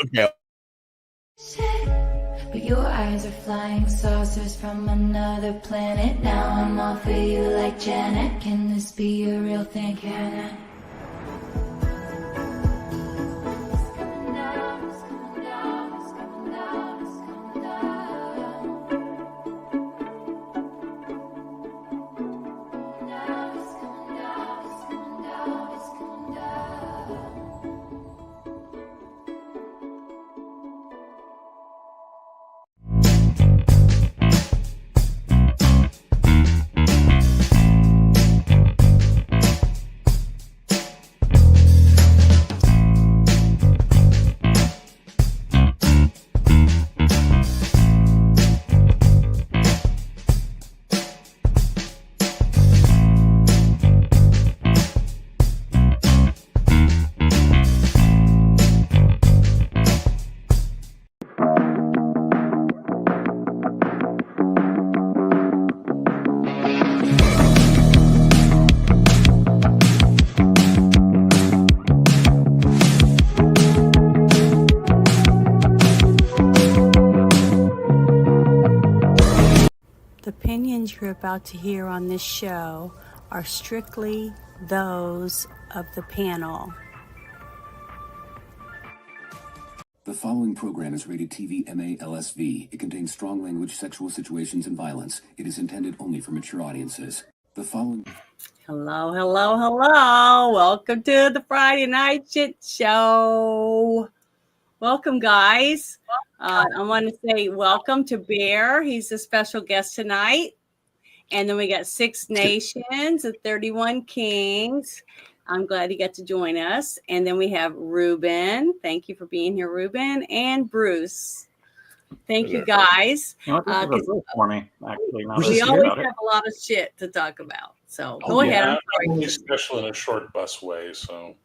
Okay. But your eyes are flying saucers from another planet. Now I'm all for you like Janet. Can this be a real thing? Can it? The opinions you're about to hear on this show are strictly those of the panel. The following program is rated TV MA-LSV. It contains strong language, sexual situations, and violence. It is intended only for mature audiences. The following... Hello, hello, hello. Welcome to the Friday Night Shit Show. Welcome, guys. I want to say welcome to Bear. He's a special guest tonight. And then we got 6 Nations and 31 Kings. I'm glad he got to join us. And then we have Ruben. Thank you for being here, Ruben. And Bruce. Thank you, guys. You know, this is a for me, actually. We always have a lot of shit to talk about. So go ahead. I'm sorry. Only special in a short bus way, so.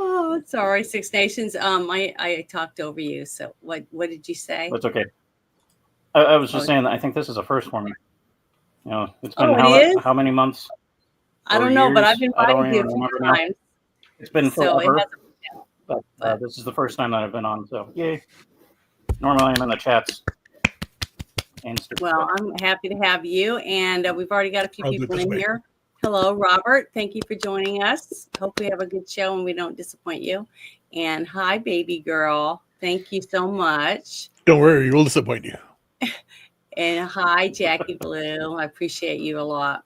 Oh, sorry, 6 Nations. I talked over you. So what did you say? That's okay. I was just saying that I think this is a first for me. You know, it's been how many months? I don't know, but I've invited you a few times. It's been forever. But this is the first time that I've been on, so yay. Normally I'm in the chats. Well, I'm happy to have you, and we've already got a few people in here. Hello, Robert. Thank you for joining us. Hope we have a good show and we don't disappoint you. And hi, baby girl. Thank you so much. Don't worry, we'll disappoint you. And hi, Jackie Blue. I appreciate you a lot.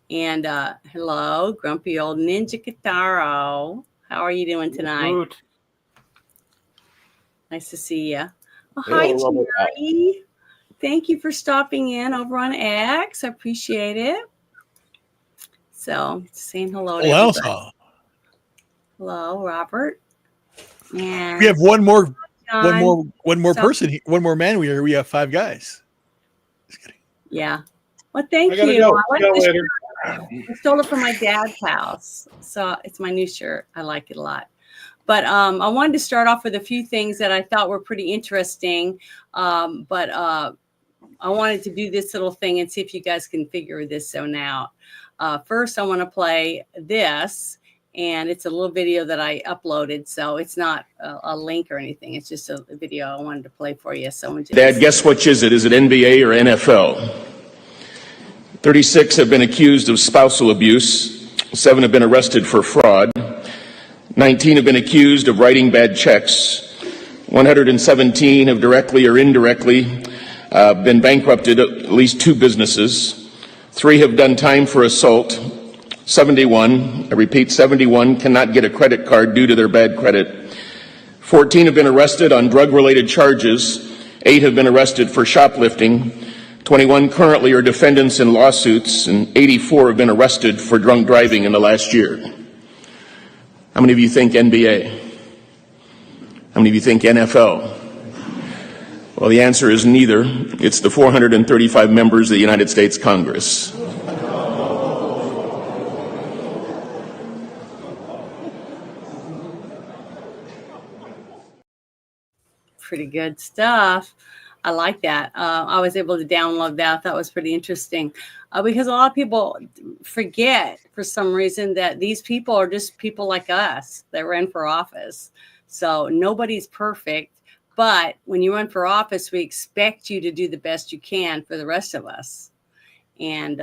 And hello, grumpy old Ninja Kataro. How are you doing tonight? Good. Nice to see you. Oh, hi, Jerry. Thank you for stopping in over on X. I appreciate it. So, saying hello to everybody. Hello, Robert. And we have one more person, one more man. We have 5 guys. Just kidding. Yeah. Well, thank you. Go. I like this shirt. I stole it from my dad's house. So it's my new shirt. I like it a lot. But I wanted to start off with a few things that I thought were pretty interesting. But I wanted to do this little thing and see if you guys can figure this out. First, I want to play this. And it's a little video that I uploaded. So it's not a link or anything. It's just a video I wanted to play for you. Dad, guess which is it? Is it NBA or NFL? 36 have been accused of spousal abuse. 7 have been arrested for fraud. 19 have been accused of writing bad checks. 117 have directly or indirectly been bankrupted at least 2 businesses. 3 have done time for assault. 71, I repeat, 71 cannot get a credit card due to their bad credit. 14 have been arrested on drug-related charges. 8 have been arrested for shoplifting. 21 currently are defendants in lawsuits, and 84 have been arrested for drunk driving in the last year. How many of you think NBA? How many of you think NFL? Well, the answer is neither. It's the 435 members of the United States Congress. Pretty good stuff. I like that. I was able to download that. That was pretty interesting because a lot of people forget for some reason that these people are just people like us that ran for office. So nobody's perfect. But when you run for office, we expect you to do the best you can for the rest of us. And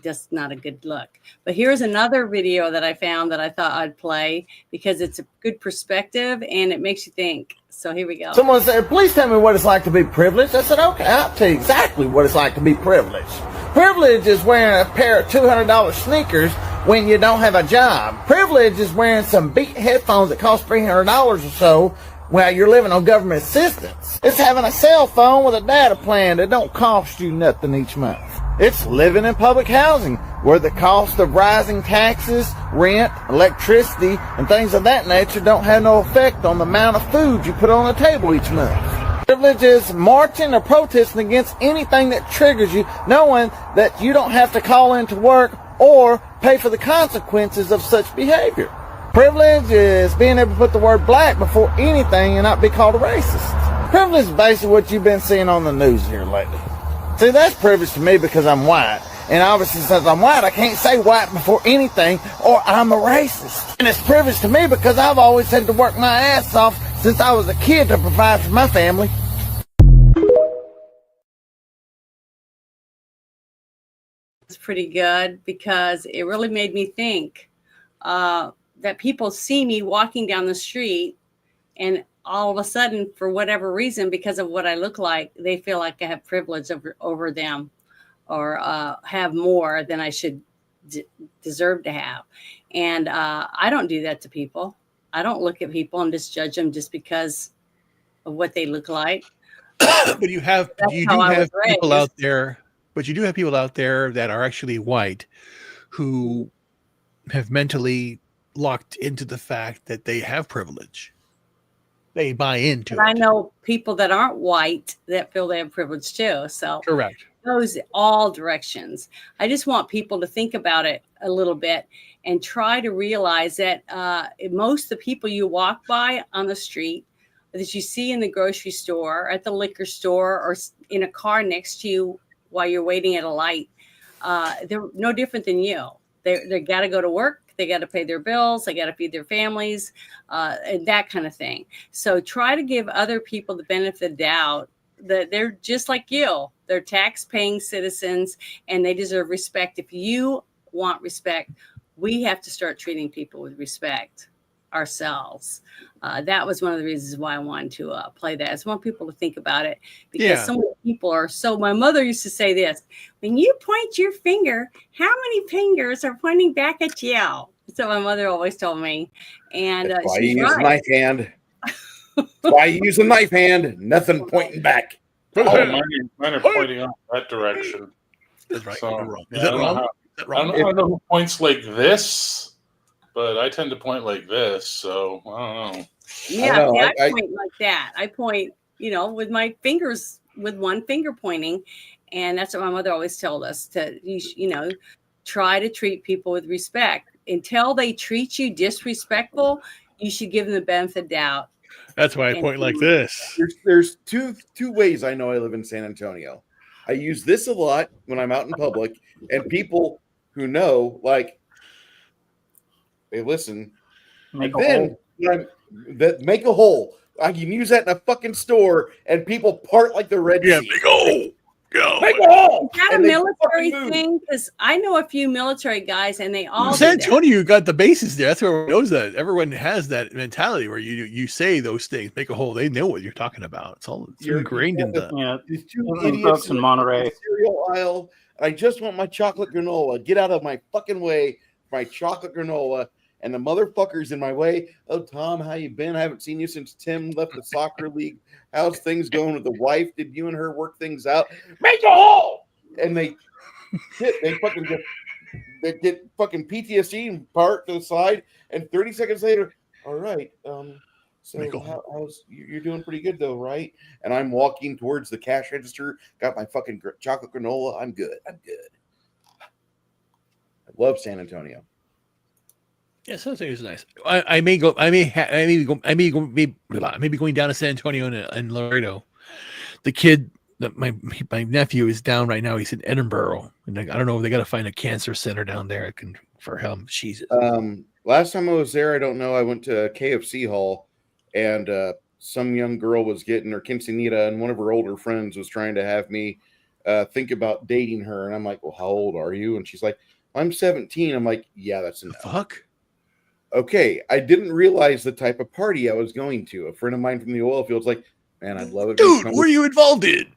just not a good look. But here's another video that I found that I thought I'd play because it's a good perspective and it makes you think. So here we go. Someone said, please tell me what it's like to be privileged. I said, okay, I'll tell you exactly what it's like to be privileged. Privilege is wearing a pair of $200 sneakers when you don't have a job. Privilege is wearing some beat headphones that cost $300 or so while you're living on government assistance. It's having a cell phone with a data plan that don't cost you nothing each month. It's living in public housing where the cost of rising taxes, rent, electricity, and things of that nature don't have no effect on the amount of food you put on the table each month. Privilege is marching or protesting against anything that triggers you, knowing that you don't have to call into work or pay for the consequences of such behavior. Privilege is being able to put the word black before anything and not be called a racist. Privilege is basically what you've been seeing on the news here lately. See, that's privilege to me because I'm white. And obviously, since I'm white, I can't say white before anything or I'm a racist. And it's privilege to me because I've always had to work my ass off since I was a kid to provide for my family. It's pretty good because it really made me think that people see me walking down the street and all of a sudden, for whatever reason, because of what I look like, they feel like I have privilege over them or have more than I should deserve to have. And I don't do that to people. I don't look at people and just judge them just because of what they look like. But you do have people out there. But you do have people out there that are actually white who have mentally locked into the fact that they have privilege. They buy into it. I know people that aren't white that feel they have privilege too. So correct. It goes all directions. I just want people to think about it a little bit and try to realize that most of the people you walk by on the street, that you see in the grocery store, at the liquor store, or in a car next to you while you're waiting at a light, they're no different than you. They got to go to work. They got to pay their bills. They got to feed their families, and that kind of thing. So try to give other people the benefit of the doubt that they're just like you. They're tax-paying citizens, and they deserve respect. If you want respect, we have to start treating people with respect ourselves. That was one of the reasons why I wanted to play that. I just want people to think about it because so many people are so. My mother used to say this: when you point your finger, how many fingers are pointing back at you? So my mother always told me, and why you use a knife hand. Why you use a knife hand? Nothing pointing back. Oh, mine are pointing off that direction. That's right. So, wrong. Is that wrong? I don't know who points like this, but I tend to point like this. So I don't know. Yeah, I point like that. I point, with my fingers, with one finger pointing, and that's what my mother always told us to, try to treat people with respect. Until they treat you disrespectful, you should give them the benefit of the doubt. That's why I point like this. There's two ways I know I live in San Antonio. I use this a lot when I'm out in public, and people who know, like, they listen. Make make a hole. I can use that in a fucking store, and people part like the Red Sea. Big hole. Make a hole. Is that a military thing? Because I know a few military guys, and they all. San Antonio, you got the bases there. That's where everyone knows that. Everyone has that mentality where you say those things, make a hole. They know what you're talking about. It's all ingrained in the. Yeah, these two idiots in Monterey cereal aisle. I just want my chocolate granola. Get out of my fucking way, my chocolate granola. And the motherfuckers in my way. Oh, Tom, how you been? I haven't seen you since Tim left the soccer league. How's things going with the wife? Did you and her work things out? Make a hole! And they fucking get fucking PTSD and park to the side. And 30 seconds later, all right. So how's you're doing pretty good though, right? And I'm walking towards the cash register. Got my fucking chocolate granola. I'm good. I love San Antonio. Yeah, San Antonio is nice. I may be going down to San Antonio and Laredo the kid that my nephew is down right now. He's in Edinburgh, and I don't know if they got to find a cancer center down there for him. Jesus. Last time I was there, I don't know. I went to KFC Hall, and some young girl was getting her quinceanera, and one of her older friends was trying to have me think about dating her. And I'm like, well, how old are you? And she's like, I'm 17. I'm like, yeah, that's enough. Fuck. Okay, I didn't realize the type of party I was going to. A friend of mine from the oil field's like, man, I'd love it. Dude, what are you involved in?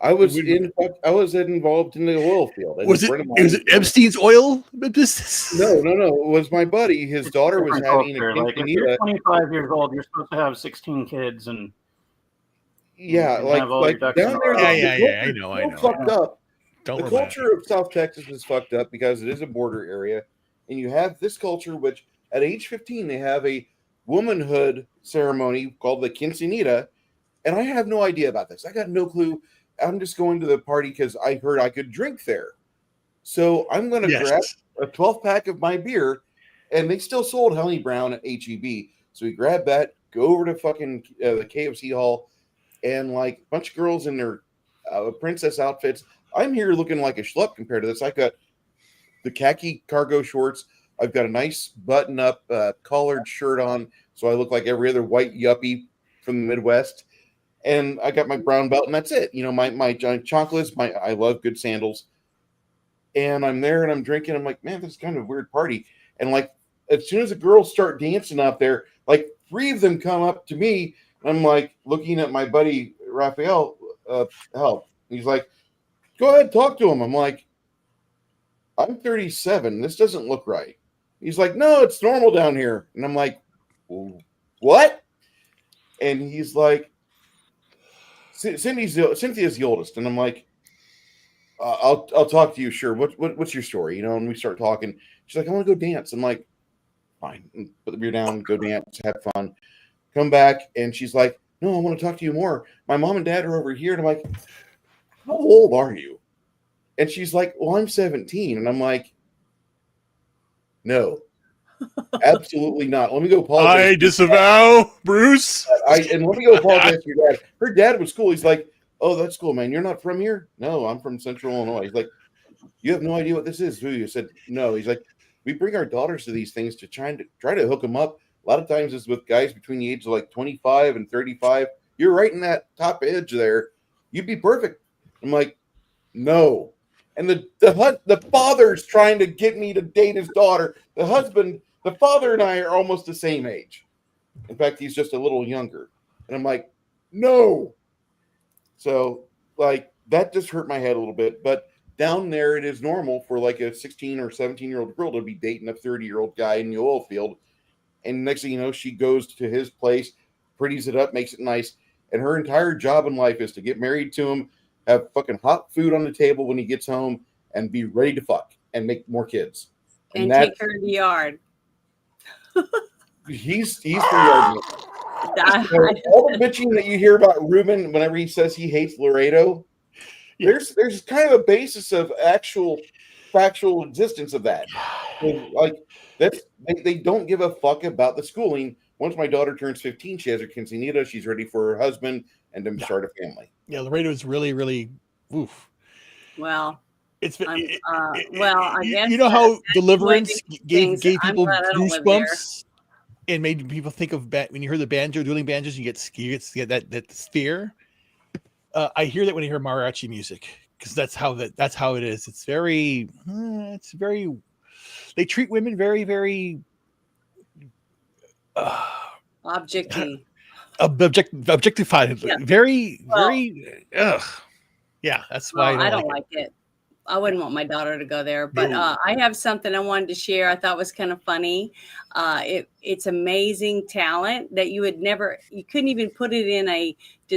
I was involved in the oil field. Was it Epstein's oil business? No. It was my buddy. His daughter was having a like if you're 25 years old, you're supposed to have 16 kids and like down there. I know. Fucked up. The culture of South Texas is fucked up because it is a border area, and you have this culture which at age 15 they have a womanhood ceremony called the quinceanera, and I have no idea about this. I got no clue. I'm just going to the party because I heard I could drink there. So I'm going to grab a 12-pack of my beer, and they still sold Honey Brown at HEB. So we grab that, go over to fucking the KFC Hall, and like a bunch of girls in their princess outfits. I'm here looking like a schlup compared to this. I got the khaki cargo shorts. I've got a nice button-up collared shirt on, so I look like every other white yuppie from the Midwest. And I got my brown belt, and that's it. You know, my giant chocolates. I love good sandals. And I'm there, and I'm drinking. I'm like, man, this is kind of a weird party. And like, as soon as the girls start dancing out there, like 3 of them come up to me, and I'm like looking at my buddy Raphael. Help. He's like, go ahead, talk to him. I'm like, I'm 37. This doesn't look right. He's like, no, it's normal down here. And I'm like, what? And he's like, Cynthia's the oldest, and I'm like, I'll talk to you, sure. What's your story? You know, and we start talking. She's like, I want to go dance. I'm like, fine. Put the beer down, go dance, have fun. Come back, and she's like, no, I want to talk to you more. My mom and dad are over here, and I'm like, how old are you? And she's like, well, I'm 17, and I'm like, no. Absolutely not. Let me go apologize. I disavow, Bruce. And let me go apologize to your dad. Her dad was cool. He's like, oh, that's cool, man. You're not from here? No, I'm from Central Illinois. He's like, you have no idea what this is, do you? I said, no. He's like, we bring our daughters to these things to try to hook them up. A lot of times it's with guys between the age of like 25 and 35. You're right in that top edge there. You'd be perfect. I'm like, no. And the father's trying to get me to date his daughter. The father and I are almost the same age. In fact, he's just a little younger. And I'm like, no. So, like, that just hurt my head a little bit. But down there, it is normal for like a 16 or 17-year-old girl to be dating a 30-year-old guy in the oil field. And next thing you know, she goes to his place, pretties it up, makes it nice. And her entire job in life is to get married to him, have fucking hot food on the table when he gets home, and be ready to fuck and make more kids. And take her to the yard. He's the yard. So all the bitching that you hear about Ruben whenever he says he hates Laredo, there's kind of a basis of actual factual existence of that. Like they don't give a fuck about the schooling. Once my daughter turns 15, she has her quinceanera. She's ready for her husband and to start a family. Yeah, Laredo is really, really oof. Well, it's I guess you know how Deliverance gave people goosebumps and made people think of when you hear the banjo, dueling banjos, you get that fear. I hear that when I hear mariachi music because that's how it is. It's very they treat women very, very objectified. Yeah. Very. Yeah, that's why I don't like it. I wouldn't want my daughter to go there, but I have something I wanted to share. I thought was kind of funny. It's amazing talent that you couldn't even put it in a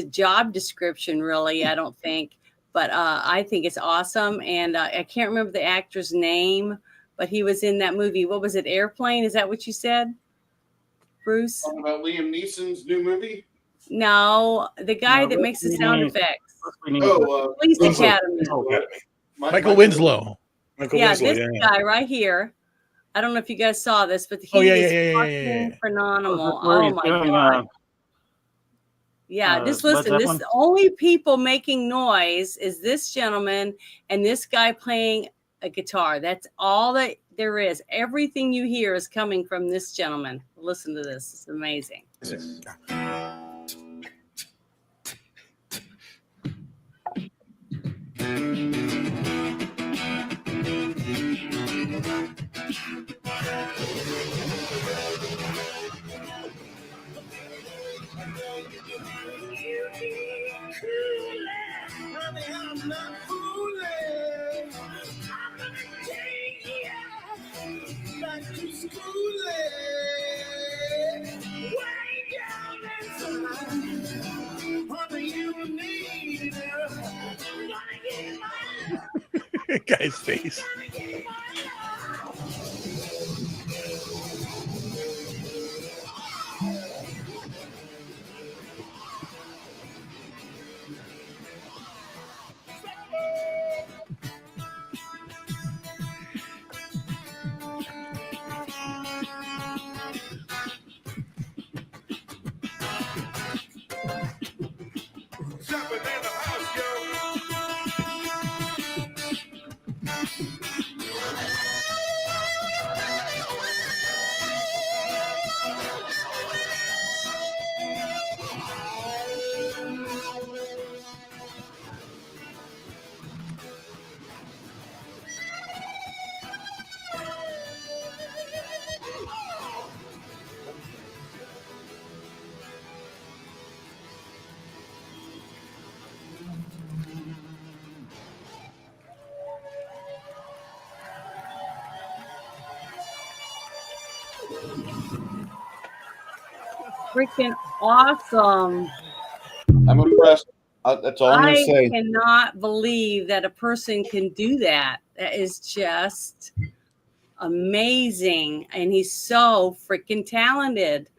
job description, really. I don't think, but I think it's awesome. And I can't remember the actor's name, but he was in that movie. What was it? Airplane? Is that what you said, Bruce? Talking about Liam Neeson's new movie? No, the guy that makes the sound effects. Police Academy. Michael Winslow. This guy right here. I don't know if you guys saw this, but he is fucking phenomenal. Oh my god! Yeah, just listen. This only people making noise is this gentleman and this guy playing a guitar. That's all that there is. Everything you hear is coming from this gentleman. Listen to this. It's amazing. Guy's face. Freaking awesome. I'm impressed. That's all I'm going to say. I cannot believe that a person can do that. That is just amazing. And he's so freaking talented.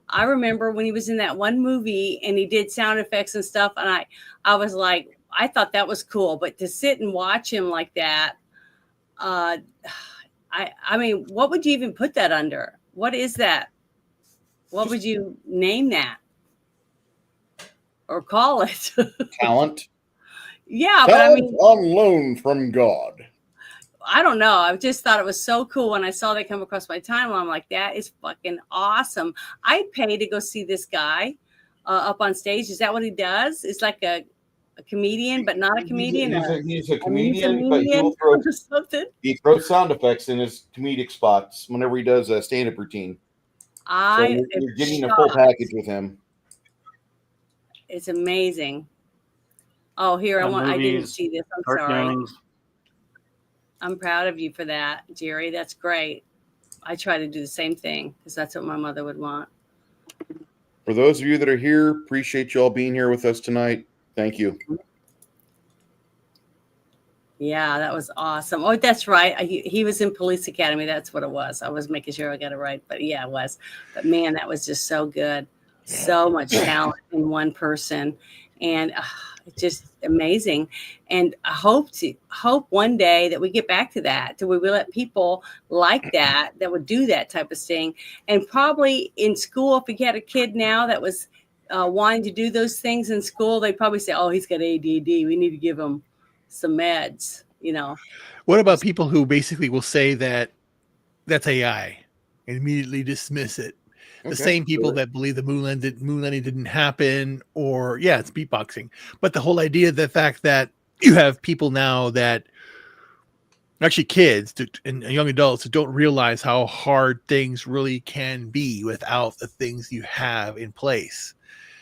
I remember when he was in that one movie and he did sound effects and stuff. And I was like, I thought that was cool. But to sit and watch him like that, I mean, what would you even put that under? What is that? What would you name that? Or call it? Talent. Yeah, Talent, but I mean, on loan from God. I don't know. I just thought it was so cool when I saw that come across my timeline. I'm like, that is fucking awesome. I'd pay to go see this guy up on stage. Is that what he does? It's like a comedian, but not a comedian. He's a comedian, but he throws sound effects in his comedic spots whenever he does a stand-up routine. You're getting a full package with him. It's amazing. Oh, here I didn't see this. I'm sorry. I'm proud of you for that, Jerry. That's great. I try to do the same thing because that's what my mother would want. For those of you that are here, appreciate you all being here with us tonight. Thank you. Yeah, that was awesome. Oh, that's right. He was in Police Academy. That's what it was. I was making sure I got it right. But yeah, it was. But man, that was just so good. So much talent in one person. And just amazing. And I hope one day that we get back to that. Do we let people like that would do that type of thing? And probably in school, if we had a kid now that was wanting to do those things in school, they'd probably say, oh, he's got ADD. We need to give him some meds, you know. What about people who basically will say that that's AI and immediately dismiss it? The same people that believe the moon landing didn't happen, or it's beatboxing. But the whole idea, the fact that you have people now that actually kids and young adults who don't realize how hard things really can be without the things you have in place,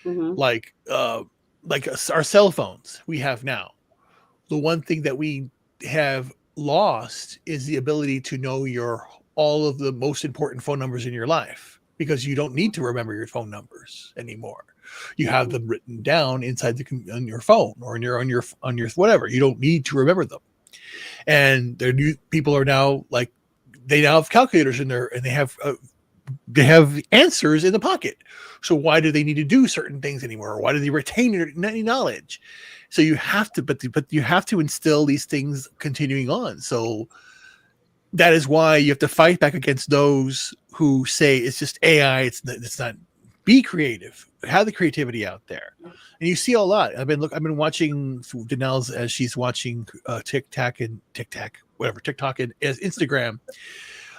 like our cell phones we have now. The one thing that we have lost is the ability to know all of the most important phone numbers in your life. Because you don't need to remember your phone numbers anymore. You have them written down inside on your phone or on your whatever. You don't need to remember them. And people are now like, they now have calculators in there, and they have answers in the pocket. So why do they need to do certain things anymore? Or why do they retain any knowledge? So you have to, but you have to instill these things continuing on. So that is why you have to fight back against those who say it's just AI. It's not Be creative. Have the creativity out there, and you see a lot. I've been watching Danelle's as she's watching TikTok and Instagram.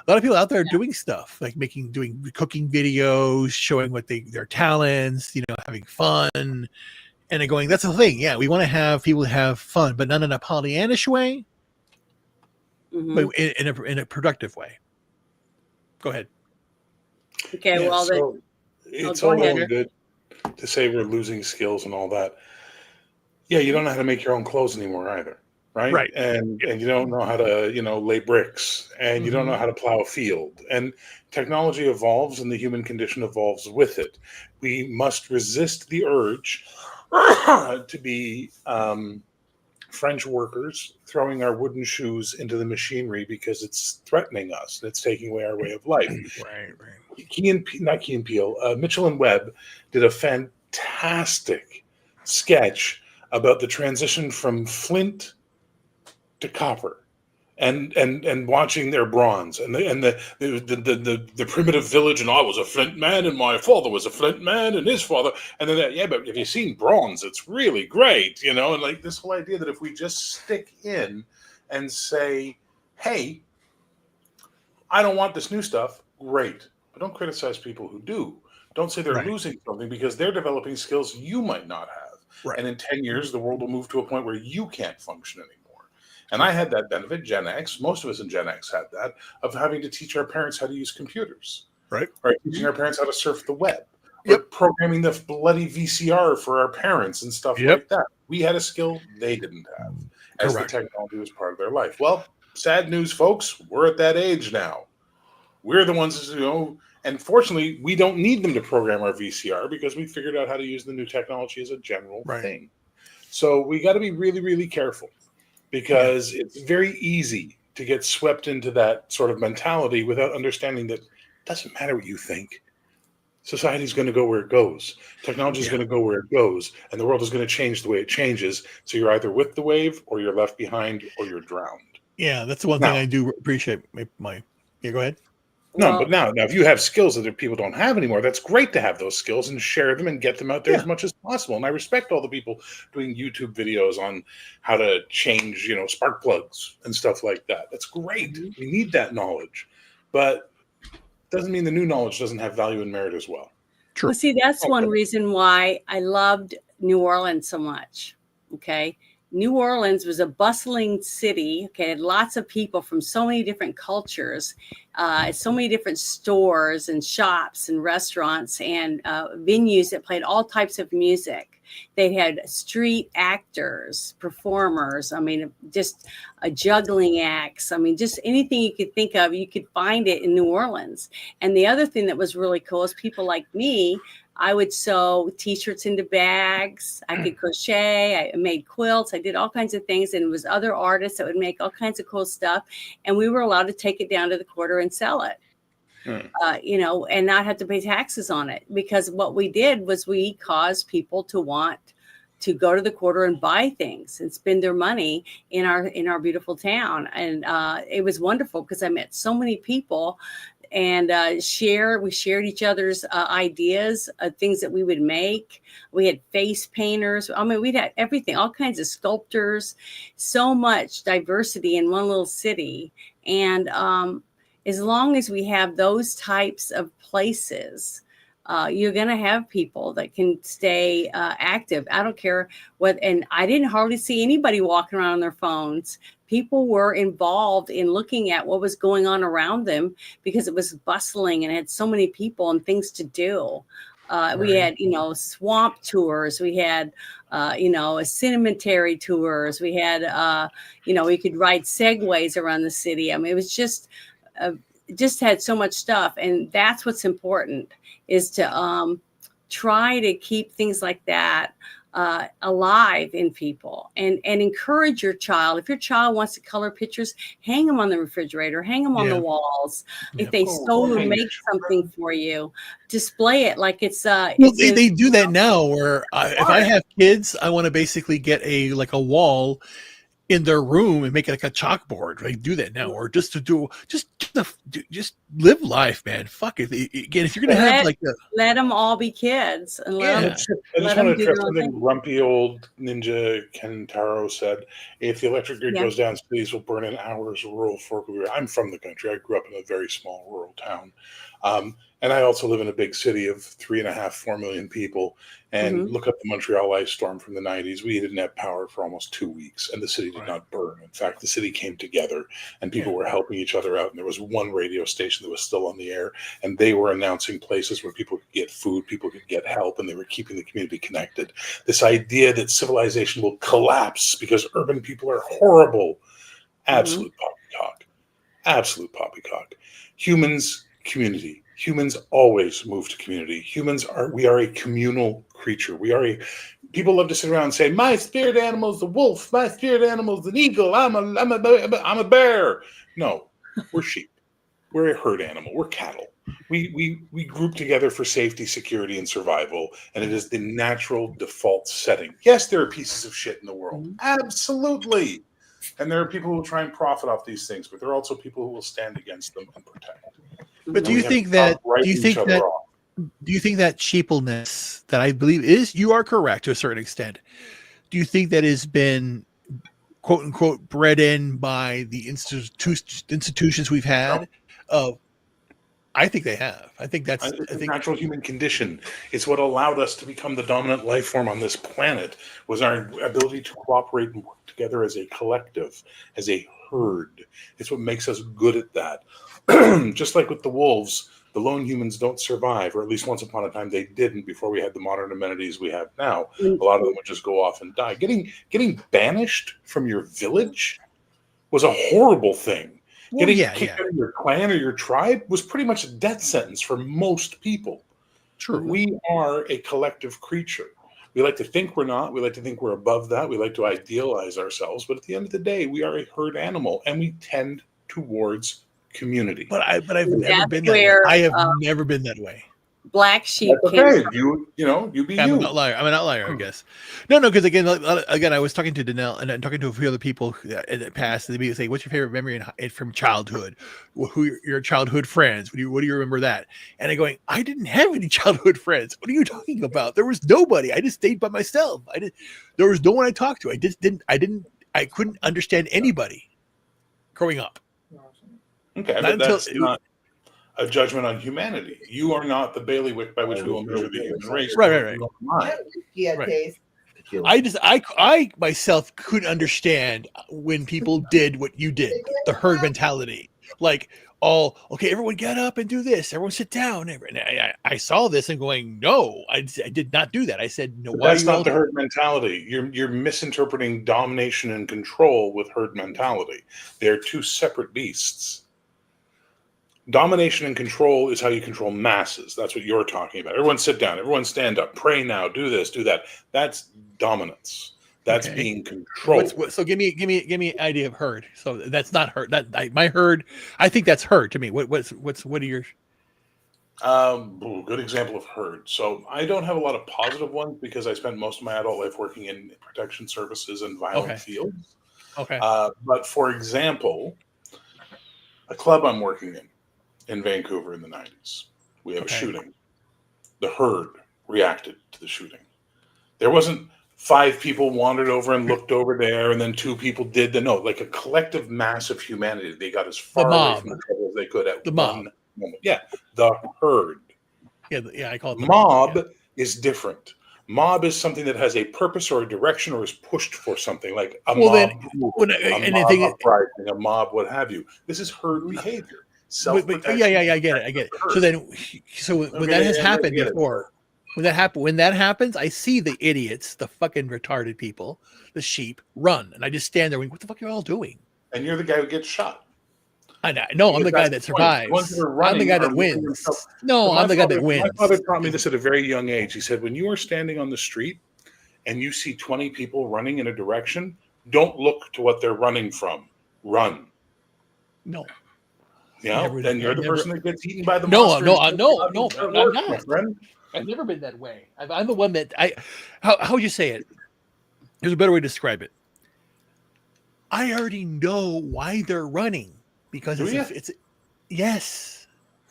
A lot of people out there doing stuff like doing cooking videos, showing what their talents, having fun, and they're going. That's the thing. Yeah, we want to have people have fun, but not in a Pollyannish way, but in a productive way. Go ahead. Okay. Yeah, Well, so it's all well and good to say we're losing skills and all that. Yeah, you don't know how to make your own clothes anymore either. Right. And you don't know how to, lay bricks, and you don't know how to plow a field. And technology evolves and the human condition evolves with it. We must resist the urge to be French workers throwing our wooden shoes into the machinery because it's threatening us. It's taking away our way of life. Right. Mitchell and Webb did a fantastic sketch about the transition from flint to copper, and watching their bronze and the primitive village, and I was a flint man and my father was a flint man and his father, and then but if you've seen bronze, it's really great, and like this whole idea that if we just stick in and say, hey, I don't want this new stuff, great, but don't criticize people who do. Don't say they're losing something because they're developing skills you might not have. Right. And in 10 years, the world will move to a point where you can't function anymore. And I had that benefit, Gen X, most of us in Gen X had that, of having to teach our parents how to use computers. Right. Or teaching our parents how to surf the web. Or programming the bloody VCR for our parents and stuff like that. We had a skill they didn't have, as the technology was part of their life. Well, sad news, folks, we're at that age now. We're the ones, and fortunately, we don't need them to program our VCR because we figured out how to use the new technology as a general thing. So we got to be really, really careful, because it's very easy to get swept into that sort of mentality without understanding that it doesn't matter what you think. Society's going to go where it goes. Technology is going to go where it goes, and the world is going to change the way it changes. So you're either with the wave, or you're left behind, or you're drowned. Yeah, that's the one thing I do appreciate. Go ahead. No, but now if you have skills that people don't have anymore, that's great to have those skills and share them and get them out there as much as possible. And I respect all the people doing YouTube videos on how to change, spark plugs and stuff like that. That's great. We need that knowledge, but it doesn't mean the new knowledge doesn't have value and merit as well. True. Well, see, that's one reason why I loved New Orleans so much. Okay. New Orleans was a bustling city. Okay, had lots of people from so many different cultures, so many different stores and shops and restaurants and venues that played all types of music. They had street actors, performers. I mean, just juggling acts. I mean, just anything you could think of, you could find it in New Orleans. And the other thing that was really cool is people like me. I would sew T-shirts into bags. I could crochet. I made quilts. I did all kinds of things. And it was other artists that would make all kinds of cool stuff. And we were allowed to take it down to the quarter and sell it, and not have to pay taxes on it. Because what we did was we caused people to want to go to the quarter and buy things and spend their money in our beautiful town. And it was wonderful because I met so many people. And we shared each other's ideas of things that we would make. We had face painters. I mean, we'd had everything, all kinds of sculptors, so much diversity in one little city. And as long as we have those types of places, you're going to have people that can stay active. I don't care what, and I didn't hardly see anybody walking around on their phones. People were involved in looking at what was going on around them because it was bustling and had so many people and things to do. We had, swamp tours. We had, cemetery tours. We had, we could ride segways around the city. I mean, it was just had so much stuff. And that's what's important, is to try to keep things like that alive in people and encourage your child. If your child wants to color pictures, hang them on the refrigerator, hang them on the walls. If they sew or make something for you, display it like it's they do that now where if I have kids, I want to basically get a wall in their room and make it like a chalkboard. Like do that now, or just live life, man. Fuck it. Again, if you're gonna have like let them all be kids and let them. I just want to address something grumpy old Ninja Kentaro said. If the electric grid goes down, cities will burn in hours. Rural folk. I'm from the country. I grew up in a very small rural town. And I also live in a big city of 3.5-4 million people. And look up the Montreal ice storm from the 90s. We didn't have power for almost 2 weeks, and the city did not burn. In fact, the city came together, and people were helping each other out. And there was one radio station that was still on the air, and they were announcing places where people could get food, people could get help, and they were keeping the community connected. This idea that civilization will collapse because urban people are horrible, absolute poppycock. Absolute poppycock. Humans, community. Humans always move to community. We are a communal creature. People love to sit around and say, my spirit animal is a wolf. My spirit animal is an eagle. I'm a bear. No, we're sheep. We're a herd animal. We're cattle. We group together for safety, security, and survival, and it is the natural default setting. Yes, there are pieces of shit in the world. Absolutely. And there are people who will try and profit off these things, but there are also people who will stand against them and protect. But do you think that sheepleness that I believe you are correct to a certain extent? Do you think that has been quote unquote bred in by the institutions we've had? I think they have. I think that's a natural human condition. It's what allowed us to become the dominant life form on this planet, was our ability to cooperate and work together as a collective, as a herd. It's what makes us good at that. Just like with the wolves, the lone humans don't survive, or at least once upon a time they didn't before we had the modern amenities we have now. A lot of them would just go off and die. Getting banished from your village was a horrible thing. Getting kicked out of your clan or your tribe was pretty much a death sentence for most people. True. We are a collective creature. We like to think we're not. We like to think we're above that. We like to idealize ourselves. But at the end of the day, we are a herd animal, and we tend towards community. But I've never been that way. I have never been that way. Black sheep. Okay, you be I'm you. an outlier. I'm an outlier, I guess. No, because again, I was talking to Danelle and I'm talking to a few other people in the past. And they say, "What's your favorite memory from childhood? Who your childhood friends? What do you remember that?" And I'm going, "I didn't have any childhood friends. What are you talking about? There was nobody. I just stayed by myself. There was no one I talked to. I couldn't understand anybody growing up." Okay, but that's not a judgment on humanity. You are not the bailiwick by which we will measure the human race. Right. I myself couldn't understand when people did what you did, the herd mentality. Like, okay, everyone get up and do this. Everyone sit down. And I saw this and going, no, I did not do that. I said, no. Why? That's not the herd mentality. You're misinterpreting domination and control with herd mentality. They're two separate beasts. Domination and control is how you control masses. That's what you're talking about. Everyone sit down. Everyone stand up. Pray now. Do this. Do that. That's dominance. That's being controlled. So give me an idea of herd. So that's not herd. My herd. I think that's herd to me. What are your? Good example of herd. So I don't have a lot of positive ones because I spent most of my adult life working in protection services and violent fields. Okay. But for example, a club I'm working in Vancouver in the 90s, we have a shooting. The herd reacted to the shooting. There wasn't 5 people wandered over and looked over there, and then 2 people did like a collective mass of humanity. They got as far away from the trouble as they could at one moment. Yeah, the herd. Yeah, I call it the mob. Is different. Mob is something that has a purpose or a direction or is pushed for something, like a mob uprising, a mob, what have you. This is herd behavior. I get it. So when that has happened before, when that happens, I see the idiots, the fucking retarded people, the sheep run, and I just stand there going, "What the fuck are you all doing?" And you're the guy who gets shot. I know. I'm the guy that survives. I'm the guy that wins. No, I'm the guy that wins. My father taught me this at a very young age. He said, when you are standing on the street and you see 20 people running in a direction, don't look to what they're running from. Run. No. Yeah, then you're the person that gets eaten by the monster. No, I'm not. I've never been that way. I'm the one that how would you say it? There's a better way to describe it. I already know why they're running because it's yes.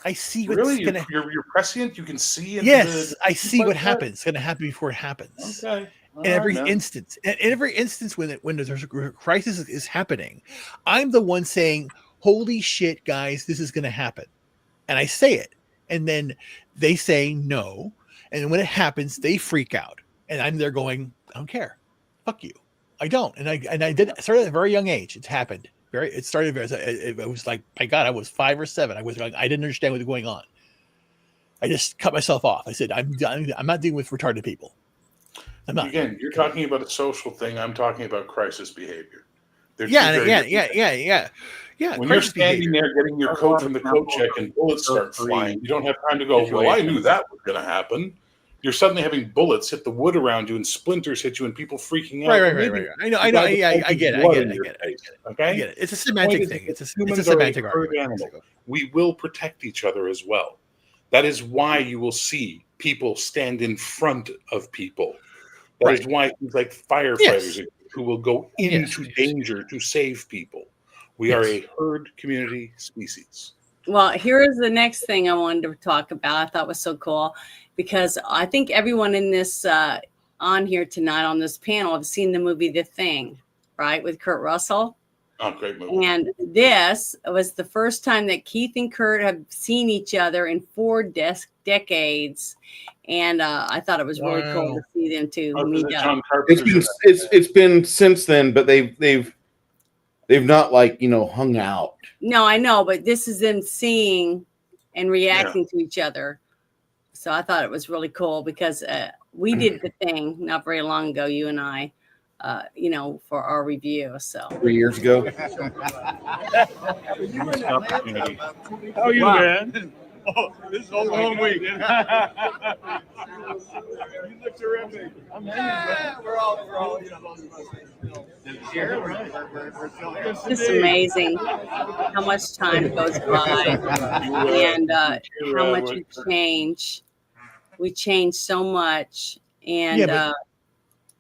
I see what's really gonna. You're prescient. You can see. Yes, I see what happens. It's gonna happen before it happens. Okay. In every instance, when there's a crisis is happening, I'm the one saying, "Holy shit, guys, this is gonna happen," and I say it, and then they say no, and when it happens, they freak out, and I'm there going, "I don't care, fuck you, I don't," and I did started at a very young age. It's happened. It started. It was like, my God, I was 5 or 7. I didn't understand what was going on. I just cut myself off. I said, I'm not dealing with retarded people. I'm not. Again, you're talking about a social thing. I'm talking about crisis behavior. Yeah. When you're standing there getting your coat from the coat check and bullets start flying, you don't have time to go, well, I knew that was going to happen. You're suddenly having bullets hit the wood around you and splinters hit you and people freaking out. Right. I know. I get it. Okay? I get it. It's a semantic thing. It's a semantic argument. We will protect each other as well. That is why you will see people stand in front of people. That is why things like firefighters who will go into danger to save people. We are a herd community species. Well, here is the next thing I wanted to talk about. I thought was so cool because I think everyone in this on here tonight on this panel have seen the movie The Thing, right, with Kurt Russell. Oh, great movie. And this was the first time that Keith and Kurt have seen each other in 4 decades. And I thought it was really cool to see them two meet up. It's been since then, but they've not hung out. No, I know, but this is them seeing and reacting to each other. So I thought it was really cool because we did The Thing not very long ago, you and I, for our review. So 3 years ago. How are you, man? Oh, this is a long week. You look terrific. I'm hanging. We're all, It's amazing how much time goes by and how much we change. We change so much, and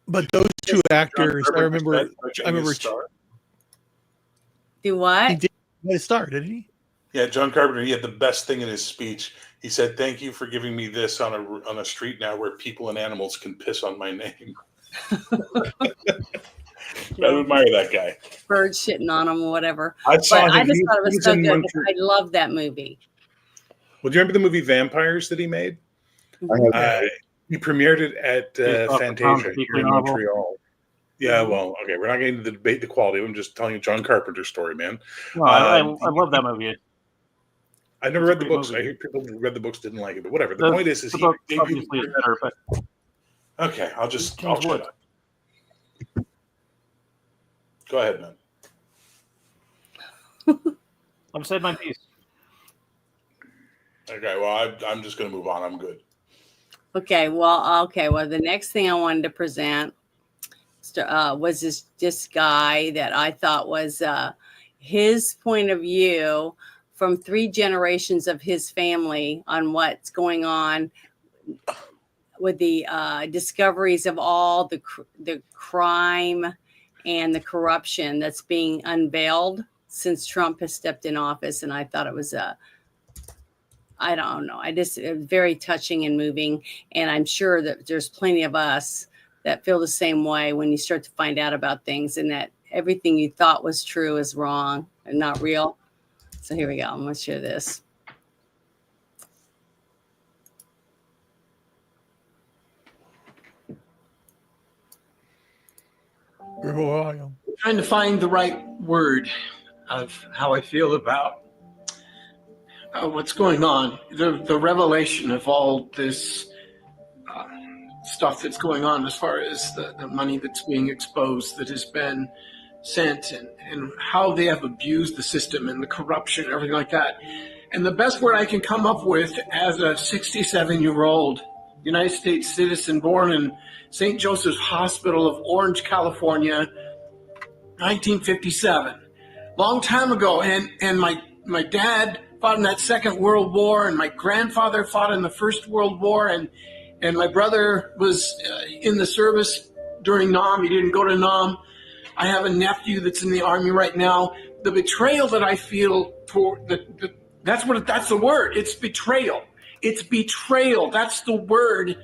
but those two actors, I remember. Do what? He did a star, didn't he? Yeah, John Carpenter. He had the best thing in his speech. He said, "Thank you for giving me this on a street now where people and animals can piss on my name." I admire that guy. Birds shitting on him or whatever. I just thought it was so good. I love that movie. Well, do you remember the movie Vampires that he made? He premiered it at Fantasia here in Montreal. Yeah, well, okay, we're not getting to debate the quality. I'm just telling you John Carpenter's story, man. No, I love that movie. I never read the books. Movie. I hear people who read the books didn't like it, but whatever. The point is he obviously better, but okay, I'll shut up. Go ahead, man. I've said my piece. Okay, well, I'm just going to move on. I'm good. Okay, well, the next thing I wanted to present was this guy that I thought was his point of view from 3 generations of his family on what's going on with the discoveries of all the crime and the corruption that's being unveiled since Trump has stepped in office. And I thought it was I don't know. It was very touching and moving. And I'm sure that there's plenty of us that feel the same way when you start to find out about things and that everything you thought was true is wrong and not real. So here we go. I'm going to share this. Trying to find the right word of how I feel about what's going on. The revelation of all this stuff that's going on as far as the money that's being exposed that has been sent and how they have abused the system and the corruption and everything like that. And the best word I can come up with as a 67-year-old United States citizen born in St. Joseph's Hospital of Orange, California, 1957. Long time ago. And my dad fought in that Second World War, and my grandfather fought in the First World War, and my brother was in the service during Nam. He didn't go to Nam. I have a nephew that's in the Army right now. The betrayal that I feel toward that's the word. It's betrayal. It's betrayal. That's the word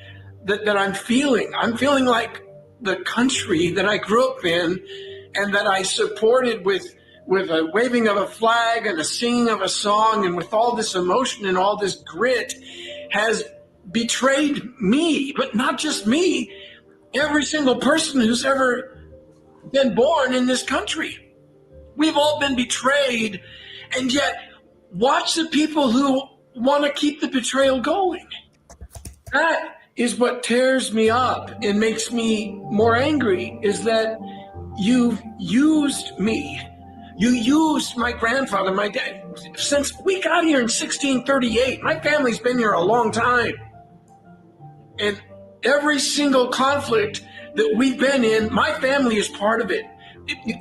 that I'm feeling. I'm feeling like the country that I grew up in and that I supported with a waving of a flag and a singing of a song and with all this emotion and all this grit has betrayed me, but not just me, every single person who's ever been born in this country. We've all been betrayed, and yet watch the people who want to keep the betrayal going. That is what tears me up and makes me more angry, is that you've used me. You used my grandfather, my dad. Since we got here in 1638, my family's been here a long time. And every single conflict that we've been in, my family is part of it.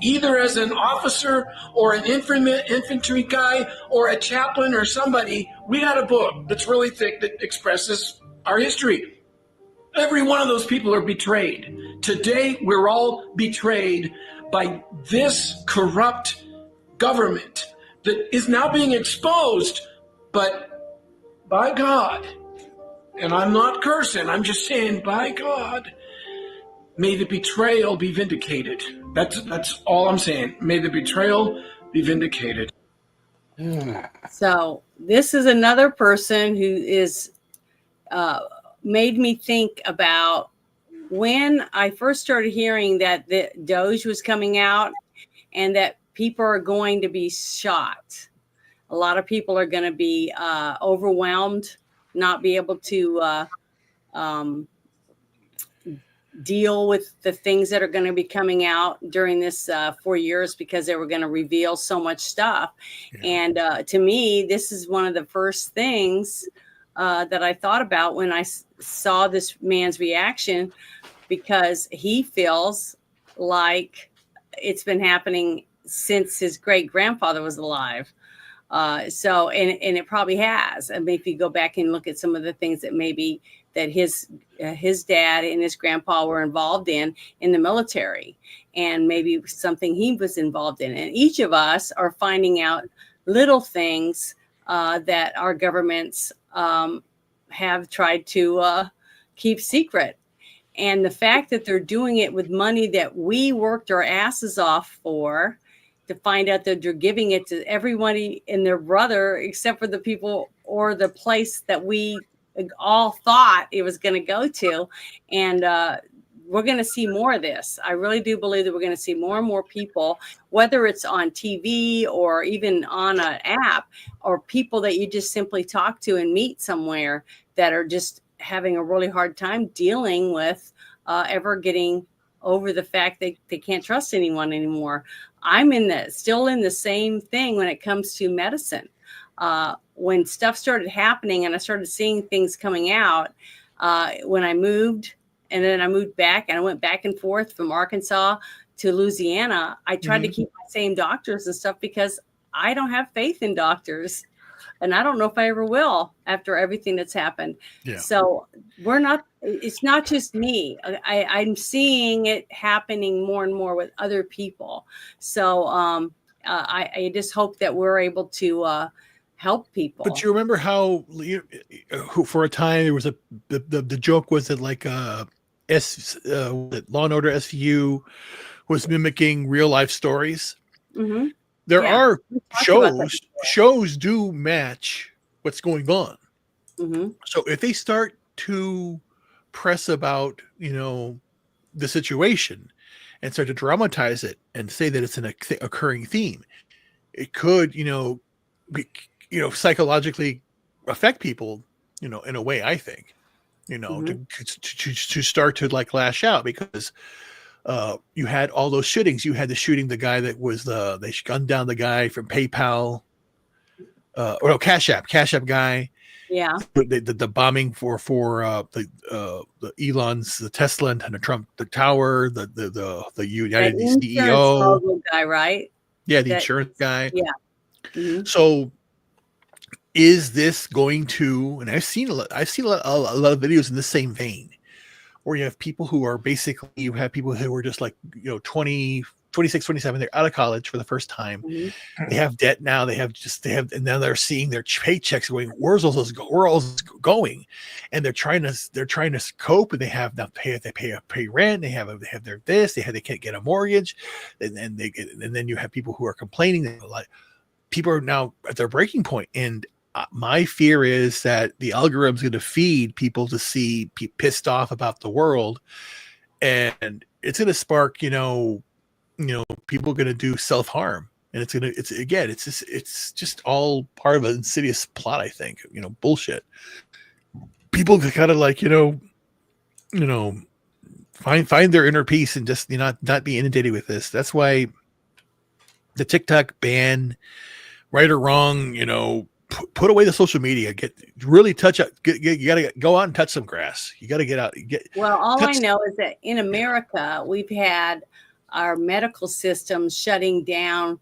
Either as an officer or an infantry guy or a chaplain or somebody, we got a book that's really thick that expresses our history. Every one of those people are betrayed. Today, we're all betrayed by this corrupt government that is now being exposed, but by God, and I'm not cursing, I'm just saying, by God, may the betrayal be vindicated. That's all I'm saying. May the betrayal be vindicated. So this is another person who is made me think about when I first started hearing that the Doge was coming out and that people are going to be shot. A lot of people are going to be overwhelmed, not be able to deal with the things that are going to be coming out during this 4 years because they were going to reveal so much stuff. Yeah. And to me, this is one of the first things that I thought about when I saw this man's reaction, because he feels like it's been happening since his great grandfather was alive. So it probably has. I mean, if you go back and look at some of the things that maybe that his dad and his grandpa were involved in the military, and maybe something he was involved in. And each of us are finding out little things that our governments have tried to keep secret. And the fact that they're doing it with money that we worked our asses off for, to find out that they're giving it to everybody and their brother, except for the people or the place that we all thought it was going to go to. And we're going to see more of this. I really do believe that we're going to see more and more people, whether it's on TV or even on an app, or people that you just simply talk to and meet somewhere, that are just having a really hard time dealing with ever getting over the fact that they can't trust anyone anymore. I'm still in the same thing when it comes to medicine. When stuff started happening and I started seeing things coming out, when I moved, and then I moved back, and I went back and forth from Arkansas to Louisiana, I tried to keep my same doctors and stuff, because I don't have faith in doctors. And I don't know if I ever will after everything that's happened. Yeah. So it's not just me. I'm seeing it happening more and more with other people. So I just hope that we're able to help people. But you remember how for a time there was the joke was that like Law and Order SVU was mimicking real life stories. Mm-hmm. There are shows do match what's going on. Mm-hmm. So if they start to press about, the situation and start to dramatize it and say that it's an occurring theme, it could, psychologically affect people, in a way, I think, to start to like lash out, because you had all those shootings. You had the shooting, the guy that was they gunned down the guy from PayPal, Cash App guy. Yeah. The bombing for the Elon's, the Tesla and the Trump, the tower, the United CEO guy, right? Yeah, the insurance guy. Yeah. Mm-hmm. So is this going to? And I've seen a lot of videos in the same vein, where you have people who are basically, you have people who are just like, 20 26, 27, they're out of college for the first time. They have debt now. And now they're seeing their paychecks going, where's all those going? And they're trying to cope, and they have now pay rent. They have their this, they can't get a mortgage. And then you have people who are complaining that like people are now at their breaking point. And my fear is that the algorithm's going to feed people to see pissed off about the world, and it's going to spark, people going to do self-harm, and it's just all part of an insidious plot. I think, bullshit. People kind of like, find their inner peace and just not be inundated with this. That's why the TikTok ban, right or wrong, put away the social media. You got to go out and touch some grass. You got to get out. All I know is that in America, we've had our medical system shutting down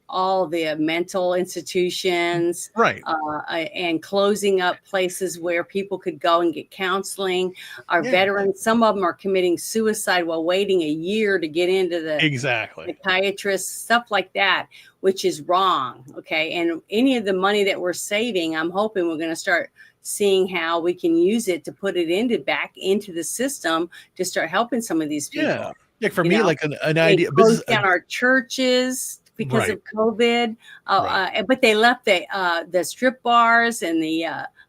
all the mental institutions, right, and closing up places where people could go and get counseling. Our veterans, some of them are committing suicide while waiting a year to get into the psychiatrist, stuff like that, which is wrong. Okay, and any of the money that we're saving, I'm hoping we're going to start seeing how we can use it to put it back into the system to start helping some of these people. Yeah, for me, like an idea. Closed down our churches because of COVID, but they left the strip bars and the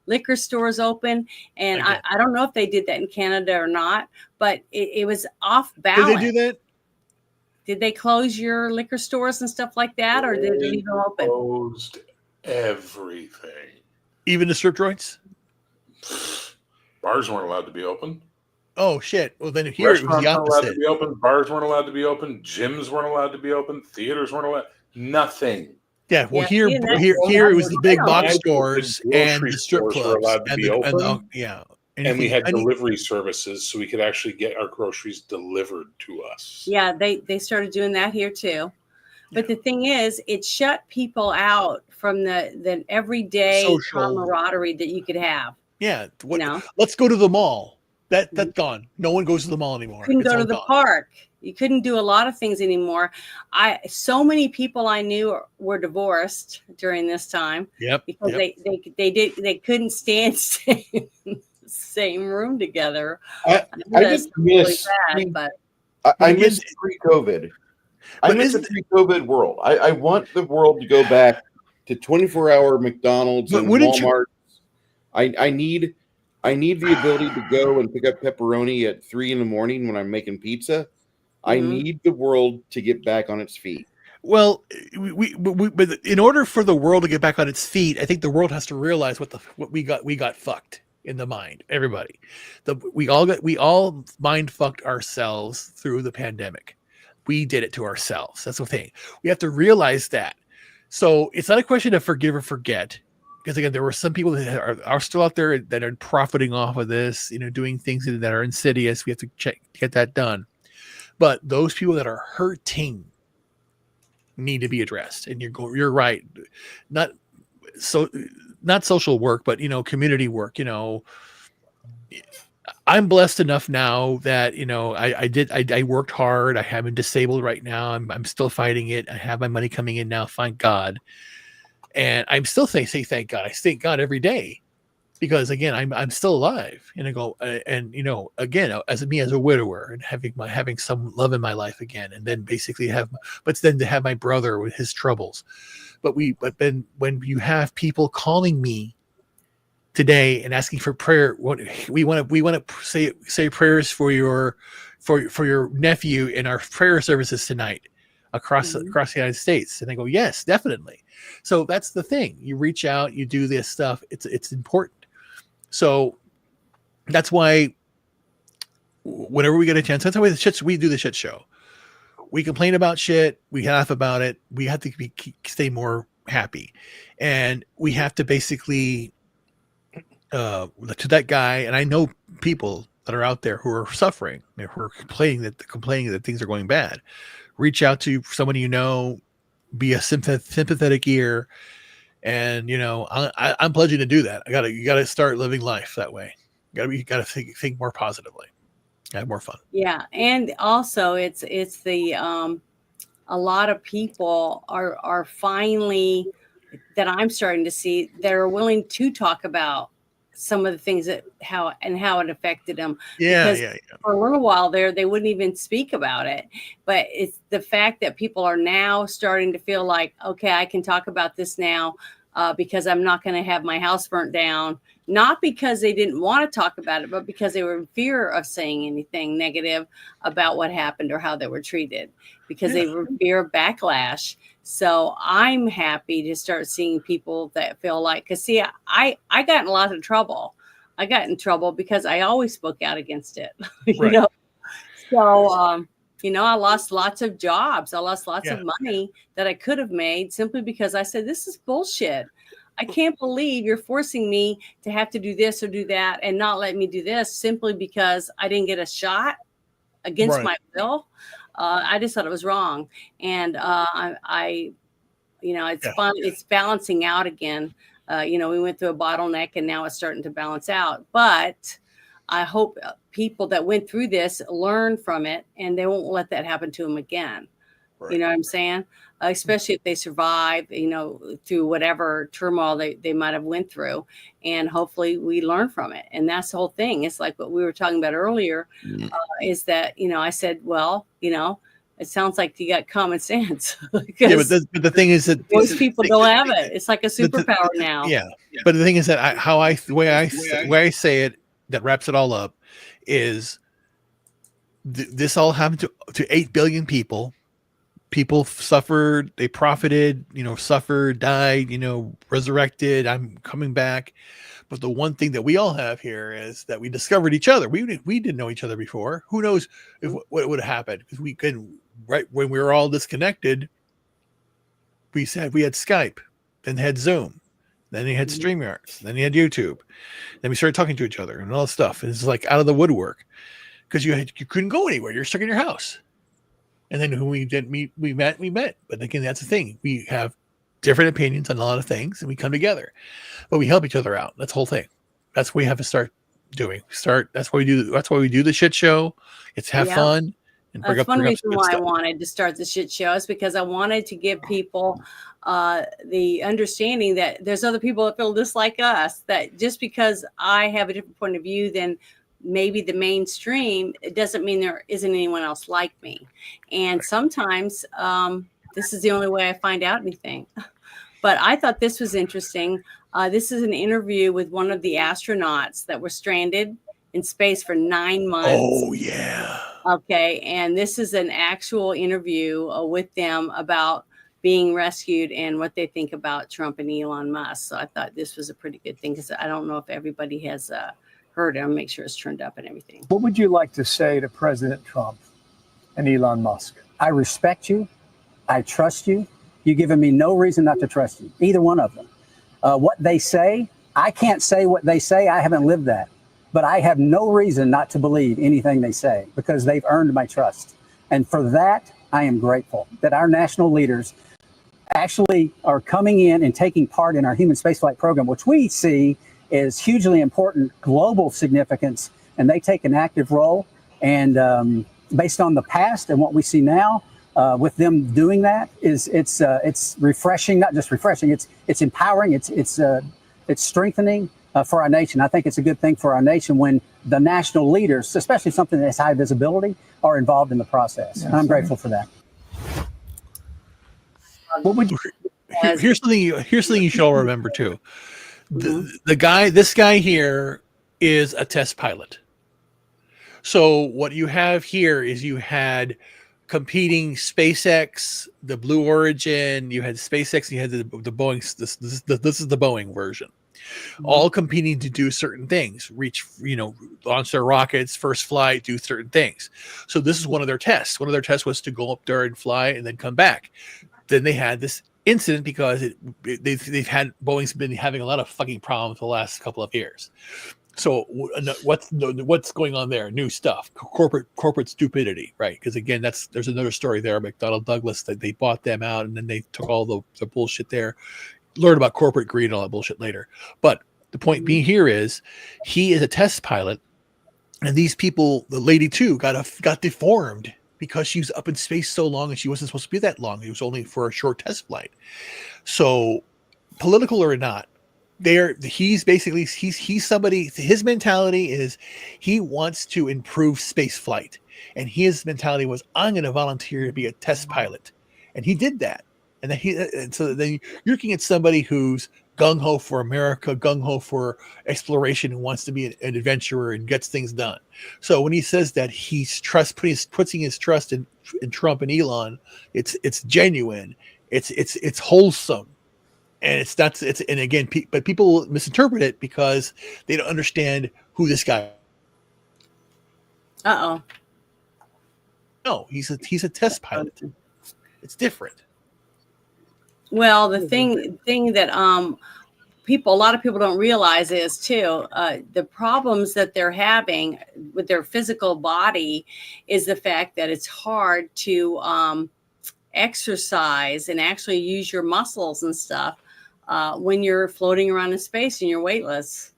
liquor stores open. And I don't know if they did that in Canada or not, but it was off balance. Did they do that? Did they close your liquor stores and stuff like that, or did they leave them open? Closed everything, even the strip joints. Bars weren't allowed to be open. Oh shit! Well, then here it was the opposite. Allowed to be open. Bars weren't allowed to be open. Gyms weren't allowed to be open. Theaters weren't allowed. Nothing. Yeah. Well, here it was the big box stores and the strip clubs were allowed to be open. And we had delivery services, so we could actually get our groceries delivered to us. Yeah, they started doing that here too. But the thing is, it shut people out from the everyday camaraderie that you could have. Yeah. Let's go to the mall. That's gone. No one goes to the mall anymore. Couldn't go to the park. You couldn't do a lot of things anymore. So many people I knew were divorced during this time. Yep. Because they couldn't stand staying in the same room together. I just miss I miss pre-COVID. I miss the pre-COVID world. I want the world to go back to 24-hour McDonald's and Walmart. I need the ability to go and pick up pepperoni at 3 a.m. when I'm making pizza. I need the world to get back on its feet. Well, but in order for the world to get back on its feet, I think the world has to realize what we got fucked in the mind. Everybody, we all mind fucked ourselves through the pandemic. We did it to ourselves. That's the thing. We have to realize that. So it's not a question of forgive or forget. Because again, there were some people that are still out there that are profiting off of this, doing things that are insidious. We have to get that done. But those people that are hurting need to be addressed. And you're right. Not social work, but community work. I'm blessed enough now that I worked hard. I haven't disabled right now. I'm still fighting it. I have my money coming in now. Thank God. And I'm still say thank God. I thank God every day because again, I'm still alive. And I go again as a widower and having some love in my life again, and then basically to have my brother with his troubles. But then when you have people calling me today and asking for prayer, we want to say prayers for your nephew in our prayer services tonight across the United States, and I go, yes, definitely. So that's the thing. You reach out, you do this stuff. It's important. So that's why whenever we get a chance, that's why we do the shit show. We complain about shit. We laugh about it. We have to stay more happy, and we have to basically to that guy. And I know people that are out there who are suffering, who are complaining that things are going bad. Reach out to somebody be a sympathetic ear, and I'm pledging to do that. You got to start living life that way. You got to think more positively. Have more fun. Yeah, and also it's the a lot of people are finally, that I'm starting to see, that are willing to talk about some of the things that how it affected them. Yeah, Because for a little while there, they wouldn't even speak about it. But it's the fact that people are now starting to feel like, okay, I can talk about this now, because I'm not going to have my house burnt down. Not because they didn't want to talk about it, but because they were in fear of saying anything negative about what happened or how they were treated, because they were in fear of backlash. So I'm happy to start seeing people that feel like, because see, I got in a lot of trouble. I got in trouble because I always spoke out against it. you know, so I lost lots of jobs. I lost lots of money that I could have made simply because I said, this is bullshit. I can't believe you're forcing me to have to do this or do that and not let me do this simply because I didn't get a shot against my will. I just thought it was wrong. And it's balancing out again. We went through a bottleneck and now it's starting to balance out. But I hope people that went through this learn from it and they won't let that happen to them again. You know what I'm saying? Especially if they survive, through whatever turmoil they might have went through. And hopefully we learn from it. And that's the whole thing. It's like what we were talking about earlier, is that, I said, well, it sounds like you got common sense. But the thing is that most people don't have it. It's like a superpower now. Yeah. But the thing is that the way I say it, that wraps it all up, is this all happened to 8 billion people. People suffered, they profited, suffered, died, resurrected. I'm coming back. But the one thing that we all have here is that we discovered each other. We didn't know each other before. Who knows what would have happened? Because we couldn't, right when we were all disconnected, we said we had Skype, then had Zoom, then you had StreamYards, then you had YouTube. Then we started talking to each other and all that stuff. And it's like out of the woodwork because you couldn't go anywhere. You're stuck in your house. And then when we didn't meet, we met. But again, that's the thing. We have different opinions on a lot of things and we come together, but we help each other out. That's the whole thing. That's what we have to start doing. That's why we do. That's why we do the shit show. It's have fun. And that's one reason why I wanted to start the shit show, is because I wanted to give people the understanding that there's other people that feel just like us, that just because I have a different point of view than maybe the mainstream, it doesn't mean there isn't anyone else like me. And sometimes this is the only way I find out anything. But I thought this was interesting. This is an interview with one of the astronauts that were stranded in space for 9 months. Oh, yeah. Okay. And this is an actual interview with them about being rescued and what they think about Trump and Elon Musk. So I thought this was a pretty good thing, because I don't know if everybody has heard it. I'll make sure it's turned up and everything. What would you like to say to President Trump and Elon Musk? I respect you. I trust you. You've given me no reason not to trust you, either one of them. What they say, I can't say what they say. I haven't lived that. But I have no reason not to believe anything they say, because they've earned my trust. And for that, I am grateful that our national leaders actually are coming in and taking part in our human spaceflight program, which we see is hugely important, global significance, and they take an active role. And based on the past and what we see now, with them doing that, it's refreshing. Not just refreshing, it's empowering. It's strengthening for our nation. I think it's a good thing for our nation when the national leaders, especially something that's high visibility, are involved in the process. Yes, and I'm grateful for that. What would here's something you should all remember too. This guy here is a test pilot. So what you have here is you had competing SpaceX, the Blue Origin, you had SpaceX, and you had the Boeing. This is the Boeing version, all competing to do certain things, launch their rockets, first flight, do certain things. So this is one of their tests. One of their tests was to go up there and fly and then come back. Then they had this incident because Boeing's been having a lot of fucking problems the last couple of years. So what's going on there? New stuff, corporate stupidity, right? Because again, there's another story there. McDonnell Douglas, that they bought them out and then they took all the bullshit there. Learn about corporate greed and all that bullshit later. But the point being here is, he is a test pilot And these people, the lady too, got deformed because she was up in space so long and she wasn't supposed to be that long. It was only for a short test flight. So, political or not, he's somebody. His mentality is he wants to improve space flight, and his mentality was, I'm going to volunteer to be a test pilot, and he did that. And so then you're looking at somebody who's gung-ho for America, gung-ho for exploration, and wants to be an adventurer and gets things done. So when he says that he's putting his trust in Trump and Elon, it's genuine, it's wholesome, and and again, but people misinterpret it because they don't understand who this guy. No, he's a test pilot. It's different. Well, the thing that a lot of people don't realize is too, the problems that they're having with their physical body is the fact that it's hard to exercise and actually use your muscles and stuff when you're floating around in space and you're weightless.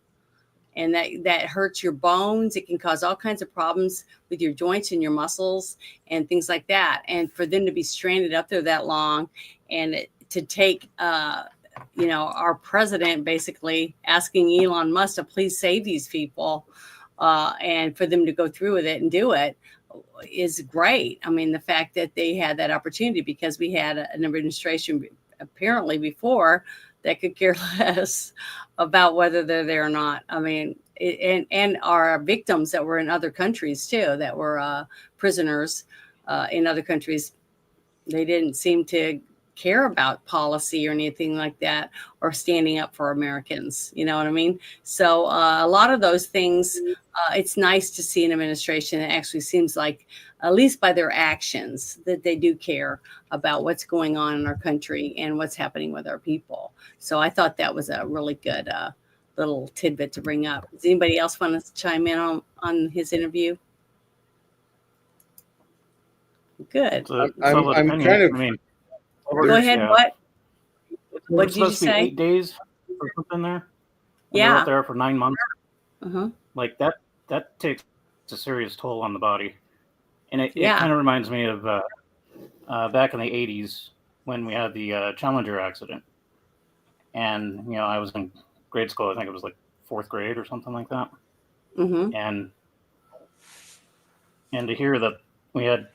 And that hurts your bones. It can cause all kinds of problems with your joints and your muscles and things like that. And for them to be stranded up there that long, and to take, our president basically asking Elon Musk to please save these people, and for them to go through with it and do it is great. I mean, the fact that they had that opportunity, because we had an administration apparently before that could care less about whether they're there or not. I mean, and our victims that were in other countries too, that were prisoners in other countries, they didn't seem to care about policy or anything like that, or standing up for Americans. You know what I mean? So a lot of those things, it's nice to see an administration that actually seems like, at least by their actions, that they do care about what's going on in our country and what's happening with our people. So I thought that was a really good little tidbit to bring up. Does anybody else want to chime in on his interview? Good. I'm kind of. Go ahead. Yeah. What did you say? 8 days or something there. Yeah. They're out there for 9 months. Uh-huh. Like that takes a serious toll on the body. And it kind of reminds me of back in the 80s when we had the Challenger accident. And, I was in grade school. I think it was like 4th grade or something like that. Mm-hmm. And to hear that we had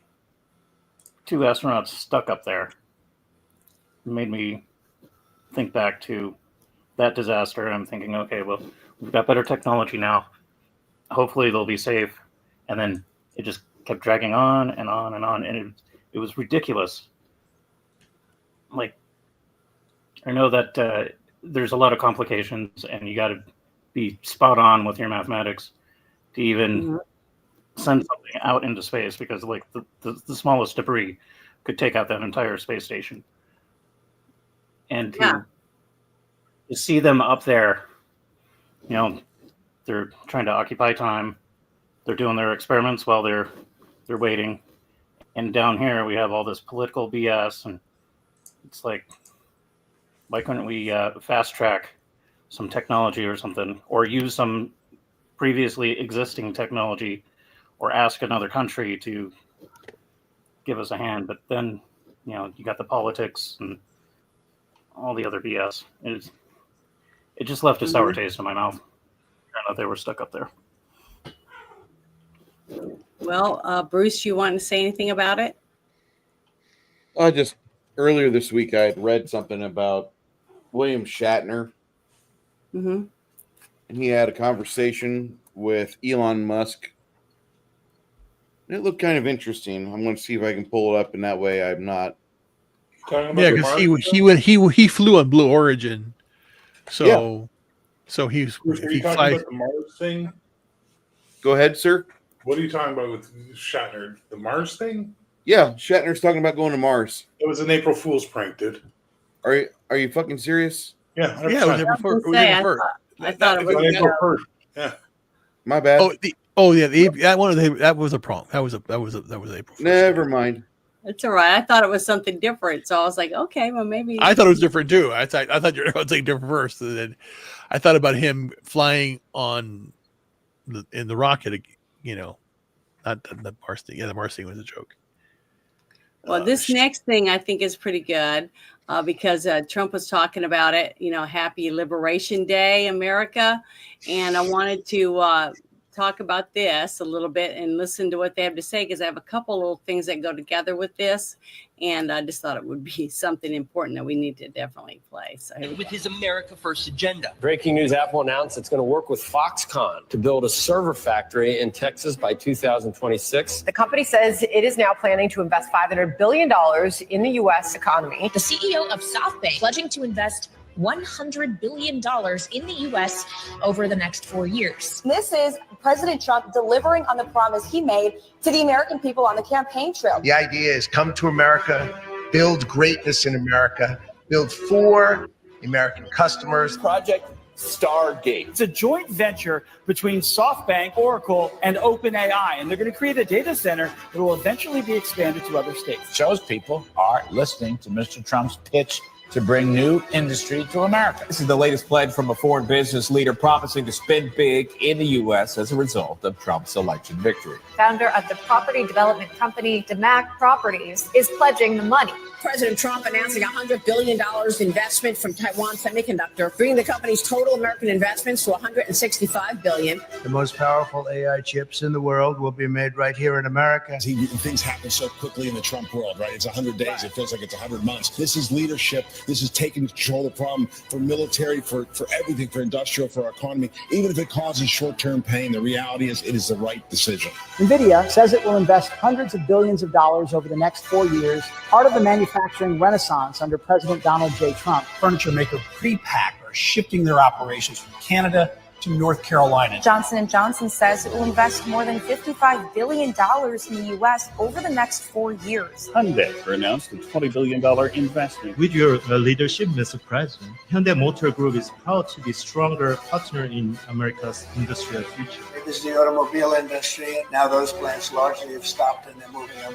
2 astronauts stuck up there made me think back to that disaster. And I'm thinking, okay, well, we've got better technology now. Hopefully they'll be safe. And then it just kept dragging on and on and on. And it was ridiculous. Like, I know that there's a lot of complications and you got to be spot on with your mathematics to even send something out into space, because like the smallest debris could take out that entire space station. And to see them up there, they're trying to occupy time. They're doing their experiments while they're waiting. And down here we have all this political BS, and it's like, why couldn't we fast track some technology or something, or use some previously existing technology, or ask another country to give us a hand? But then, you got the politics and all the other BS. It just left a sour taste in my mouth. I know they were stuck up there. Well, Bruce, you want to say anything about it? Just earlier this week, I had read something about William Shatner. Mm-hmm. And he had a conversation with Elon Musk. It looked kind of interesting. I'm going to see if I can pull it up, and that way I'm not. Yeah, because he flew on Blue Origin, so he's. Are you talking about the Mars thing? Go ahead, sir. What are you talking about with Shatner? The Mars thing? Yeah, Shatner's talking about going to Mars. It was an April Fool's prank, dude. Are you fucking serious? Yeah, 100%. Yeah, it was April 1st. I thought it was April 1st. Yeah. My bad. That was a prank. That was April 1st. Never mind. It's all right. I thought it was something different, so I was like, okay, well maybe. I thought it was different too. I thought you were going to say different first. And then I thought about him flying in the rocket not the Mars thing. Yeah, the Mars thing was a joke. Well, this next thing I think is pretty good because Trump was talking about it, happy Liberation Day, America. And I wanted to talk about this a little bit and listen to what they have to say because I have a couple little things that go together with this. And I just thought it would be something important that we need to definitely play. So with his America First agenda. Breaking news, Apple announced it's going to work with Foxconn to build a server factory in Texas by 2026. The company says it is now planning to invest $500 billion in the U.S. economy. The CEO of SoftBank pledging to invest $100 billion in the U.S. over the next 4 years. This is President Trump delivering on the promise he made to the American people on the campaign trail. The idea is come to America, build greatness in America, build for American customers. Project Stargate. It's a joint venture between SoftBank, Oracle, and OpenAI, and they're going to create a data center that will eventually be expanded to other states. Shows people are listening to Mr. Trump's pitch to bring new industry to America. This is the latest pledge from a foreign business leader promising to spend big in the U.S. as a result of Trump's election victory. Founder of the property development company DeMac Properties is pledging the money. President Trump announcing $100 billion investment from Taiwan Semiconductor, bringing the company's total American investments to $165 billion. The most powerful AI chips in the world will be made right here in America. Things happen so quickly in the Trump world, right? It's 100 days. It feels like it's 100 months. This is leadership. This is taking control of the problem for military, for everything, for industrial, for our economy. Even if it causes short-term pain, the reality is it is the right decision. NVIDIA says it will invest hundreds of billions of dollars over the next 4 years, part of the manufacturing renaissance under President Donald J. Trump. Furniture maker Prepack are shifting their operations from Canada to North Carolina. Johnson & Johnson says it will invest more than $55 billion in the U.S. over the next 4 years. Hyundai announced a $20 billion investment. With your leadership, Mr. President, Hyundai Motor Group is proud to be a stronger partner in America's industrial future. This is the automobile industry. Now those plants largely have stopped and they're moving them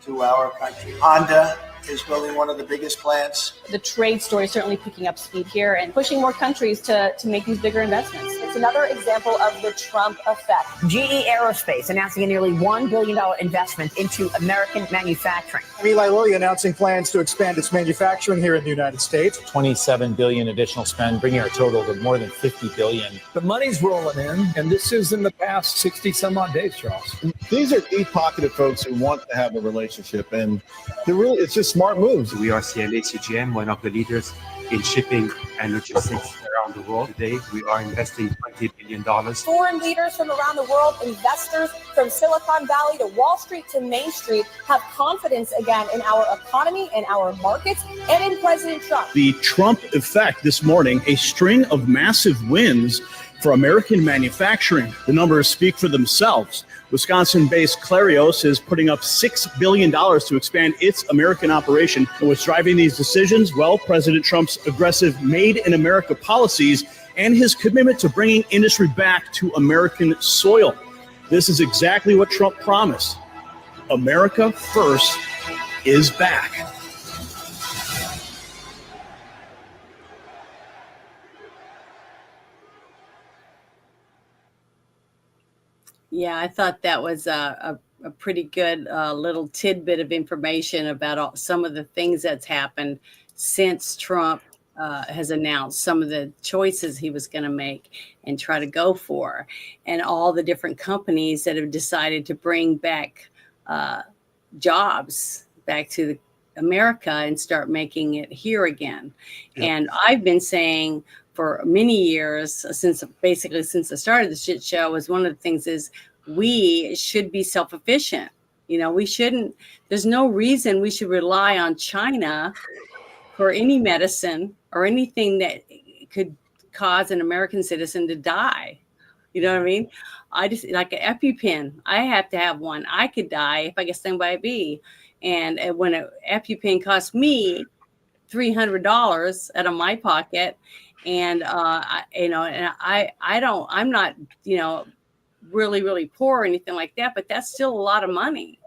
to our country. Honda is building one of the biggest plants. The trade story is certainly picking up speed here and pushing more countries to make these bigger investments. It's another example of the Trump effect. GE Aerospace announcing a nearly $1 billion investment into American manufacturing. Eli Lilly announcing plans to expand its manufacturing here in the United States. $27 billion additional spend, bringing our total to more than $50 billion. The money's rolling in, and this is in the past 60 some odd days, Charles. These are deep-pocketed folks who want to have a relationship, and it's just smart moves. We are CLA CGM, one of the leaders in shipping and logistics around the world. Today, we are investing $20 billion. Foreign leaders from around the world, investors from Silicon Valley to Wall Street to Main Street have confidence again in our economy and our markets and in President Trump. The Trump effect this morning, a string of massive wins for American manufacturing. The numbers speak for themselves. Wisconsin-based Clarios is putting up $6 billion to expand its American operation. And what's driving these decisions? Well, President Trump's aggressive Made in America policies and his commitment to bringing industry back to American soil. This is exactly what Trump promised. America First is back. Yeah, I thought that was a pretty good little tidbit of information about some of the things that's happened since Trump has announced some of the choices he was going to make and try to go for, and all the different companies that have decided to bring back jobs back to America and start making it here again. Yep. And I've been saying for many years, since the start of the shit show, was one of the things is we should be self-efficient. We shouldn't, there's no reason we should rely on China for any medicine or anything that could cause an American citizen to die. You know what I mean? I just, like an EpiPen, I have to have one. I could die if I get stung by a bee. And when an EpiPen costs me $300 out of my pocket, and I'm not, really, really poor or anything like that, but that's still a lot of money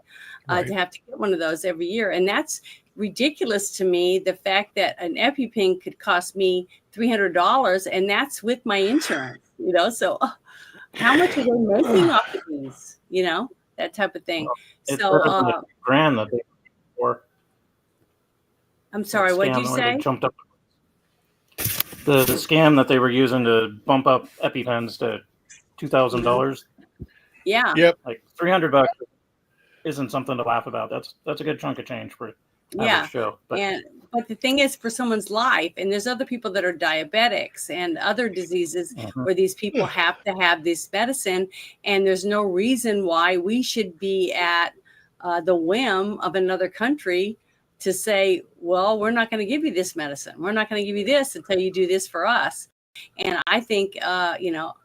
to have to get one of those every year. And that's ridiculous to me, the fact that an EpiPen could cost me $300, and that's with my insurance, so How much are they making off of these? You know, that type of thing. It's So, grand that they for. I'm sorry, what did you say? Jumped up. The scam that they were using to bump up EpiPens to $2,000. Yeah. Yep. Like $300 isn't something to laugh about. That's a good chunk of change for average Joe. But the thing is, for someone's life, and there's other people that are diabetics and other diseases where these people have to have this medicine, and there's no reason why we should be at the whim of another country to say, well, we're not going to give you this medicine. We're not going to give you this until you do this for us. And I think,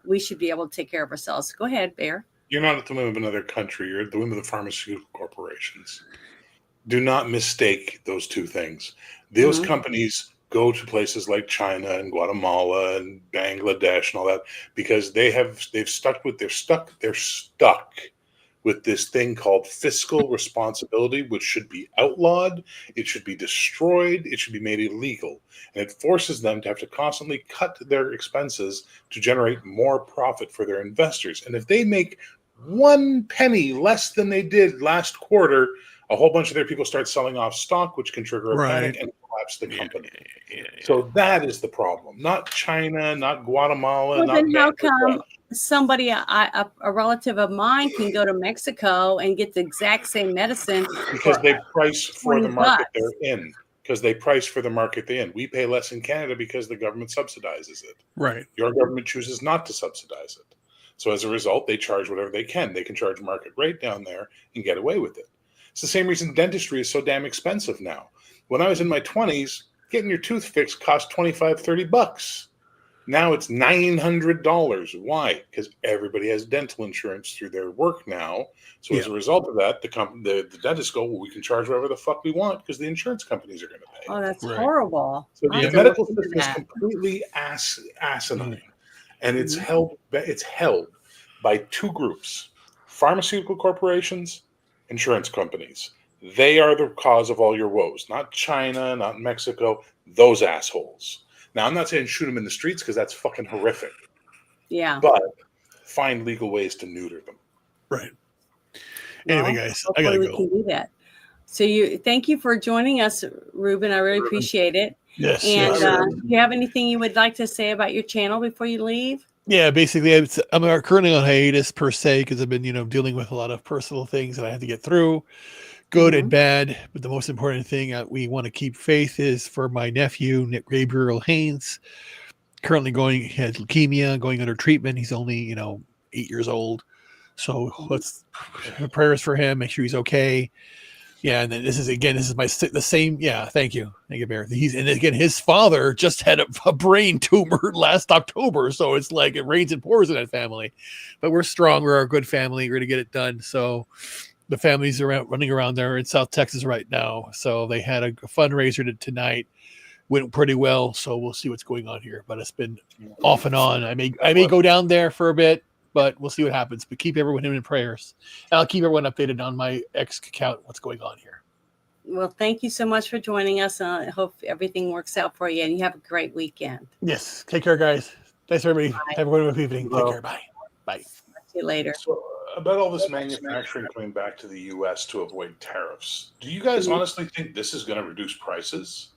we should be able to take care of ourselves. Go ahead, Bear. You're not at the whim of another country. You're at the whim of the pharmaceutical corporations. Do not mistake those two things. Those companies go to places like China and Guatemala and Bangladesh and all that because they're stuck with this thing called fiscal responsibility, which should be outlawed, it should be destroyed, it should be made illegal. And it forces them to have to constantly cut their expenses to generate more profit for their investors. And if they make 1 penny less than they did last quarter, a whole bunch of their people start selling off stock, which can trigger a panic and collapse the company. So that is the problem. Not China, not Guatemala. Well, then how come somebody, a relative of mine, can go to Mexico and get the exact same medicine? Because they price for the market $20. they're in. Because they price for the market they're in. We pay less in Canada because the government subsidizes it. Right. Your government chooses not to subsidize it. So as a result, they charge whatever they can. They can charge market rate down there and get away with it. It's the same reason dentistry is so damn expensive now. When I was in my 20s, getting your tooth fixed cost $25-$30. Now it's $900. Why? Because everybody has dental insurance through their work now. So as a result of that, the dentists go, well, we can charge whatever the fuck we want because the insurance companies are going to pay. Oh, that's horrible. So the medical system is completely asinine. And it's held by two groups: pharmaceutical corporations, insurance companies. They are the cause of all your woes, not China, not Mexico, those assholes. Now, I'm not saying shoot them in the streets because that's fucking horrific. Yeah. But find legal ways to neuter them. Right. Anyway, guys, I hopefully gotta we go. can do that. So thank you for joining us, Ruben. I really appreciate it. Yes. And yes. do you have anything you would like to say about your channel before you leave? Yeah, basically, I'm currently on hiatus per se because I've been, dealing with a lot of personal things that I have to get through, good and bad. But the most important thing we want to keep faith is for my nephew, Nick Gabriel Haynes, currently he has leukemia, going under treatment. He's only, 8 years old. So let's prayers for him. Make sure he's okay. Yeah, and then the same. Yeah, thank you, Bear. And again, his father just had a brain tumor last October, so it's like it rains and pours in that family. But we're strong. We're a good family. We're gonna get it done. So the family's running around there in South Texas right now. So they had a fundraiser tonight. Went pretty well. So we'll see what's going on here. But it's been off and on. I may go down there for a bit, but we'll see what happens. But keep everyone in prayers. And I'll keep everyone updated on my X account, what's going on here. Well, thank you so much for joining us. I hope everything works out for you and you have a great weekend. Yes. Take care, guys. Thanks, everybody. Bye. Have a wonderful evening. Take care. Bye. Bye. See you later. So about all this manufacturing coming back to the U.S. to avoid tariffs, do you guys honestly think this is going to reduce prices?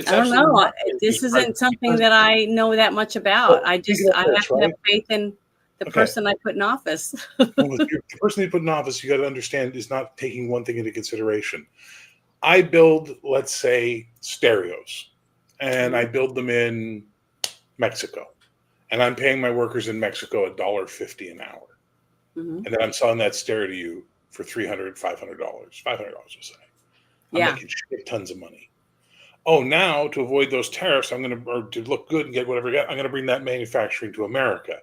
I don't know. This isn't something that I know that much about. I have to have faith in the person I put in office. Well, the person you put in office, you got to understand, is not taking one thing into consideration. I build, let's say, stereos, and I build them in Mexico, and I'm paying my workers in Mexico $1.50 an hour, and then I'm selling that stereo to you for $300, $500, $500, we'll say. I'm making shit tons of money. Oh, now to avoid those tariffs, to look good and get whatever I got, I'm going to bring that manufacturing to America.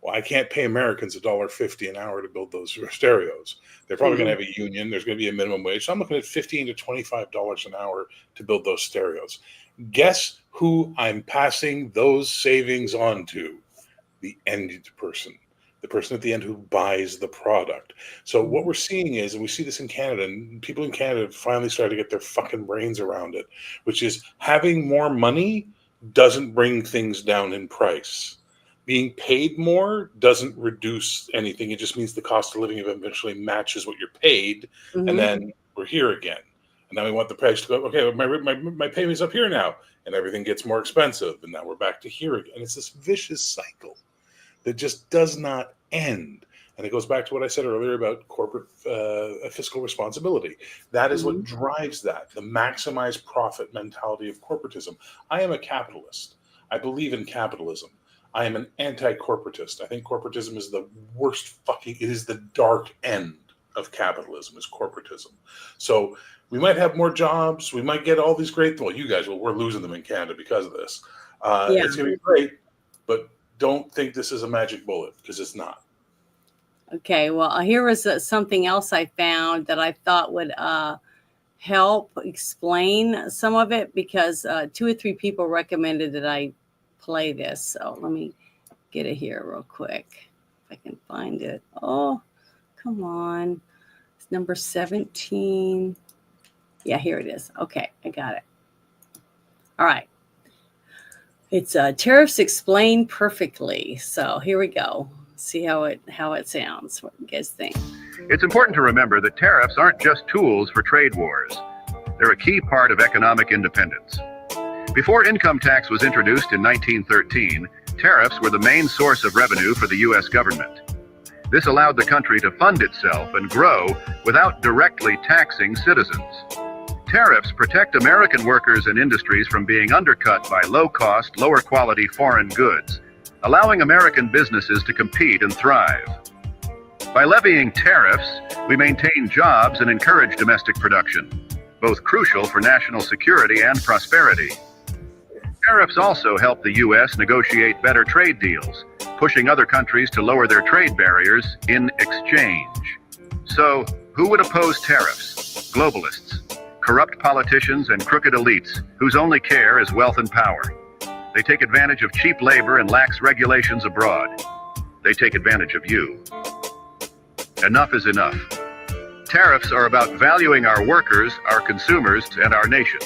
Well, I can't pay Americans $1.50 an hour to build those stereos. They're probably going to have a union. There's going to be a minimum wage. So I'm looking at $15 to $25 an hour to build those stereos. Guess who I'm passing those savings on to? The end person. The person at the end who buys the product. So what we're seeing is, and we see this in Canada, and people in Canada finally started to get their fucking brains around it, which is having more money doesn't bring things down in price. being paid more doesn't reduce anything. It just means the cost of living eventually matches what you're paid, and then we're here again. And now we want the price to go, okay, my payment's up here now, and everything gets more expensive, and now we're back to here again. And it's this vicious cycle that just does not end. And it goes back to what I said earlier about corporate fiscal responsibility. That is what drives that, the maximize profit mentality of corporatism. I am a capitalist. I believe in capitalism. I am an anti-corporatist. I think corporatism is the worst it is the dark end of capitalism, is corporatism. So we might have more jobs. We might get all these great, well, you guys, we're losing them in Canada because of this. It's going to be great, but don't think this is a magic bullet, because it's not. Okay, well, here was something else I found that I thought would help explain some of it, because 2 or 3 people recommended that I play this. So let me get it here real quick, if I can find it. Oh, come on. It's number 17. Yeah, here it is. Okay, I got it. All right. It's Tariffs Explained Perfectly. So here we go. See how it sounds. What do you guys think? It's important to remember that tariffs aren't just tools for trade wars. They're a key part of economic independence. Before income tax was introduced in 1913, tariffs were the main source of revenue for the U.S. government. This allowed the country to fund itself and grow without directly taxing citizens. Tariffs protect American workers and industries from being undercut by low-cost, lower-quality foreign goods, allowing American businesses to compete and thrive. By levying tariffs, we maintain jobs and encourage domestic production, both crucial for national security and prosperity. Tariffs also help the U.S. negotiate better trade deals, pushing other countries to lower their trade barriers in exchange. So, who would oppose tariffs? Globalists, corrupt politicians, and crooked elites whose only care is wealth and power. They take advantage of cheap labor and lax regulations abroad. They take advantage of you. Enough is enough. Tariffs are about valuing our workers, our consumers, and our nation.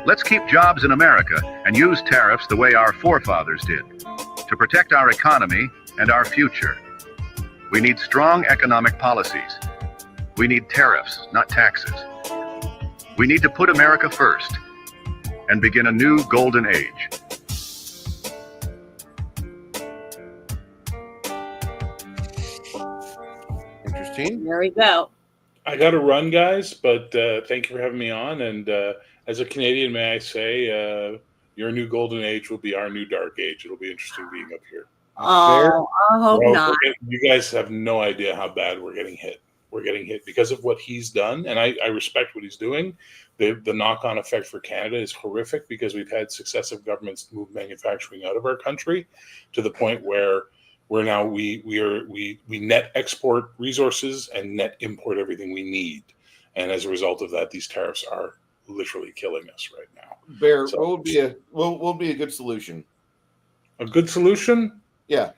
Let's keep jobs in America and use tariffs the way our forefathers did, to protect our economy and our future. We need strong economic policies. We need tariffs, not taxes. We need to put America first and begin a new golden age. Interesting. There we go. I got to run, guys, but thank you for having me on. And as a Canadian, may I say, your new golden age will be our new dark age. It'll be interesting being up here. Oh, I hope not. You guys have no idea how bad we're getting hit. We're getting hit because of what he's done, and I respect what he's doing. The knock-on effect for Canada is horrific, because we've had successive governments move manufacturing out of our country to the point where now we net export resources and net import everything we need, and as a result of that, these tariffs are literally killing us right now. Bear, so, what would be a good solution? A good solution? Yeah.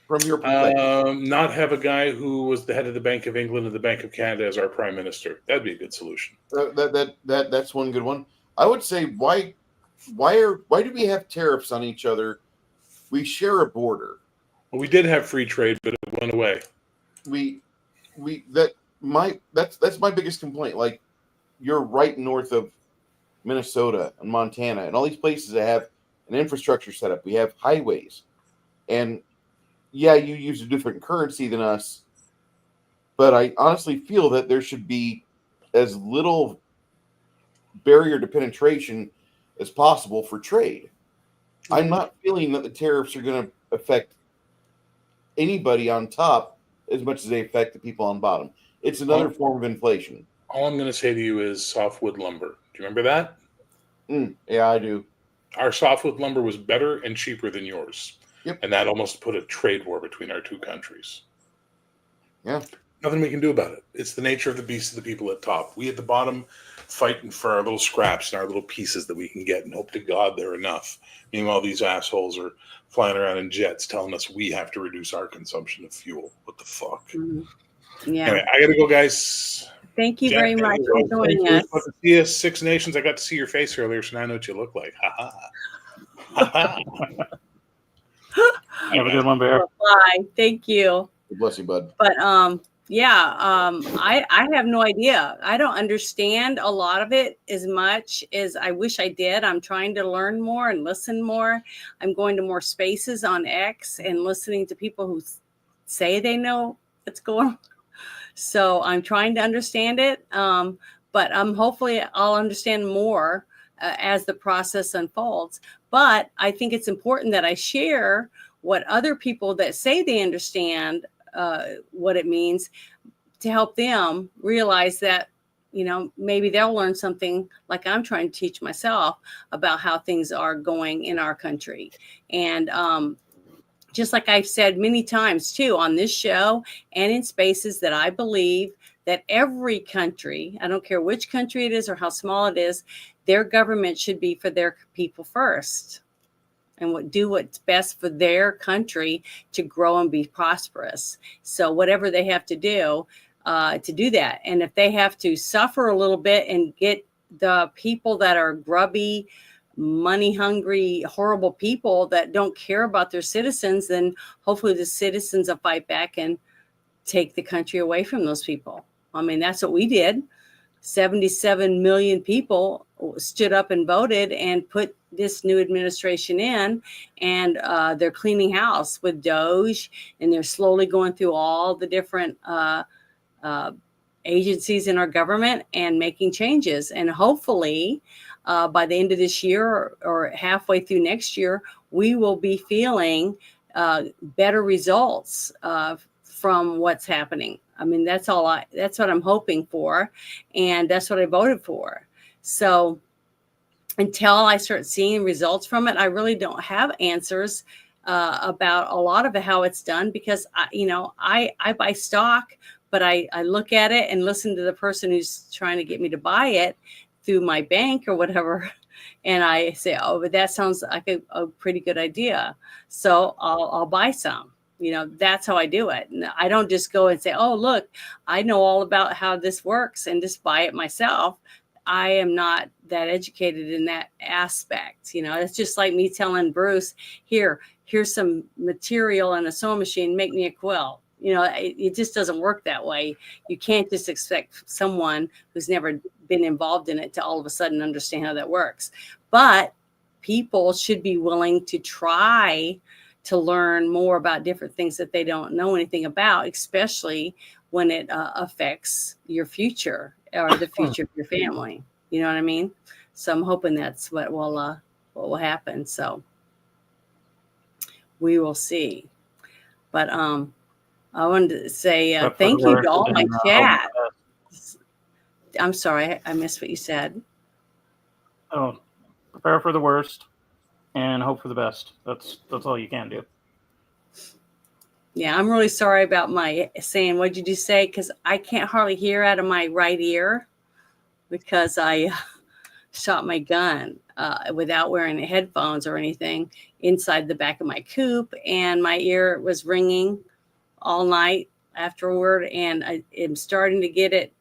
From your perspective. Not have a guy who was the head of the Bank of England and the Bank of Canada as our prime minister. That'd be a good solution. That's one good one. I would say why do we have tariffs on each other? We share a border. Well, we did have free trade, but it went away. That's my biggest complaint. Like, you're right north of Minnesota and Montana and all these places that have an infrastructure set up. We have highways, and yeah, you use a different currency than us, but I honestly feel that there should be as little barrier to penetration as possible for trade. I'm not feeling that the tariffs are going to affect anybody on top as much as they affect the people on bottom. It's another form of inflation. All I'm going to say to you is softwood lumber. Do you remember that? Yeah, I do. Our softwood lumber was better and cheaper than yours. Yep. And that almost put a trade war between our two countries. Yeah. Nothing we can do about it. It's the nature of the beast of the people at top. We at the bottom fighting for our little scraps and our little pieces that we can get and hope to God they're enough. Meanwhile, these assholes are flying around in jets telling us we have to reduce our consumption of fuel. What the fuck? Yeah. Anyway, I got to go, guys. Thank you very much for joining us. Good to see you, Six Nations. I got to see your face earlier, so now I know what you look like. Ha ha. Ha ha. Have a good one, Bear. Bye. Thank you. Bless you, bud. But I have no idea. I don't understand a lot of it as much as I wish I did. I'm trying to learn more and listen more. I'm going to more spaces on X and listening to people who say they know what's going on. So I'm trying to understand it. But hopefully I'll understand more as the process unfolds. But I think it's important that I share what other people that say they understand what it means to help them realize that, maybe they'll learn something like I'm trying to teach myself about how things are going in our country. And just like I've said many times too on this show and in spaces, that I believe that every country, I don't care which country it is or how small it is, their government should be for their people first and do what's best for their country to grow and be prosperous. So whatever they have to do that. And if they have to suffer a little bit and get the people that are grubby, money hungry, horrible people that don't care about their citizens, then hopefully the citizens will fight back and take the country away from those people. I mean, that's what we did. 77 million people stood up and voted and put this new administration in, and they're cleaning house with Doge, and they're slowly going through all the different agencies in our government and making changes. And hopefully by the end of this year or halfway through next year, we will be feeling better results from what's happening. I mean, that's what I'm hoping for. And that's what I voted for. So until I start seeing results from it, I really don't have answers about a lot of it, how it's done, because I buy stock, but I look at it and listen to the person who's trying to get me to buy it through my bank or whatever. And I say, oh, but that sounds like a pretty good idea. So I'll buy some. That's how I do it. And I don't just go and say, oh, look, I know all about how this works and just buy it myself. I am not that educated in that aspect. It's just like me telling Bruce, here's some material and a sewing machine, make me a quilt. It just doesn't work that way. You can't just expect someone who's never been involved in it to all of a sudden understand how that works. But people should be willing to try to learn more about different things that they don't know anything about, especially when it affects your future or the future of your family. You know what I mean? So I'm hoping that's what will happen. So we will see. But I wanted to say thank you to all my chat. I'm sorry, I missed what you said. Oh, prepare for the worst and hope for the best. That's all you can do. Yeah, I'm really sorry about my saying, what did you say? Because I can't hardly hear out of my right ear because I shot my gun without wearing headphones or anything inside the back of my coupe. And my ear was ringing all night afterward. And I am starting to get it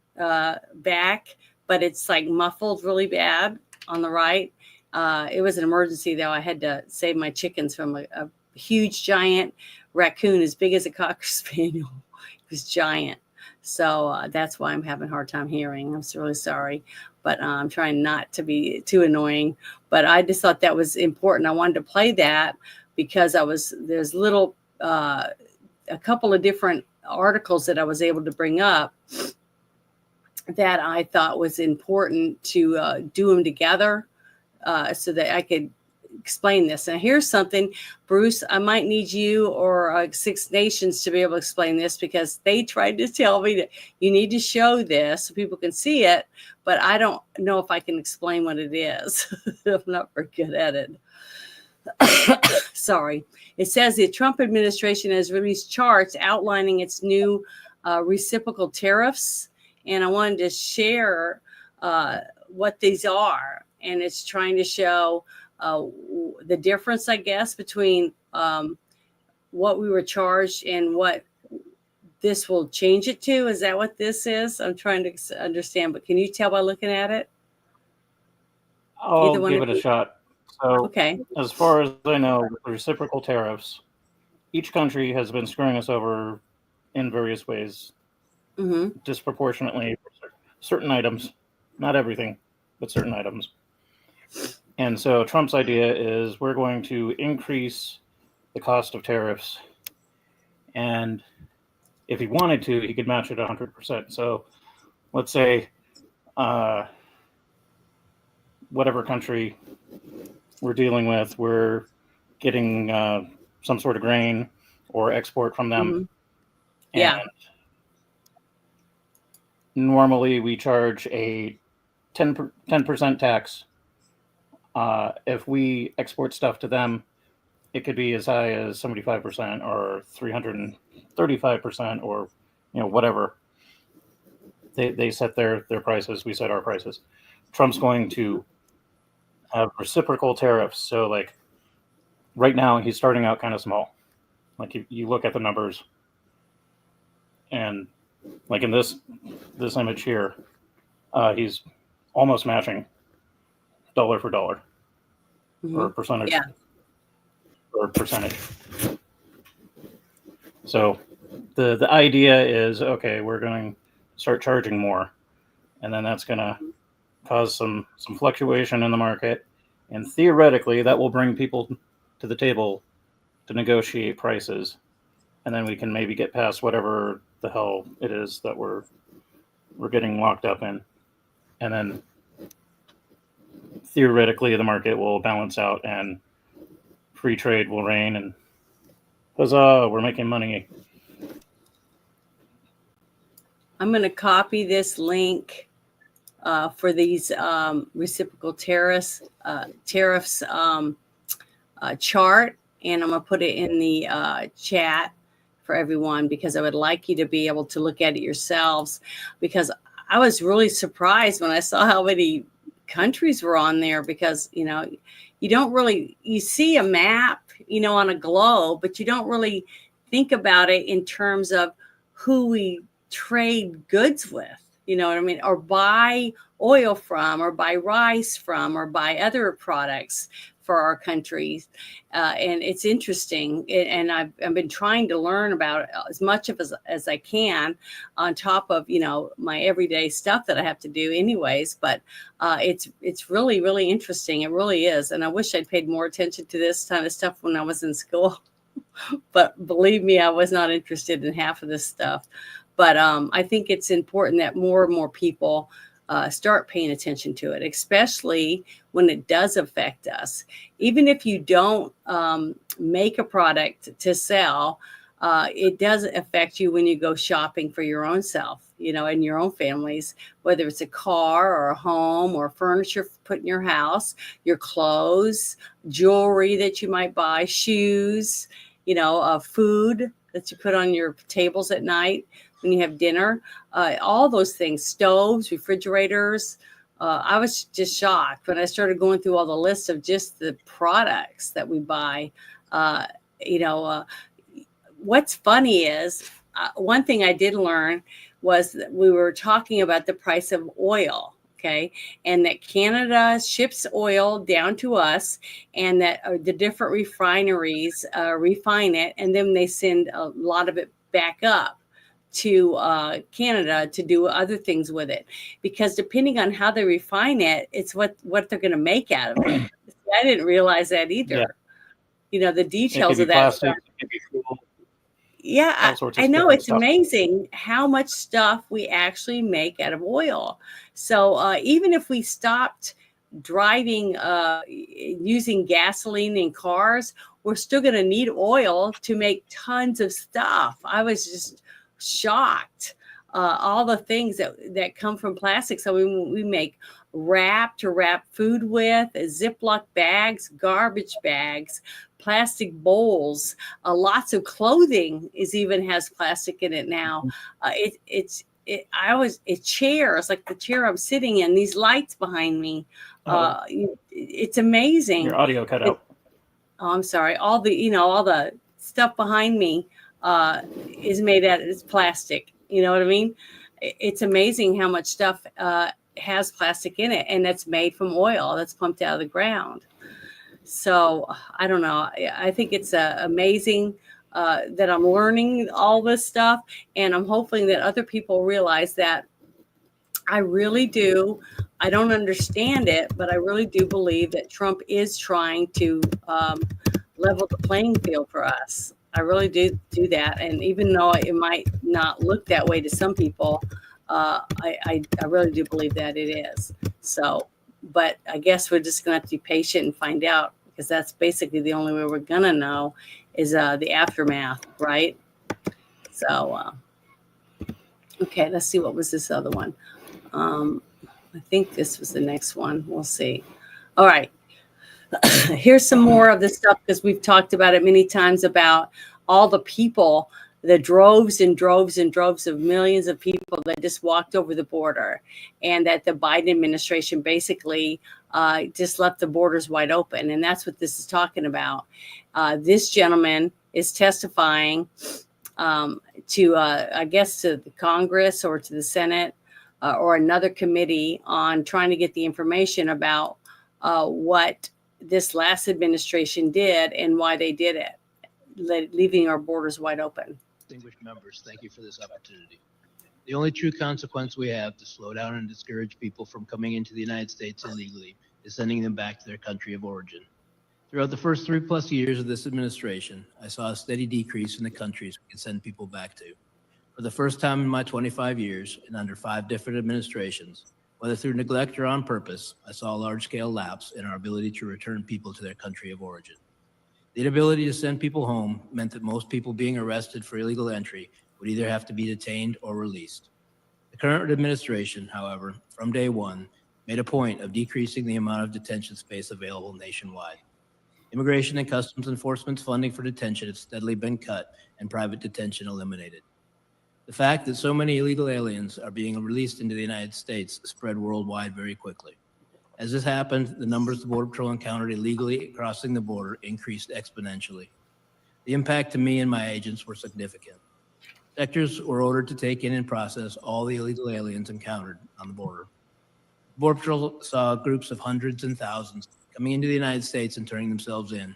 back, but it's like muffled really bad on the right. It was an emergency, though. I had to save my chickens from a huge giant raccoon as big as a Cocker Spaniel. It was giant. So that's why I'm having a hard time hearing. I'm really sorry, but I'm trying not to be too annoying. But I just thought that was important. I wanted to play that because there's a couple of different articles that I was able to bring up that I thought was important to do them together so that I could explain this. And here's something, Bruce, I might need you or Six Nations to be able to explain this, because they tried to tell me that you need to show this so people can see it, but I don't know if I can explain what it is. I'm not very good at it. Sorry. It says the Trump administration has released charts outlining its new reciprocal tariffs. And I wanted to share what these are. And it's trying to show the difference, I guess, between what we were charged and what this will change it to. Is that what this is? I'm trying to understand, but can you tell by looking at it? I'll give it a shot. So, okay. As far as I know, with reciprocal tariffs, each country has been screwing us over in various ways, disproportionately for certain items, not everything, but certain items. And so Trump's idea is we're going to increase the cost of tariffs, and if he wanted to, he could match it 100%. So let's say whatever country we're dealing with, we're getting some sort of grain or export from them. Yeah. And normally we charge a 10% tax. If we export stuff to them, it could be as high as 75% or 335% or whatever. They set their prices, we set our prices. Trump's going to have reciprocal tariffs. So like right now he's starting out kind of small. Like you look at the numbers, and like in this image here, he's almost matching dollar for dollar or percentage or percentage. So the idea is, okay, we're going to start charging more, and then that's going to cause some fluctuation in the market, and theoretically that will bring people to the table to negotiate prices, and then we can maybe get past whatever the hell it is that we're getting locked up in, and then theoretically the market will balance out and free trade will reign, and huzzah, we're making money. I'm going to copy this link for these reciprocal tariffs chart, and I'm going to put it in the chat for everyone, because I would like you to be able to look at it yourselves, because I was really surprised when I saw how many countries were on there, because you don't really, you see a map on a globe, but you don't really think about it in terms of who we trade goods with, you know what I mean, or buy oil from, or buy rice from, or buy other products for our countries. And it's interesting. And I've been trying to learn about it as much of as I can, on top of, my everyday stuff that I have to do anyways. But it's really, really interesting. It really is. And I wish I'd paid more attention to this kind of stuff when I was in school. But believe me, I was not interested in half of this stuff. But I think it's important that more and more people start paying attention to it, especially when it does affect us. Even if you don't make a product to sell, it does affect you when you go shopping for your own self, and your own families, whether it's a car or a home or furniture put in your house, your clothes, jewelry that you might buy, shoes, food that you put on your tables at night when you have dinner, all those things, stoves, refrigerators. I was just shocked when I started going through all the lists of just the products that we buy. What's funny is one thing I did learn was that we were talking about the price of oil. Okay. And that Canada ships oil down to us, and that the different refineries refine it, and then they send a lot of it back up to Canada to do other things with it, because depending on how they refine it, it's what they're going to make out of it. I didn't realize that either. Yeah. The details of that plastic, stuff. it could be fuel. Yeah, I know. It's amazing how much stuff we actually make out of oil. So even if we stopped driving, using gasoline in cars, we're still going to need oil to make tons of stuff. I was just shocked. All the things that come from plastic. So we make wrap to wrap food with, Ziploc bags, garbage bags, plastic bowls, lots of clothing even has plastic in it now. It's chairs, like the chair I'm sitting in, these lights behind me. It's amazing. Your audio cut out. I'm sorry. All the stuff behind me is made out of plastic. You know what I mean? It's amazing how much stuff has plastic in it, and that's made from oil that's pumped out of the ground. So I don't know. I think it's amazing that I'm learning all this stuff, and I'm hoping that other people realize that I really do. I don't understand it, but I really do believe that Trump is trying to level the playing field for us. I really do that, and even though it might not look that way to some people, I really do believe that it is. So, but I guess we're just going to have to be patient and find out, because that's basically the only way we're going to know is the aftermath, right? So, okay, let's see, what was this other one? I think this was the next one. We'll see. All right. Here's some more of this stuff, because we've talked about it many times, about all the people, the droves and droves and droves of millions of people that just walked over the border, and that the Biden administration basically just left the borders wide open. And that's what this is talking about. This gentleman is testifying to, I guess, to the Congress or to the Senate or another committee on trying to get the information about what this last administration did and why they did it, leaving our borders wide open. Distinguished members, thank you for this opportunity. The only true consequence we have to slow down and discourage people from coming into the United States illegally is sending them back to their country of origin. Throughout the first 3+ years of this administration, I saw a steady decrease in the countries we can send people back to. For the first time in my 25 years and under 5 different administrations, whether through neglect or on purpose, I saw a large-scale lapse in our ability to return people to their country of origin. The inability to send people home meant that most people being arrested for illegal entry would either have to be detained or released. The current administration, however, from day one, made a point of decreasing the amount of detention space available nationwide. Immigration and Customs Enforcement's funding for detention has steadily been cut and private detention eliminated. The fact that so many illegal aliens are being released into the United States spread worldwide very quickly. As this happened, the numbers the Border Patrol encountered illegally crossing the border increased exponentially. The impact to me and my agents were significant. Sectors were ordered to take in and process all the illegal aliens encountered on the border. Border Patrol saw groups of hundreds and thousands coming into the United States and turning themselves in.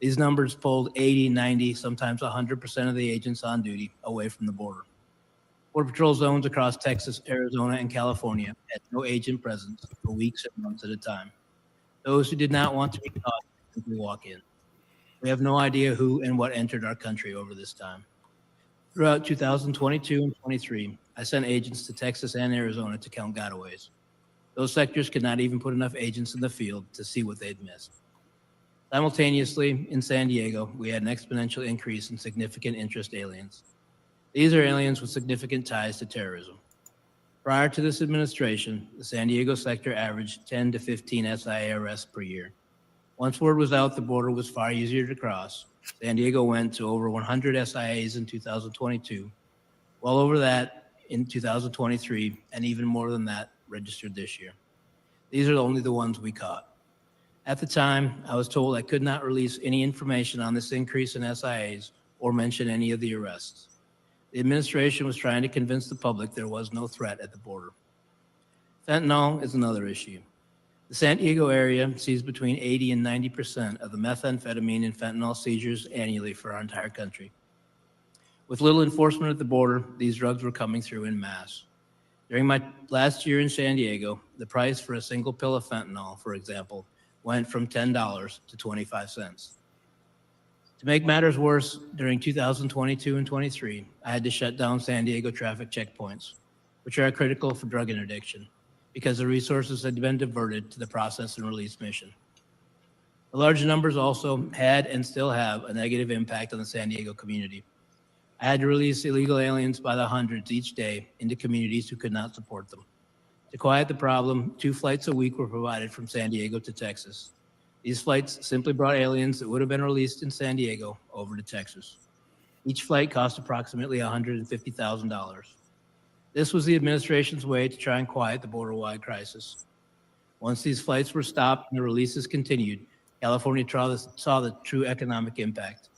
These numbers pulled 80, 90, sometimes 100% of the agents on duty away from the border. Border Patrol zones across Texas, Arizona, and California had no agent presence for weeks and months at a time. Those who did not want to be caught simply walk in. We have no idea who and what entered our country over this time. Throughout 2022 and 23, I sent agents to Texas and Arizona to count gotaways. Those sectors could not even put enough agents in the field to see what they'd missed. Simultaneously, in San Diego, we had an exponential increase in significant interest aliens. These are aliens with significant ties to terrorism. Prior to this administration, the San Diego sector averaged 10 to 15 SIA arrests per year. Once word was out the border was far easier to cross, San Diego went to over 100 SIAs in 2022, well over that in 2023, and even more than that registered this year. These are only the ones we caught. At the time, I was told I could not release any information on this increase in SIAs or mention any of the arrests. The administration was trying to convince the public there was no threat at the border. Fentanyl is another issue. The San Diego area sees between 80 and 90% of the methamphetamine and fentanyl seizures annually for our entire country. With little enforcement at the border, these drugs were coming through en masse. During my last year in San Diego, the price for a single pill of fentanyl, for example, went from $10 to 25 cents. To make matters worse, during 2022 and 23, I had to shut down San Diego traffic checkpoints, which are critical for drug interdiction, because the resources had been diverted to the process and release mission. The large numbers also had and still have a negative impact on the San Diego community. I had to release illegal aliens by the hundreds each day into communities who could not support them. To quiet the problem, 2 flights a week were provided from San Diego to Texas. These flights simply brought aliens that would have been released in San Diego over to Texas. Each flight cost approximately $150,000. This was the administration's way to try and quiet the border-wide crisis. Once these flights were stopped and the releases continued, California saw the true economic impact.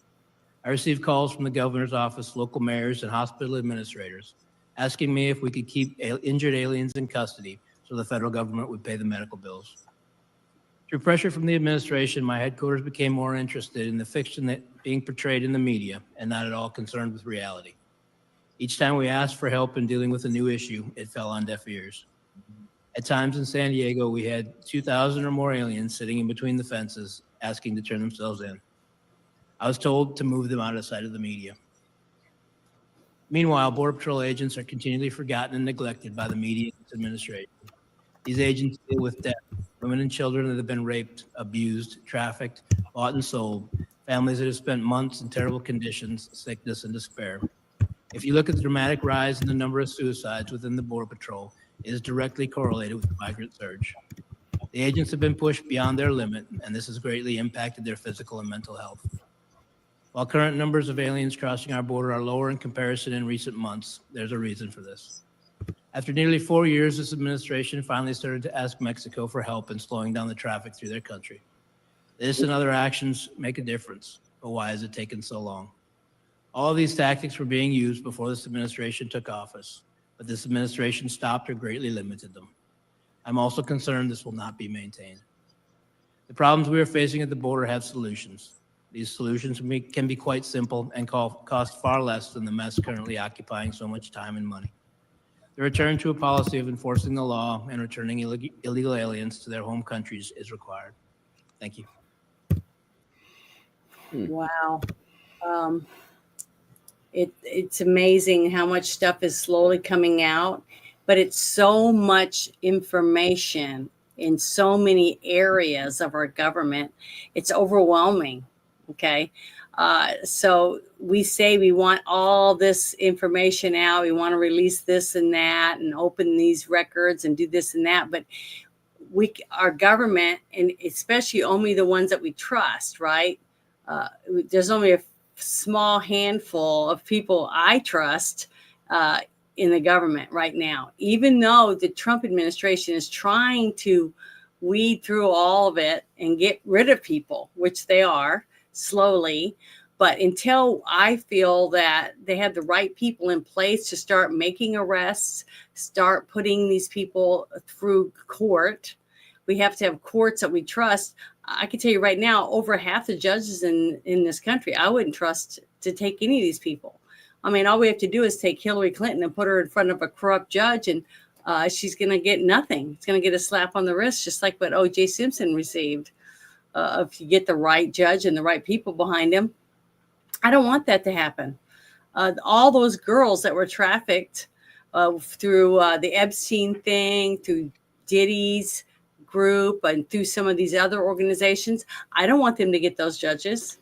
I received calls from the governor's office, local mayors, and hospital administrators asking me if we could keep injured aliens in custody so the federal government would pay the medical bills. Through pressure from the administration, my headquarters became more interested in the fiction that being portrayed in the media and not at all concerned with reality. Each time we asked for help in dealing with a new issue, it fell on deaf ears. At times in San Diego, we had 2,000 or more aliens sitting in between the fences, asking to turn themselves in. I was told to move them out of sight of the media. Meanwhile, Border Patrol agents are continually forgotten and neglected by the media and its administration. These agents deal with death, women and children that have been raped, abused, trafficked, bought and sold, families that have spent months in terrible conditions, sickness, and despair. If you look at the dramatic rise in the number of suicides within the Border Patrol, it is directly correlated with the migrant surge. The agents have been pushed beyond their limit, and this has greatly impacted their physical and mental health. While current numbers of aliens crossing our border are lower in comparison in recent months, there's a reason for this. After nearly 4 years, this administration finally started to ask Mexico for help in slowing down the traffic through their country. This and other actions make a difference, but why has it taken so long? All of these tactics were being used before this administration took office, but this administration stopped or greatly limited them. I'm also concerned this will not be maintained. The problems we are facing at the border have solutions. These solutions can be quite simple and cost far less than the mess currently occupying so much time and money. The return to a policy of enforcing the law and returning illegal aliens to their home countries is required. Thank you. Wow. It's amazing how much stuff is slowly coming out, but it's so much information in so many areas of our government. It's overwhelming. Okay. So we say we want all this information out. We want to release this and that and open these records and do this and that. But our government, and especially only the ones that we trust, right? There's only a small handful of people I trust in the government right now, even though the Trump administration is trying to weed through all of it and get rid of people, which they are slowly. But until I feel that they have the right people in place to start making arrests, start putting these people through court, we have to have courts that we trust. I can tell you right now, over half the judges in this country, I wouldn't trust to take any of these people. I mean, all we have to do is take Hillary Clinton and put her in front of a corrupt judge, and she's going to get nothing. It's going to get a slap on the wrist, just like what O.J. Simpson received. If you get the right judge and the right people behind him. I don't want that to happen. All those girls that were trafficked through the Epstein thing, through Diddy's group, and through some of these other organizations, I don't want them to get those judges.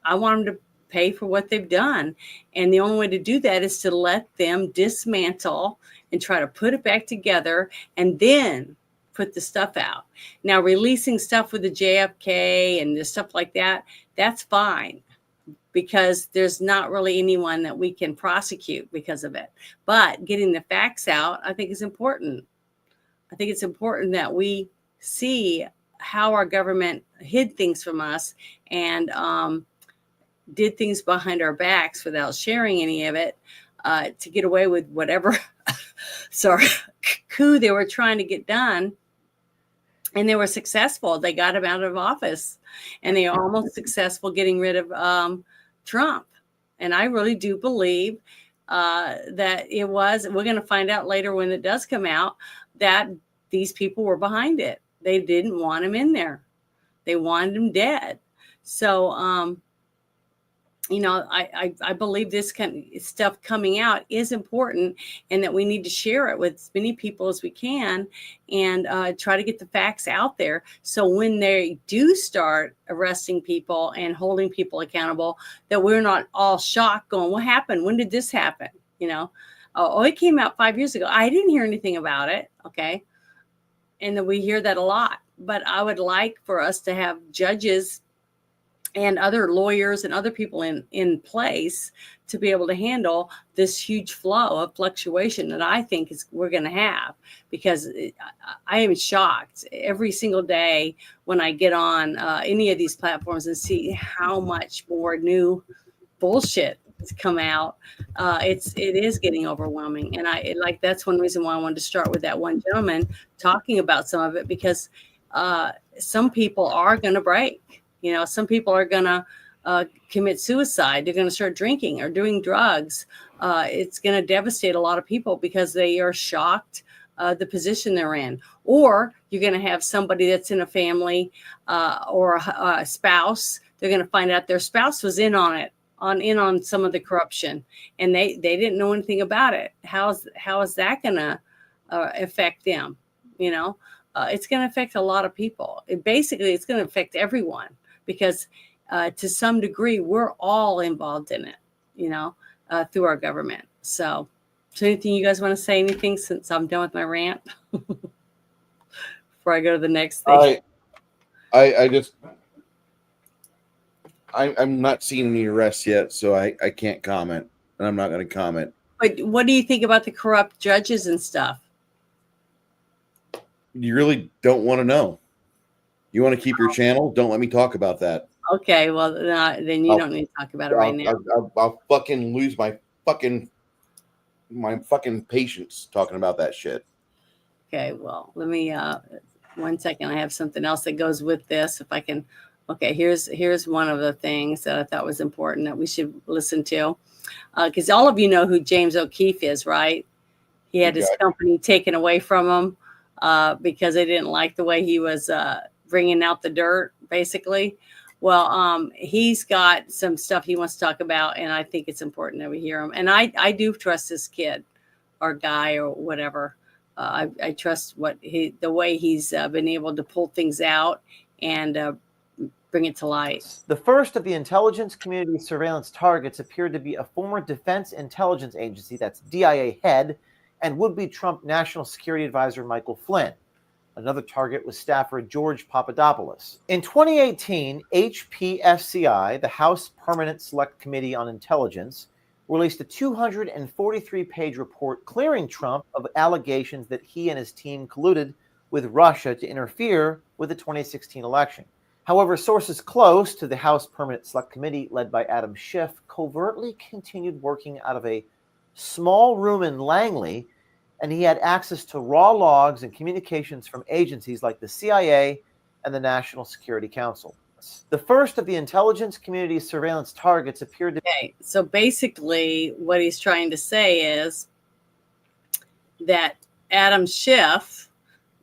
I want them to pay for what they've done. And the only way to do that is to let them dismantle and try to put it back together and then put the stuff out. Now, releasing stuff with the JFK and the stuff like that, that's fine, because there's not really anyone that we can prosecute because of it. But getting the facts out, I think is important. I think it's important that we see how our government hid things from us and did things behind our backs without sharing any of it to get away with whatever coup they were trying to get done. And they were successful. They got him out of office, and they were almost successful getting rid of Trump. And I really do believe that it was, we're going to find out later when it does come out, that these people were behind it. They didn't want him in there. They wanted him dead. So, I believe this kind of stuff coming out is important, and that we need to share it with as many people as we can, and try to get the facts out there. So when they do start arresting people and holding people accountable, that we're not all shocked going, what happened? When did this happen? It came out 5 years ago. I didn't hear anything about it. Okay. And then we hear that a lot, but I would like for us to have judges and other lawyers and other people in place to be able to handle this huge flow of fluctuation that I think we're going to have, because I am shocked every single day when I get on any of these platforms and see how much more new bullshit has come out. It is getting overwhelming. And that's one reason why I wanted to start with that one gentleman talking about some of it, because some people are going to break. You know, some people are going to commit suicide. They're going to start drinking or doing drugs. It's going to devastate a lot of people because they are shocked the position they're in. Or you're going to have somebody that's in a family or a spouse. They're going to find out their spouse was in on it, on some of the corruption, and they didn't know anything about it. How is that going to affect them? You know, it's going to affect a lot of people. It's going to affect everyone because to some degree, we're all involved in it, you know, through our government. So anything you guys want to say, anything, since I'm done with my rant before I go to the next thing? I'm not seeing any arrests yet, so I can't comment, and I'm not going to comment. But what do you think about the corrupt judges and stuff? You really don't want to know. You want to keep your channel? Don't let me talk about that. Okay, well, then you don't need to talk about it right now. I'll fucking lose my fucking patience talking about that shit. Okay, well, let me 1 second. I have something else that goes with this. If I can. Okay, here's one of the things that I thought was important that we should listen to, because all of you know who James O'Keefe is, right? He had his company taken away from him because they didn't like the way he was bringing out the dirt, basically. Well, he's got some stuff he wants to talk about, and I think it's important that we hear him. And I do trust this kid or guy or whatever. I trust the way he's been able to pull things out and bring it to light. The first of the intelligence community surveillance targets appeared to be a former Defense Intelligence Agency, that's DIA head, and would-be Trump National Security Advisor Michael Flynn. Another target was staffer George Papadopoulos. In 2018, HPSCI, the House Permanent Select Committee on Intelligence, released a 243-page report clearing Trump of allegations that he and his team colluded with Russia to interfere with the 2016 election. However, sources close to the House Permanent Select Committee, led by Adam Schiff, covertly continued working out of a small room in Langley, and he had access to raw logs and communications from agencies like the CIA and the National Security Council. The first of the intelligence community surveillance targets appeared to... Okay, so basically what he's trying to say is that Adam Schiff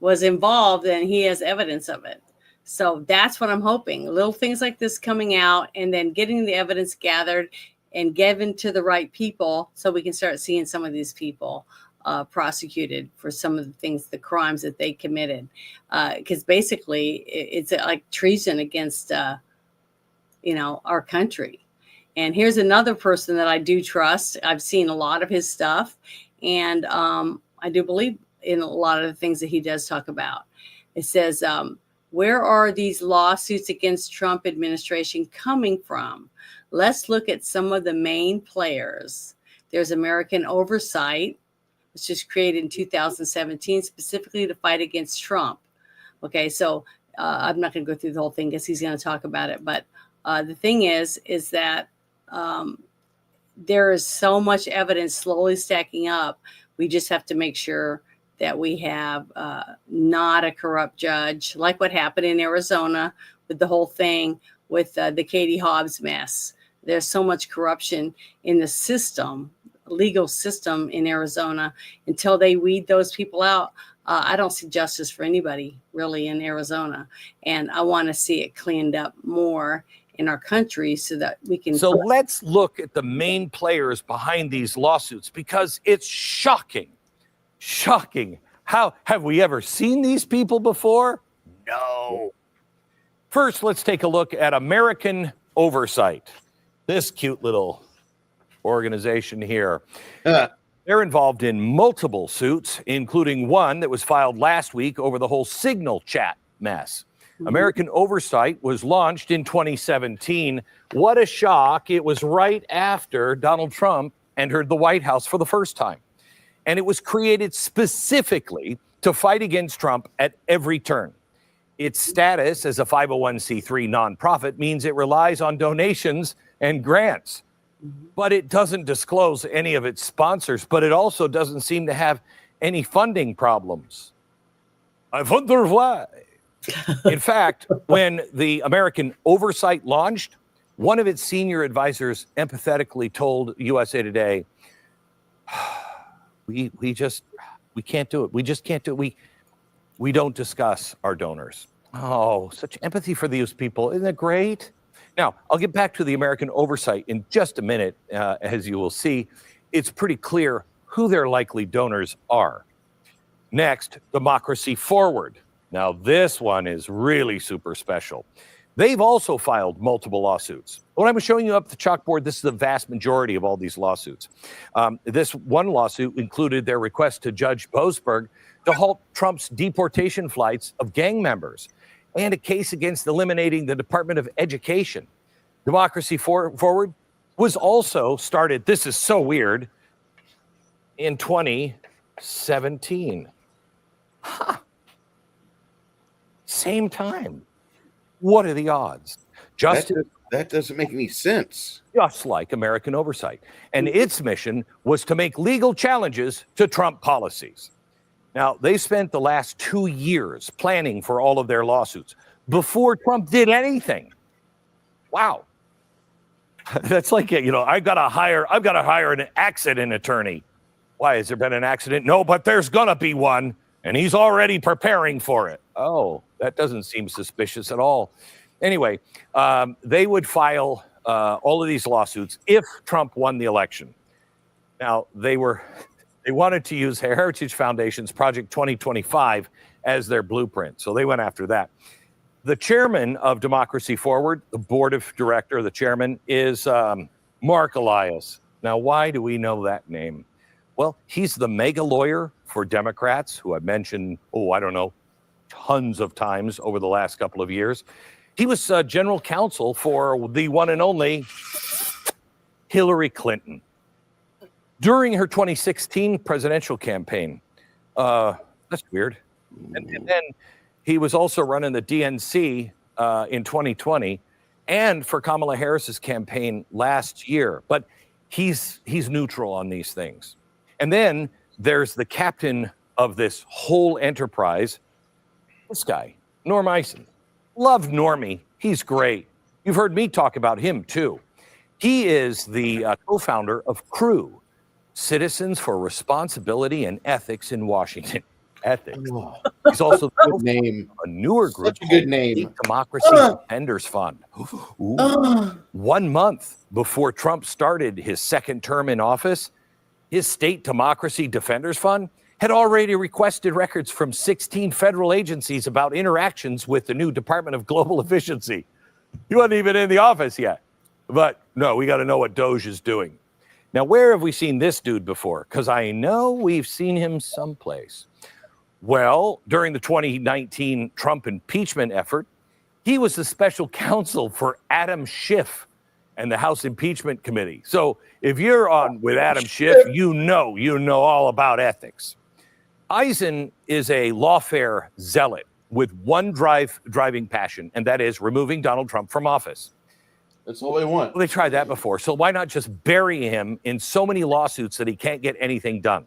was involved and he has evidence of it. So that's what I'm hoping. Little things like this coming out and then getting the evidence gathered and given to the right people so we can start seeing some of these people prosecuted for some of the things, the crimes that they committed. Because basically it's like treason against, our country. And here's another person that I do trust. I've seen a lot of his stuff, and I do believe in a lot of the things that he does talk about. It says, where are these lawsuits against Trump administration coming from? Let's look at some of the main players. There's American Oversight, which was created in 2017 specifically to fight against Trump. Okay, so I'm not going to go through the whole thing because he's going to talk about it. But the thing is that there is so much evidence slowly stacking up. We just have to make sure that we have not a corrupt judge, like what happened in Arizona with the whole thing with the Katie Hobbs mess. There's so much corruption in the system, legal system in Arizona. Until they weed those people out, I don't see justice for anybody really in Arizona. And I want to see it cleaned up more in our country so that we can... So let's look at the main players behind these lawsuits, because it's shocking. Shocking. How have we ever seen these people before? No. First, let's take a look at American Oversight. This cute little organization here. They're involved in multiple suits, including one that was filed last week over the whole Signal chat mess. American Oversight was launched in 2017. What a shock. It was right after Donald Trump entered the White House for the first time. And it was created specifically to fight against Trump at every turn. Its status as a 501c3 nonprofit means it relies on donations and grants, but it doesn't disclose any of its sponsors, but it also doesn't seem to have any funding problems. I wonder why. In fact, when the American Oversight launched, one of its senior advisors empathetically told USA Today, we can't do it. We just can't do it. We don't discuss our donors. Oh, such empathy for these people. Isn't it great? Now, I'll get back to the American Oversight in just a minute. As you will see, it's pretty clear who their likely donors are. Next, Democracy Forward. Now, this one is really super special. They've also filed multiple lawsuits. What I'm showing you up the chalkboard, this is the vast majority of all these lawsuits. This one lawsuit included their request to Judge Boasberg to halt Trump's deportation flights of gang members and a case against eliminating the Department of Education. Democracy Forward was also started, this is so weird, in 2017. Huh. Same time. What are the odds? That doesn't make any sense. Just like American Oversight. And its mission was to make legal challenges to Trump policies. Now, they spent the last 2 years planning for all of their lawsuits before Trump did anything. Wow. That's like, I've got to hire an accident attorney. Why, has there been an accident? No, but there's going to be one, and he's already preparing for it. Oh, that doesn't seem suspicious at all. Anyway, they would file all of these lawsuits if Trump won the election. Now, they wanted to use Heritage Foundation's Project 2025 as their blueprint, so they went after that. The chairman of Democracy Forward, the board of director, the chairman, is Mark Elias. Now, why do we know that name? Well, he's the mega lawyer for Democrats, who I've mentioned, tons of times over the last couple of years. He was general counsel for the one and only Hillary Clinton during her 2016 presidential campaign. That's weird. And then he was also running the DNC in 2020 and for Kamala Harris's campaign last year. But he's neutral on these things. And then there's the captain of this whole enterprise, this guy, Norm Eisen. Love Normie. He's great. You've heard me talk about him, too. He is the co-founder of CREW, Citizens for Responsibility and Ethics in Washington. Ethics. He's also good name. A newer group. Such a good name. Democracy Defenders Fund. 1 month before Trump started his second term in office, his State Democracy Defenders Fund had already requested records from 16 federal agencies about interactions with the new Department of Global Efficiency. He wasn't even in the office yet. But no, we got to know what Doge is doing. Now, where have we seen this dude before? Because I know we've seen him someplace. Well, during the 2019 Trump impeachment effort, he was the special counsel for Adam Schiff and the House Impeachment Committee. So if you're on with Adam Schiff, you know all about ethics. Eisen is a lawfare zealot with one driving passion, and that is removing Donald Trump from office. That's all they want. Well, they tried that before, so why not just bury him in so many lawsuits that he can't get anything done?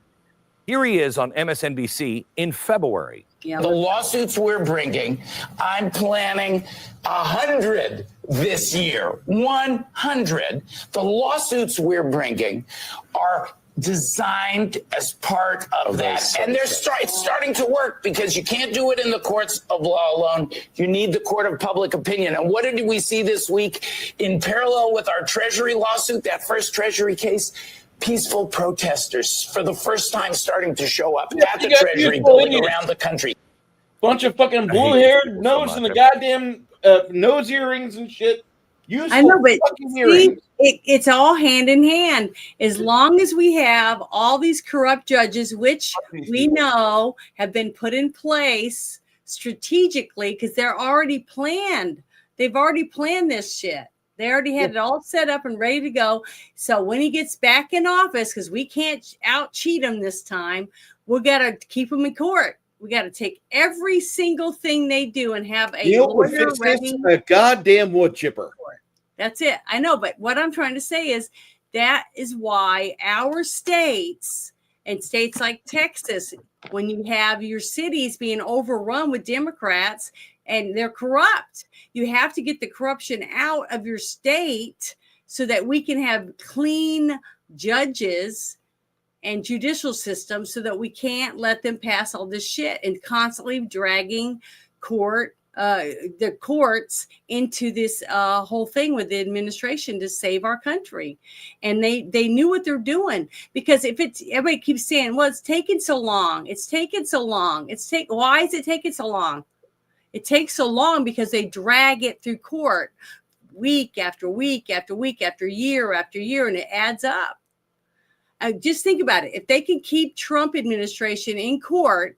Here he is on MSNBC in February. The lawsuits we're bringing, I'm planning 100 this year. 100. The lawsuits we're bringing are designed as part of that. And it's starting to work because you can't do it in the courts of law alone. You need the court of public opinion. And what did we see this week in parallel with our Treasury lawsuit, that first Treasury case? Peaceful protesters for the first time starting to show up at the Treasury building around the country. Bunch of fucking blue-haired nose in the goddamn nose earrings and shit. I know, but see, it's all hand in hand. As long as we have all these corrupt judges, which we know have been put in place strategically because they're already planned. They've already planned this shit. They already had it all set up and ready to go. So when he gets back in office, because we can't out-cheat him this time, we got to keep him in court. We got to take every single thing they do and have a lawyer ready. A goddamn wood chipper. That's it. I know, but what I'm trying to say is that is why our states in states like Texas, when you have your cities being overrun with Democrats and they're corrupt, you have to get the corruption out of your state so that we can have clean judges and judicial system, so that we can't let them pass all this shit and constantly dragging the courts into this whole thing with the administration to save our country. And they knew what they're doing, because everybody keeps saying, well, it's taking so long. Why is it taking so long? It takes so long because they drag it through court week after week after week after year, and it adds up. Just think about it. If they can keep Trump administration in court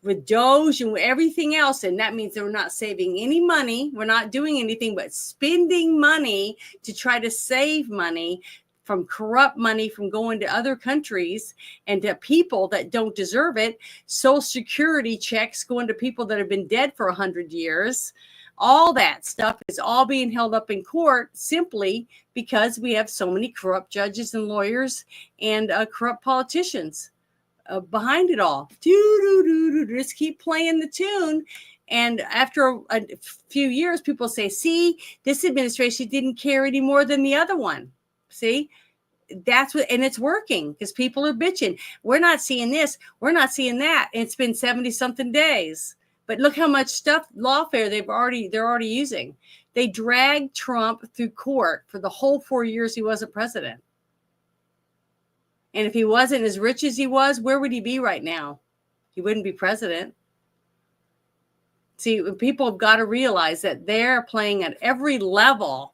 with Doge and everything else, and that means they're not saving any money. We're not doing anything but spending money to try to save money from corrupt money from going to other countries and to people that don't deserve it. Social Security checks going to people that have been dead for 100 years. All that stuff is all being held up in court simply because we have so many corrupt judges and lawyers and corrupt politicians behind it all. Just keep playing the tune. And after a few years, people say, see, this administration didn't care any more than the other one. See, that's what, and it's working because people are bitching. We're not seeing this. We're not seeing that. And it's been 70 something days. But look how much lawfare they're already using. They dragged Trump through court for the whole 4 years he wasn't president. And if he wasn't as rich as he was, where would he be right now? He wouldn't be president. See, people have got to realize that they're playing at every level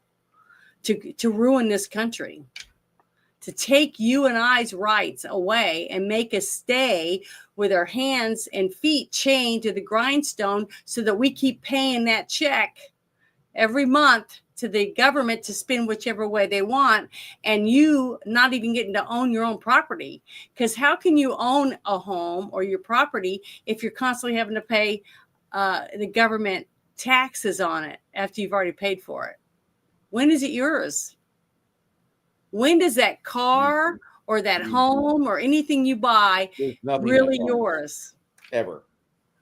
to ruin this country, to take you and I's rights away and make us stay with our hands and feet chained to the grindstone so that we keep paying that check every month to the government to spend whichever way they want, and you not even getting to own your own property. Because how can you own a home or your property if you're constantly having to pay the government taxes on it after you've already paid for it? When is it yours? When does that car or that home or anything you buy really yours? Ever.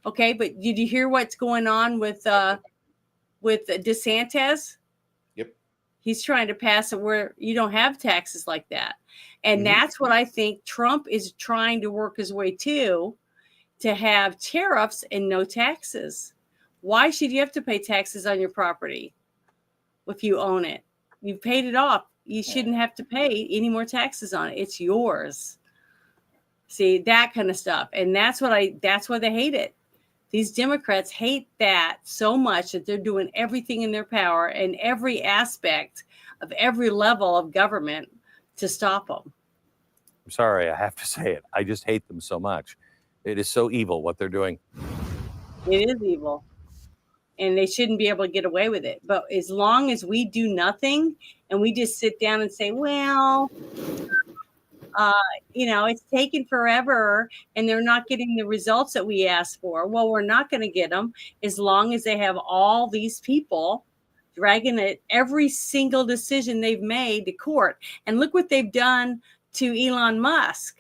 Okay, but did you hear what's going on with DeSantis? Yep. He's trying to pass it where you don't have taxes like that. And that's what I think Trump is trying to work his way to have tariffs and no taxes. Why should you have to pay taxes on your property if you own it? You've paid it off. You shouldn't have to pay any more taxes on it. It's yours. See, that kind of stuff. And that's why they hate it. These Democrats hate that so much that they're doing everything in their power and every aspect of every level of government to stop them. I'm sorry, I have to say it. I just hate them so much. It is so evil what they're doing. It is evil. And they shouldn't be able to get away with it. But as long as we do nothing and we just sit down and say, well, it's taken forever and they're not getting the results that we asked for. Well, we're not going to get them as long as they have all these people dragging it, every single decision they've made to court. And look what they've done to Elon Musk.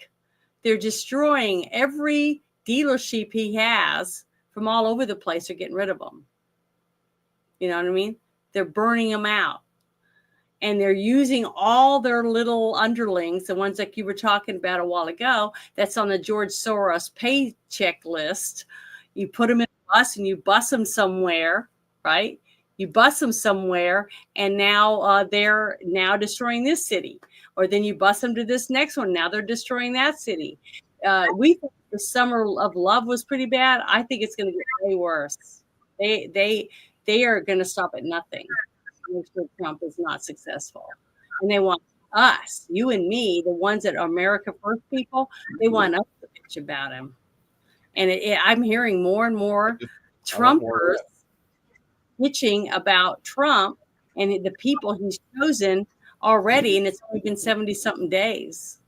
They're destroying every dealership he has from all over the place. They're getting rid of them. You know what I mean? They're burning them out. And they're using all their little underlings, the ones like you were talking about a while ago, that's on the George Soros paycheck list. You put them in a bus and you bus them somewhere, right? You bus them somewhere, and now they're now destroying this city. Or then you bus them to this next one. Now they're destroying that city. We think the summer of love was pretty bad. I think it's going to get way worse. They are going to stop at nothing. Make sure Trump is not successful. And they want us, you and me, the ones that are America First people, they want us to bitch about him. And I'm hearing more and more Trumpers bitching about Trump and the people he's chosen already. And it's only been 70 something days.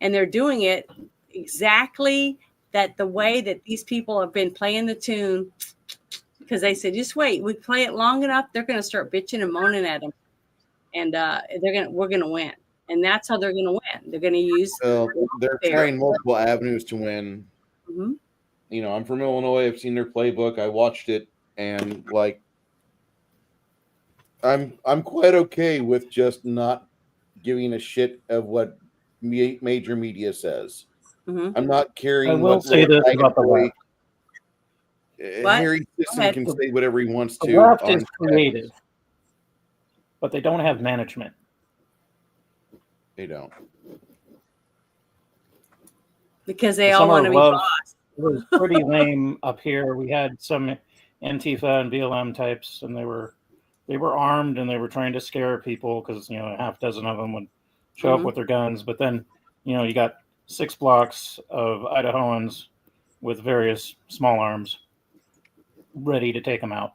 And they're doing it exactly the way that these people have been playing the tune. Because they said, just wait, we play it long enough, they're going to start bitching and moaning at them, and we're going to win. And that's how they're going to win. They're going to use. So they're warfare. trying multiple avenues to win. Mm-hmm. You know, I'm from Illinois. I've seen their playbook. I watched it, and like, I'm quite okay with just not giving a shit of what major media says. Mm-hmm. I'm not caring. I will what say little this about the boy- left. Harry Sisson can say whatever he wants The to. left on is creative, but they don't have management. They don't. Because they The all Summer want to of be Love boss. was pretty lame up here. We had some Antifa and BLM types, and they were armed and they were trying to scare people because a half dozen of them would show up with their guns. But then you got 6 blocks of Idahoans with various small arms ready to take them out,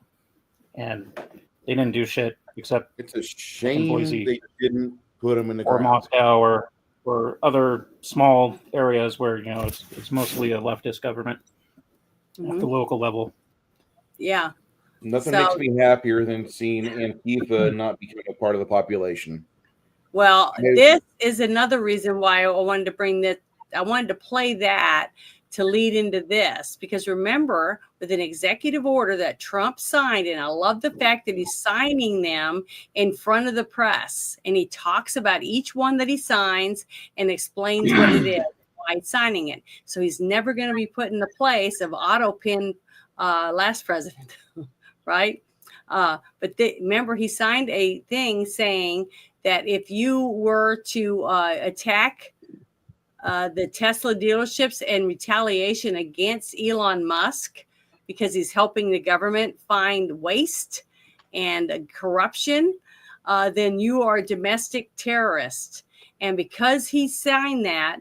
and they didn't do shit except it's a shame Boise they didn't put them in the or ground. Moscow or other small areas where it's mostly a leftist government at the local level. Yeah. Nothing So- makes me happier than seeing Antifa not becoming a part of the population. Well, this is another reason why I wanted to bring this. I wanted to play that to lead into this, because remember, with an executive order that Trump signed, and I love the fact that he's signing them in front of the press, and he talks about each one that he signs and explains what it is, why he's signing it. So he's never going to be put in the place of Otto Pin, last president, right? But remember, he signed a thing saying that if you were to attack the Tesla dealerships in retaliation against Elon Musk because he's helping the government find waste and corruption, then you are a domestic terrorist. And because he signed that,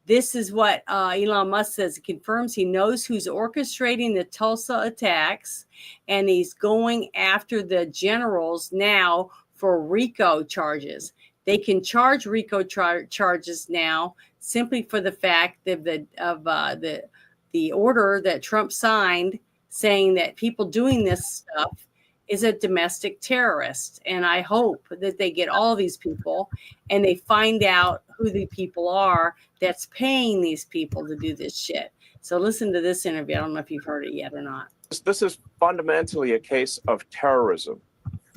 this is what Elon Musk says. It confirms he knows who's orchestrating the Tulsa attacks, and he's going after the generals now for RICO charges. They can charge RICO charges now simply for the fact of the order that Trump signed saying that people doing this stuff is a domestic terrorist. And I hope that they get all these people and they find out who the people are that's paying these people to do this shit. So listen to this interview. I don't know if you've heard it yet or not. This is fundamentally a case of terrorism.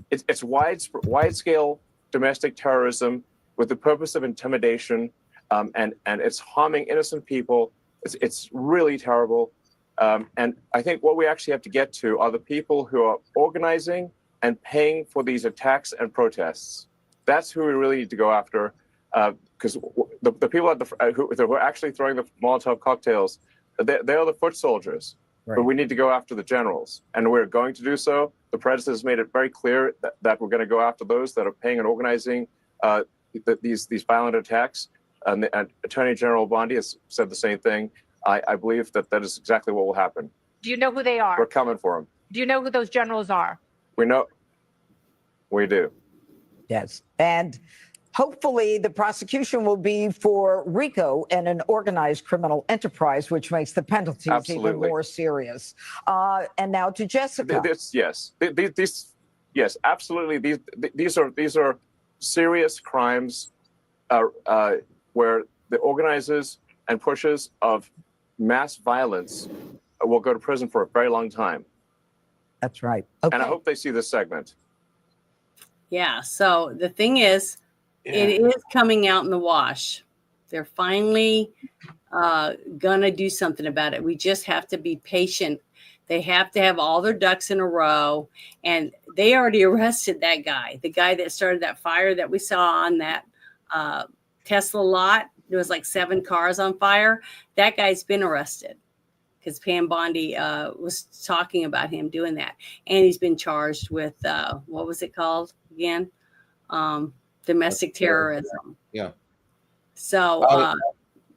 It's wide-scale domestic terrorism with the purpose of intimidation, and it's harming innocent people. It's really terrible. And I think what we actually have to get to are the people who are organizing and paying for these attacks and protests. That's who we really need to go after, because the people who are actually throwing the Molotov cocktails, they are the foot soldiers. Right. But we need to go after the generals, and we're going to do so. The president has made it very clear that we're going to go after those that are paying and organizing these violent attacks. And Attorney General Bondi has said the same thing. I believe that is exactly what will happen. Do you know who they are? We're coming for them. Do you know who those generals are? We know. We do. Yes. And hopefully the prosecution will be for RICO and an organized criminal enterprise, which makes the penalties even more serious. And now to Jessica. Yes, absolutely. These are serious crimes where the organizers and pushers of mass violence will go to prison for a very long time. That's right. Okay. And I hope they see this segment. Yeah. So the thing is, it is coming out in the wash. They're finally gonna do something about it. We just have to be patient. They have to have all their ducks in a row. And they already arrested that guy, the guy that started that fire that we saw on that Tesla lot. There was like 7 cars on fire. That guy's been arrested because Pam Bondi was talking about him doing that. And he's been charged with, what was it called again? Domestic terrorism. Yeah. So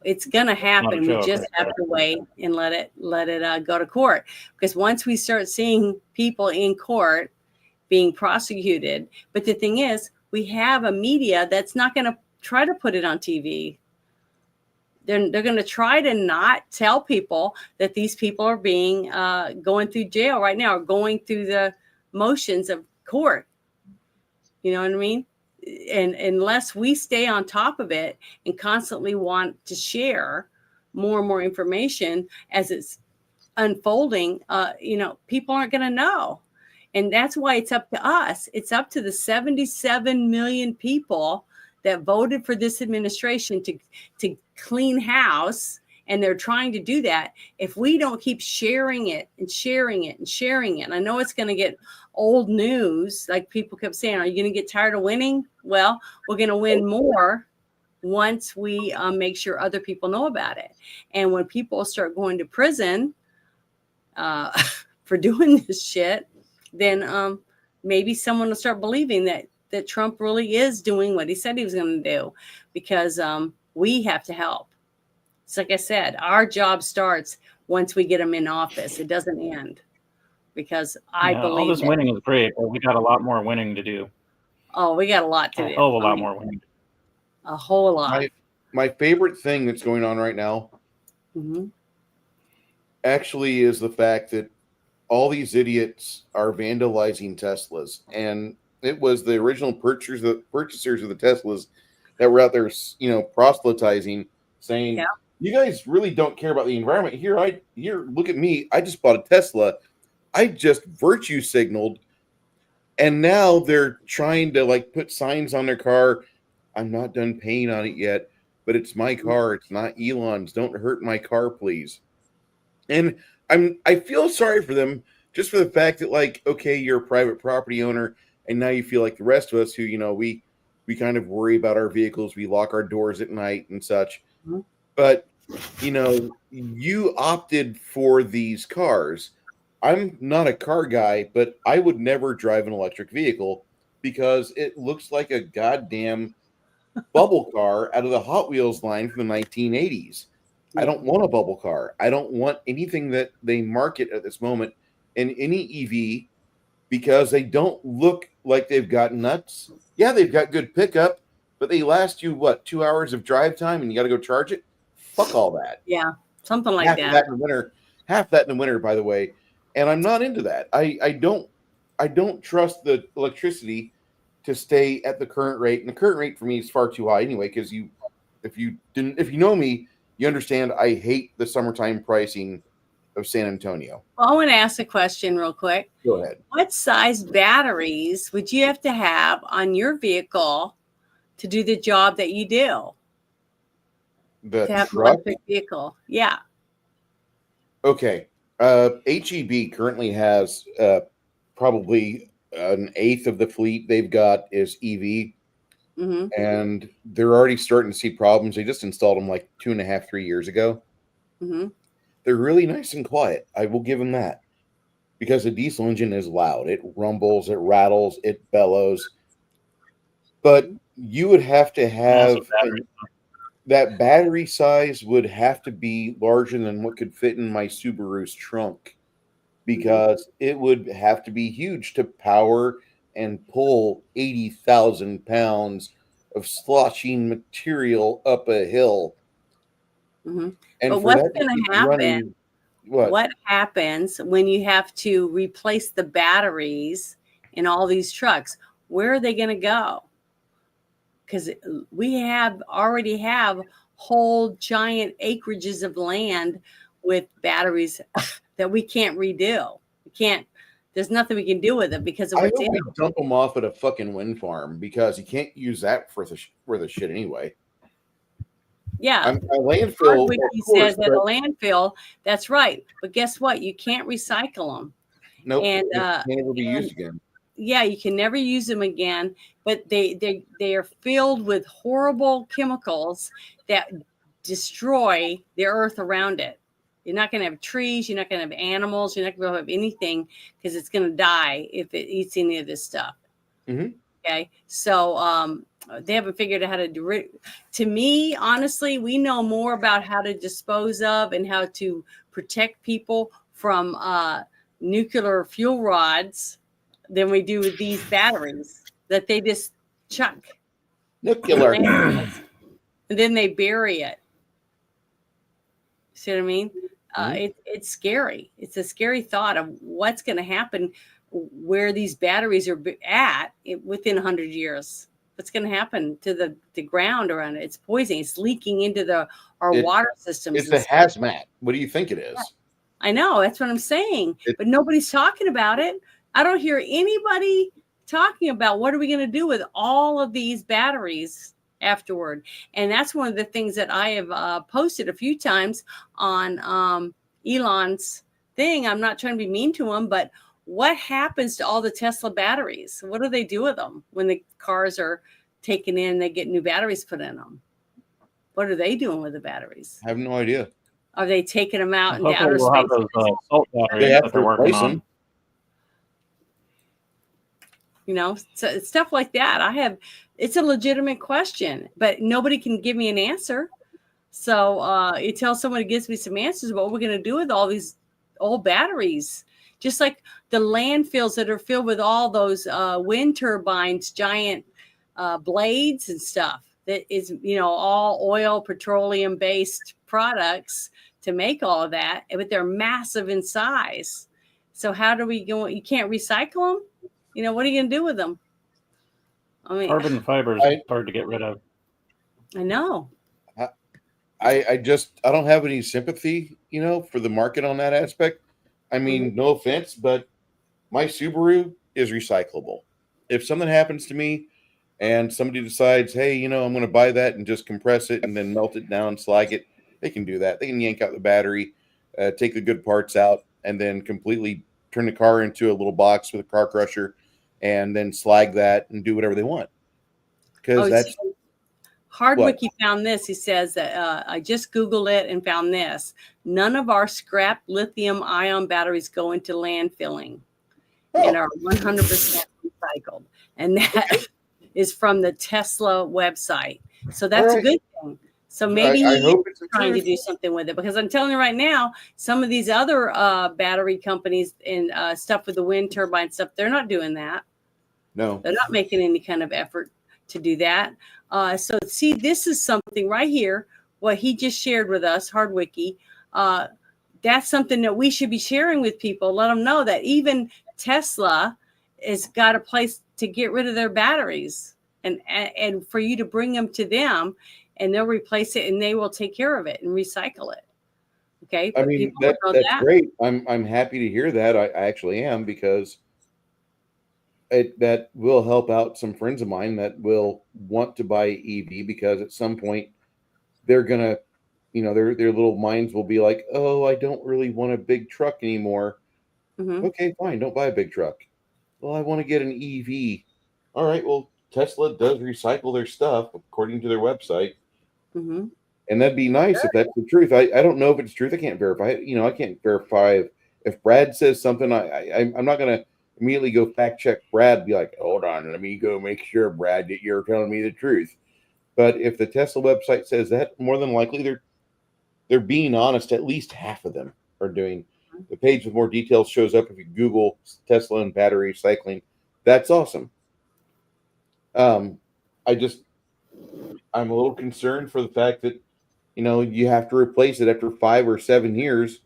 it's going to happen. We just have to wait and let it go to court. Because once we start seeing people in court being prosecuted, but the thing is, we have a media that's not going to try to put it on TV. They're going to try to not tell people that these people are being going through jail right now, or going through the motions of court. You know what I mean? and unless we stay on top of it and constantly want to share more and more information as it's unfolding, people aren't going to know. And that's why it's up to us. It's up to the 77 million people that voted for this administration to clean house. And they're trying to do that. If we don't keep sharing it and sharing it and sharing it, I know it's going to get old news. Like people kept saying, are you going to get tired of winning? Well, we're going to win more once we make sure other people know about it. And when people start going to prison for doing this shit, then maybe someone will start believing that Trump really is doing what he said he was going to do, because we have to help. It's like I said, our job starts once we get them in office. It doesn't end, because I believe all this winning is great, but we got a lot more winning to do. Oh, we got a lot to do. A lot more winning. A whole lot. My favorite thing that's going on right now actually is the fact that all these idiots are vandalizing Teslas. And it was the original purchasers of the Teslas that were out there, proselytizing, saying, you guys really don't care about the environment. Here, look at me. I just bought a Tesla. I just virtue signaled. And now they're trying to put signs on their car. I'm not done paying on it yet, but it's my car. It's not Elon's. Don't hurt my car, please. And I feel sorry for them, just for the fact that, okay, you're a private property owner, and now you feel like the rest of us who, we kind of worry about our vehicles. We lock our doors at night and such. But, you opted for these cars. I'm not a car guy, but I would never drive an electric vehicle because it looks like a goddamn bubble car out of the Hot Wheels line from the 1980s. I don't want a bubble car. I don't want anything that they market at this moment in any EV, because they don't look like they've got nuts. Yeah, they've got good pickup, but they last you, 2 hours of drive time and you got to go charge it? Fuck all that. Yeah, something like half that. Of that in the winter. Half that in the winter, by the way. And I'm not into that. I don't trust the electricity to stay at the current rate. And the current rate for me is far too high anyway, because if you know me, you understand I hate the summertime pricing of San Antonio. Well, I want to ask a question real quick. Go ahead. What size batteries would you have to have on your vehicle to do the job that you do? The to have truck? an electric vehicle. Yeah. Okay. HEB currently has probably an eighth of the fleet they've got is EV. And they're already starting to see problems. They just installed them 2.5, 3 years ago. They're really nice and quiet. I will give them that, because the diesel engine is loud. It rumbles, it rattles, it bellows. But you would have to have that battery size would have to be larger than what could fit in my Subaru's trunk, because it would have to be huge to power and pull 80,000 pounds of sloshing material up a hill. And but what's going to happen? What happens when you have to replace the batteries in all these trucks? Where are they going to go? Because we already have whole giant acreages of land with batteries that we can't redo. We can't. There's nothing we can do with it because of what's in them. Dump them off at a fucking wind farm, because you can't use that for the shit anyway. Yeah, a landfill. He says at a landfill. That's right, but guess what? You can't recycle them. Nope. And can't ever be used again. Yeah, you can never use them again. But they are filled with horrible chemicals that destroy the earth around it. You're not going to have trees. You're not going to have animals. You're not going to have anything, because it's going to die if it eats any of this stuff. Okay, so they haven't figured out how to do it. To me, honestly, we know more about how to dispose of and how to protect people from nuclear fuel rods than we do with these batteries that they just chuck. Nuclear. And then they bury it. See what I mean? It's scary. It's a scary thought of what's going to happen where these batteries are at within 100 years. What's going to happen to the ground around it? It's poison. It's leaking into our water systems. It's a hazmat. What do you think it is? I know. That's what I'm saying. But nobody's talking about it. I don't hear anybody talking about what are we going to do with all of these batteries afterward. And that's one of the things that I have posted a few times on Elon's thing. I'm not trying to be mean to him, but what happens to all the Tesla batteries? What do they do with them when the cars are taken in, they get new batteries put in them? What are they doing with the batteries? I have no idea. Are they taking them out into Hopefully outer we'll space? have those salt batteries They have that to they're working replace on. them. You know, so stuff like that. It's a legitimate question, but nobody can give me an answer. So until someone gives me some answers about what we're going to do with all these old batteries, just like the landfills that are filled with all those wind turbines, giant blades and stuff that is, all oil, petroleum based products to make all of that, but they're massive in size. So how do we go? You can't recycle them. What are you going to do with them? I mean, Carbon fiber is hard to get rid of. I know. I don't have any sympathy, for the market on that aspect. I mean, no offense, but my Subaru is recyclable. If something happens to me and somebody decides, hey, I'm going to buy that and just compress it and then melt it down, slag it, they can do that. They can yank out the battery, take the good parts out, and then completely turn the car into a little box with a car crusher and then slag that and do whatever they want. Because that's Hardwicke found this. He says that I just Googled it and found this. None of our scrap lithium ion batteries go into landfilling and are 100% recycled. And that is from the Tesla website. So that's a good thing. So maybe he's trying to do something with it, because I'm telling you right now, some of these other battery companies and stuff with the wind turbine stuff, they're not doing that. No, they're not making any kind of effort to do that. So see, this is something right here, what he just shared with us, Hardwicke. That's something that we should be sharing with people. Let them know that even Tesla has got a place to get rid of their batteries, and for you to bring them to them, and they'll replace it and they will take care of it and recycle it. Okay. I mean, that's great. I'm happy to hear that. I actually am, because that will help out some friends of mine that will want to buy EV, because at some point they're gonna, their little minds will be like, oh, I don't really want a big truck anymore. Okay, fine, don't buy a big truck. Well, I want to get an EV. All right, well, Tesla does recycle their stuff according to their website. And that'd be nice if that's the truth. I don't know if it's truth. I can't verify it. I can't verify if Brad says something. I'm not going to immediately go fact check Brad and be like, hold on, let me go make sure, Brad, that you're telling me the truth. But if the Tesla website says that, more than likely they're being honest. At least half of them are doing. The page with more details shows up if you Google Tesla and battery recycling. That's awesome. I'm a little concerned for the fact that, you have to replace it after 5 or 7 years.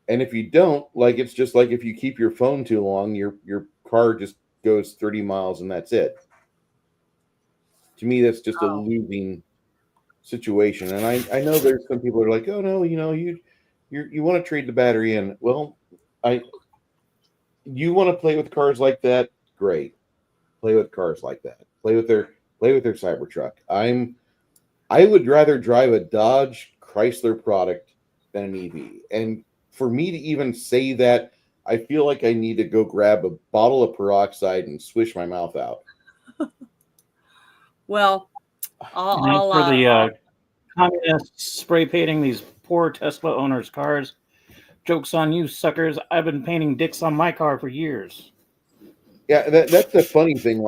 And if you don't, it's just like if you keep your phone too long, your car just goes 30 miles and that's it. To me, that's just a losing situation. And I know there's some people that are like, oh no, you want to trade the battery in. Well, you want to play with cars like that? Great. Play with cars like that. Play with their Cybertruck. I would rather drive a Dodge Chrysler product than an EV. And for me to even say that, I feel like I need to go grab a bottle of peroxide and swish my mouth out. Well, I'll for the communists spray painting these poor Tesla owners' cars. Joke's on you, suckers. I've been painting dicks on my car for years. Yeah, that's the funny thing.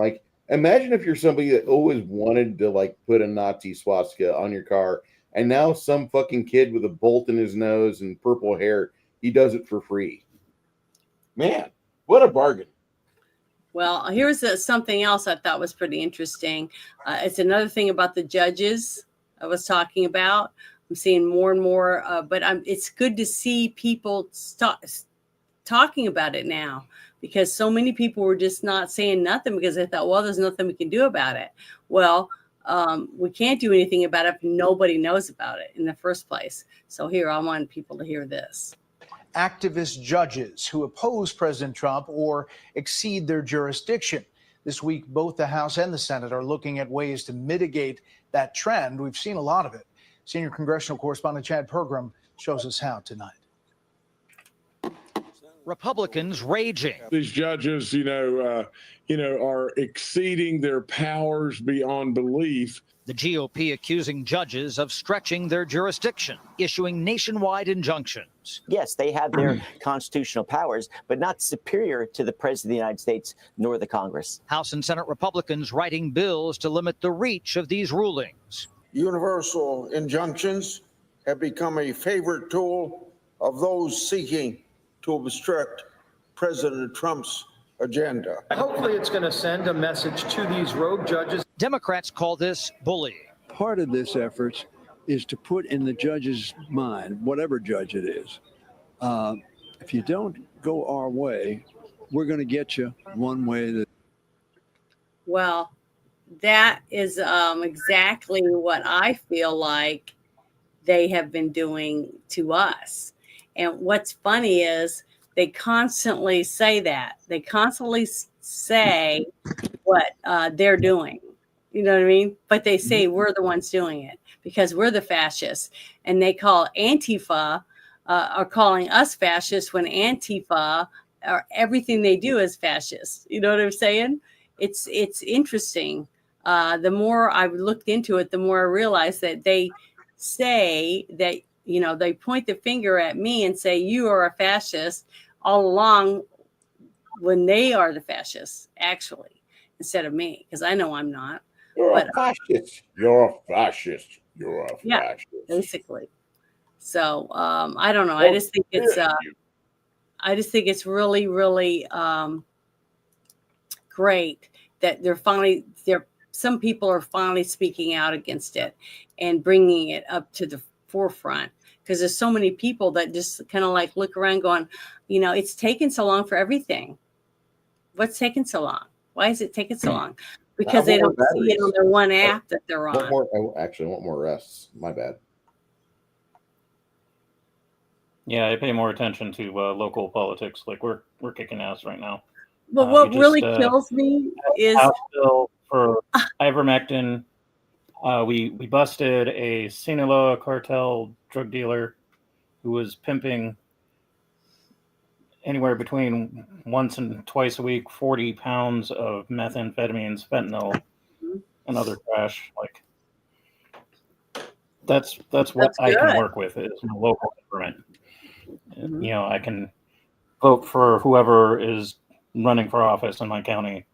Imagine if you're somebody that always wanted to put a Nazi swastika on your car, and now some fucking kid with a bolt in his nose and purple hair, he does it for free. Man, what a bargain. Well, here's something else I thought was pretty interesting. It's another thing about the judges I was talking about. I'm seeing more and more, but it's good to see people talking about it now, because so many people were just not saying nothing because they thought, well, there's nothing we can do about it. Well, we can't do anything about it if nobody knows about it in the first place. So here, I want people to hear this. Activist judges who oppose President Trump or exceed their jurisdiction. This week, both the House and the Senate are looking at ways to mitigate that trend. We've seen a lot of it. Senior congressional correspondent Chad Pergram shows us how tonight. Republicans raging. These judges, are exceeding their powers beyond belief. The GOP accusing judges of stretching their jurisdiction, issuing nationwide injunctions. Yes, they have their constitutional powers, but not superior to the President of the United States nor the Congress. House and Senate Republicans writing bills to limit the reach of these rulings. Universal injunctions have become a favorite tool of those seeking to obstruct President Trump's agenda. Hopefully it's going to send a message to these rogue judges. Democrats call this bullying. Part of this effort is to put in the judge's mind, whatever judge it is, if you don't go our way, we're going to get you one way. Well, that is exactly what I feel like they have been doing to us. And what's funny is they constantly say that. They constantly say what they're doing. You know what I mean? But they say we're the ones doing it because we're the fascists. And they call Antifa, are calling us fascists when Antifa, or everything they do is fascist. You know what I'm saying? It's interesting. The more I've looked into it, the more I realize that they say that, they point the finger at me and say, you are a fascist all along when they are the fascists, actually, instead of me, because I know I'm not. You're a fascist. You're a fascist. You're a fascist. Yeah, basically. So I don't know. I just think it's really, really great that some people are finally speaking out against it and bringing it up to the forefront, because there's so many people that just kind of like look around going, it's taken so long for everything. What's taking so long? Why is it taking so long? Because they don't see it on their one app that they're on. I want more arrests. My bad. Yeah, I pay more attention to local politics. Like we're kicking ass right now. But what really kills me is House bill for ivermectin. We busted a Sinaloa cartel drug dealer who was pimping anywhere between once and twice a week 40 pounds of methamphetamines, fentanil, and other trash. Like that's what I can work with is my local government. I can vote for whoever is running for office in my county.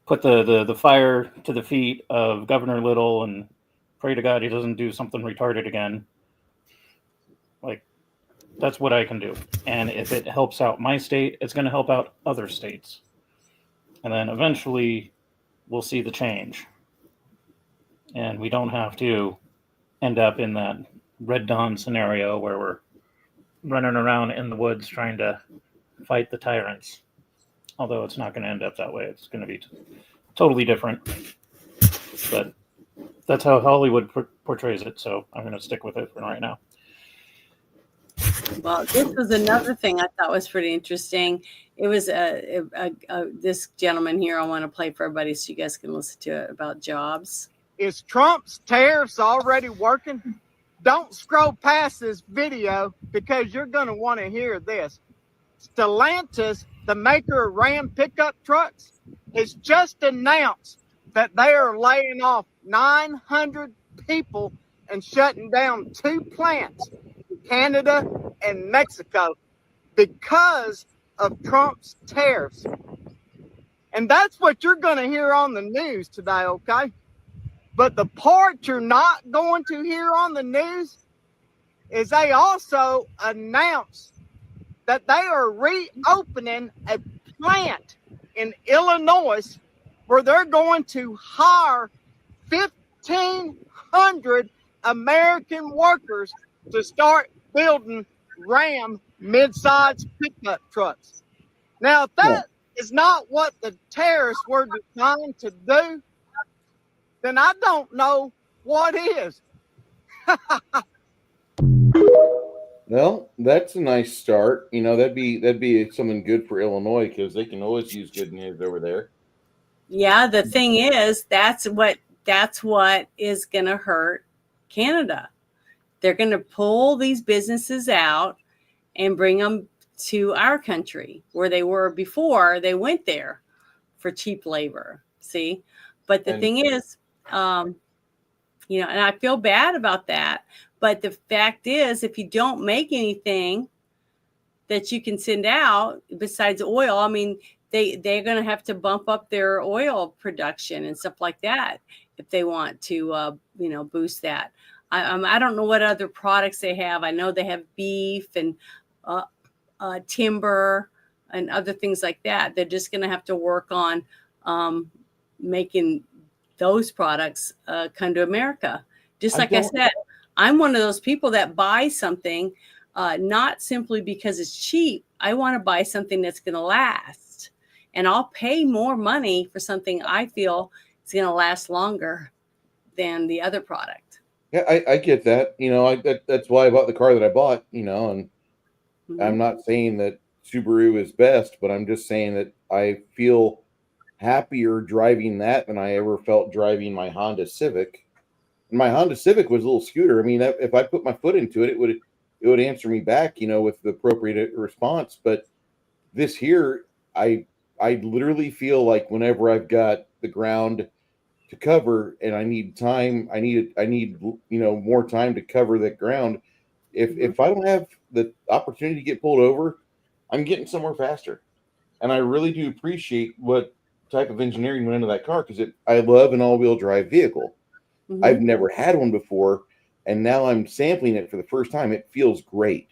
Put the fire to the feet of Governor Little and pray to God he doesn't do something retarded again. Like, that's what I can do. And if it helps out my state, it's going to help out other states. And then eventually we'll see the change. And we don't have to end up in that Red Dawn scenario where we're running around in the woods trying to fight the tyrants. Although it's not going to end up that way. It's going to be totally different. But that's how Hollywood portrays it. So I'm going to stick with it for right now. Well, this was another thing I thought was pretty interesting. It was this gentleman here I want to play for everybody so you guys can listen to it about jobs. Is Trump's tariffs already working? Don't scroll past this video because you're going to want to hear this. Stellantis, the maker of Ram pickup trucks, has just announced that they are laying off 900 people and shutting down 2 plants in Canada and Mexico because of Trump's tariffs. And that's what you're going to hear on the news today, okay? But the part you're not going to hear on the news is they also announced that they are reopening a plant in Illinois where they're going to hire 1,500 American workers to start building Ram mid-size pickup trucks. Now, if that is not what the tariffs were designed to do, then I don't know what is. Well, that's a nice start. You know, that'd be something good for Illinois because they can always use good news over there. Yeah, the thing is, that's what is going to hurt Canada. They're going to pull these businesses out and bring them to our country where they were before they went there for cheap labor. See, but the thing is, and I feel bad about that. But the fact is, if you don't make anything that you can send out besides oil, I mean, they're going to have to bump up their oil production and stuff like that if they want to, boost that. I don't know what other products they have. I know they have beef and timber and other things like that. They're just going to have to work on making those products come to America. Just like I said, I'm one of those people that buy something not simply because it's cheap. I want to buy something that's going to last. And I'll pay more money for something I feel is going to last longer than the other product. Yeah, I get that. That's why I bought the car that I bought, and I'm not saying that Subaru is best, but I'm just saying that I feel happier driving that than I ever felt driving my Honda Civic. And my Honda Civic was a little scooter. I mean, if I put my foot into it, it would answer me back, with the appropriate response. But this here, I literally feel like whenever I've got the ground to cover and I need time, I need more time to cover that ground. If I don't have the opportunity to get pulled over, I'm getting somewhere faster. And I really do appreciate what type of engineering went into that car because I love an all-wheel drive vehicle. I've never had one before, and now I'm sampling it for the first time. It feels great.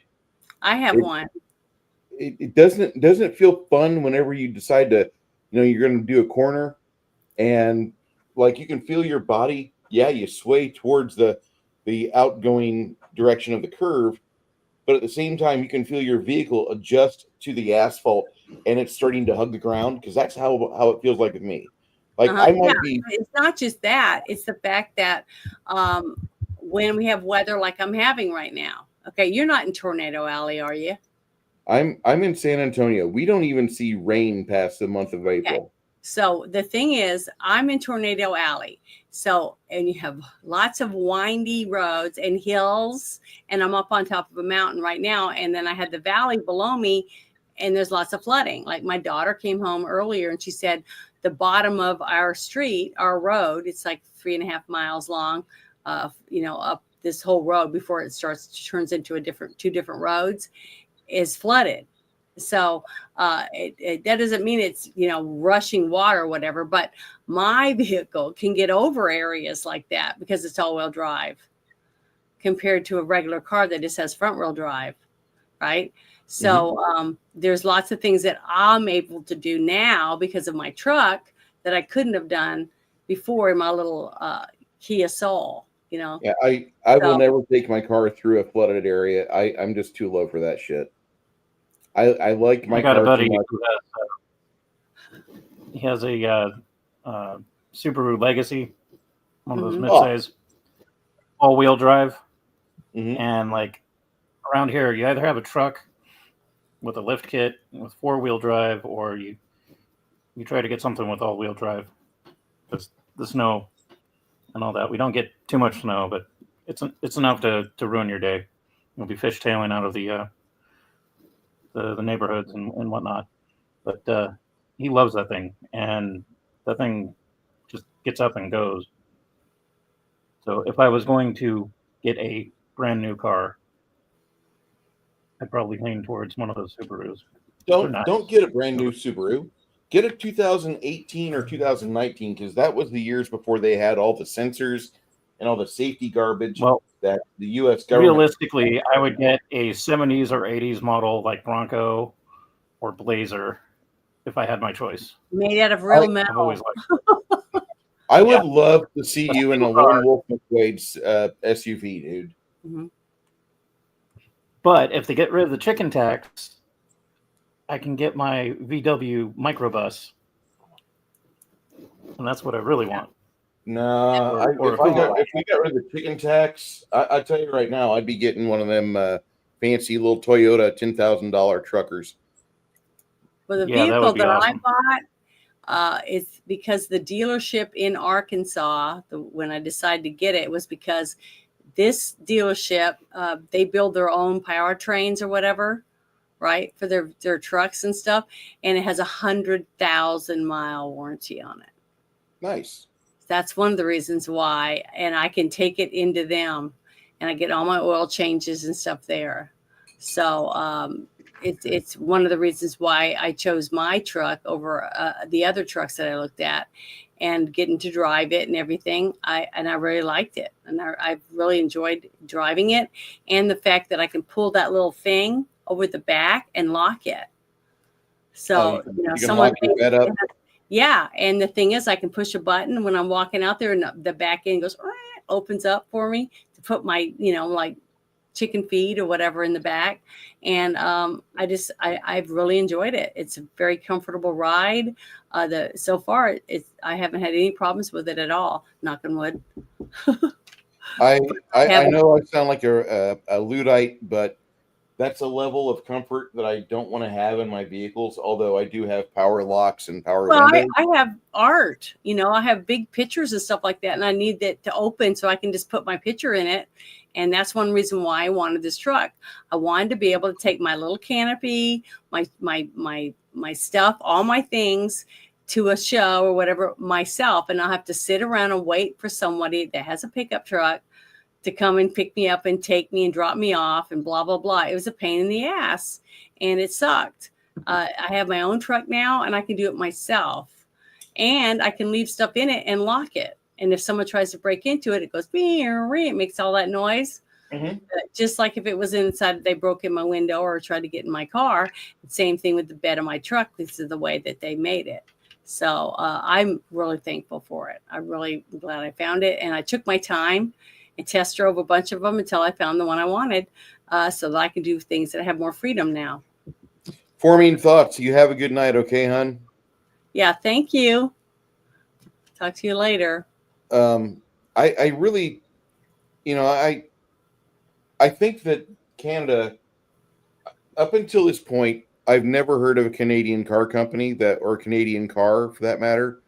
I have one. It doesn't feel fun whenever you decide to, you're going to do a corner, and like you can feel your body. Yeah, you sway towards the outgoing direction of the curve, but at the same time, you can feel your vehicle adjust to the asphalt, and it's starting to hug the ground because that's how it feels like with me. Like I might be. It's not just that; it's the fact that when we have weather like I'm having right now. Okay, you're not in Tornado Alley, are you? I'm in San Antonio. We don't even see rain past the month of April. Okay. So the thing is, I'm in Tornado Alley. So, and you have lots of windy roads and hills, and I'm up on top of a mountain right now. And then I had the valley below me, and there's lots of flooding. Like my daughter came home earlier and she said the bottom of our street, our road, it's like 3.5 miles long, up this whole road before it turns into two different roads, is flooded. So that doesn't mean it's, rushing water or whatever, but my vehicle can get over areas like that because it's all-wheel drive compared to a regular car that just has front-wheel drive, right? So there's lots of things that I'm able to do now because of my truck that I couldn't have done before in my little Kia Soul, Yeah, I will never take my car through a flooded area. I'm just too low for that shit. I like my car. I got a buddy he has a Subaru Legacy, one of those midsize all-wheel drive, and like around here, you either have a truck with a lift kit with 4-wheel drive, or you try to get something with all-wheel drive. Because the snow and all that, we don't get too much snow, but it's enough to ruin your day. You'll be fishtailing out of the neighborhoods and whatnot. But he loves that thing, and that thing just gets up and goes. So if I was going to get a brand new car, I'd probably lean towards one of those Subarus. Don't get a brand new Subaru. Get a 2018 or 2019 because that was the years before they had all the sensors and all the safety garbage that the U.S. government. Realistically, I would get a 70s or 80s model like Bronco or Blazer if I had my choice. Made out of real metal. I've always liked I would love to see you in a Lone Wolf McQuaid's SUV, dude. But if they get rid of the chicken tax, I can get my VW microbus, and that's what I really want. Nah, Or if a we got rid of the chicken tax, I tell you right now, I'd be getting one of them fancy little Toyota $10,000 truckers. Well, the Yeah, that would vehicle be that I awesome. bought is because the dealership in Arkansas, when I decided to get it, was because this dealership, they build their own powertrains or whatever, right, for their trucks and stuff, and it has 100,000-mile warranty on it. Nice. That's one of the reasons why, and I can take it into them, and I get all my oil changes and stuff there. So it's one of the reasons why I chose my truck over the other trucks that I looked at, and getting to drive it and everything. I really liked it, and I've really enjoyed driving it, and the fact that I can pull that little thing over the back and lock it. So you can someone lock your bed up. Yeah, and the thing is, I can push a button when I'm walking out there, and the back end goes, opens up for me to put my, like chicken feed or whatever in the back. And I've really enjoyed it. It's a very comfortable ride. So far, I haven't had any problems with it at all. Knock on wood. I know I sound like a Luddite, but that's a level of comfort that I don't want to have in my vehicles. Although I do have power locks and power windows. I have art, I have big pictures and stuff like that, and I need that to open so I can just put my picture in it. And that's one reason why I wanted this truck. I wanted to be able to take my little canopy, my stuff, all my things to a show or whatever myself, and I'll have to sit around and wait for somebody that has a pickup truck to come and pick me up and take me and drop me off and blah, blah, blah. It was a pain in the ass, and it sucked. I have my own truck now, and I can do it myself. And I can leave stuff in it and lock it. And if someone tries to break into it, it goes, it makes all that noise. Mm-hmm. Just like if it was inside, they broke in my window or tried to get in my car. Same thing with the bed of my truck. This is the way that they made it. So I'm really thankful for it. I'm really glad I found it. And I took my time and test drove a bunch of them until I found the one I wanted, so that I can do things that have more freedom now. Forming thoughts. You have a good night, okay, hon? Yeah, thank you. Talk to you later. I really, I think that Canada, up until this point, I've never heard of a Canadian car company or a Canadian car for that matter.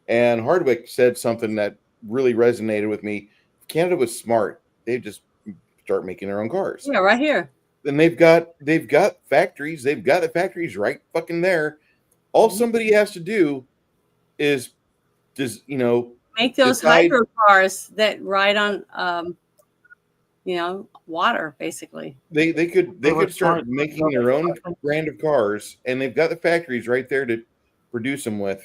And Hardwick said something that really resonated with me. If Canada was smart, they'd just start making their own cars. Yeah, right here. And they've got factories. They've got the factories right fucking there. All somebody has to do is just, make those hydro cars that ride on, water, basically. They could start making their own brand of cars, and they've got the factories right there to produce them with.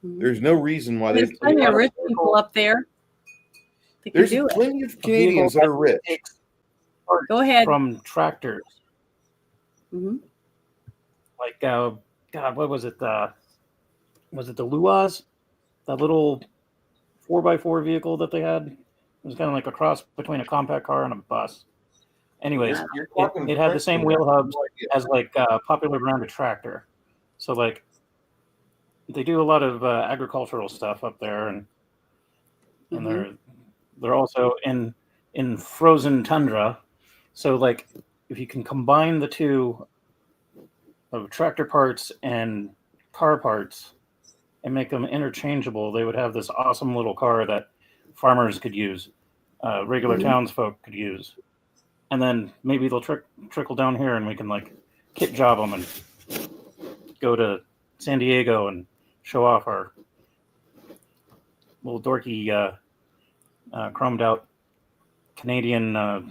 Mm-hmm. There's no reason why there's plenty of rich people up there. There's plenty of Canadians that are rich. Go ahead. From tractors. Mm-hmm. Like, God, what was it? Was it the Luas? That little 4x4 vehicle that they had? It was kind of like a cross between a compact car and a bus. Anyways, it had the same wheel hubs as like a popular brand of tractor. So like, they do a lot of agricultural stuff up there, and they're also in frozen tundra. So like, if you can combine the two of tractor parts and car parts and make them interchangeable, they would have this awesome little car that farmers could use, regular townsfolk could use, and then maybe they'll trickle down here, and we can like kit job them and go to San Diego and show off our little dorky, chromed out Canadian, I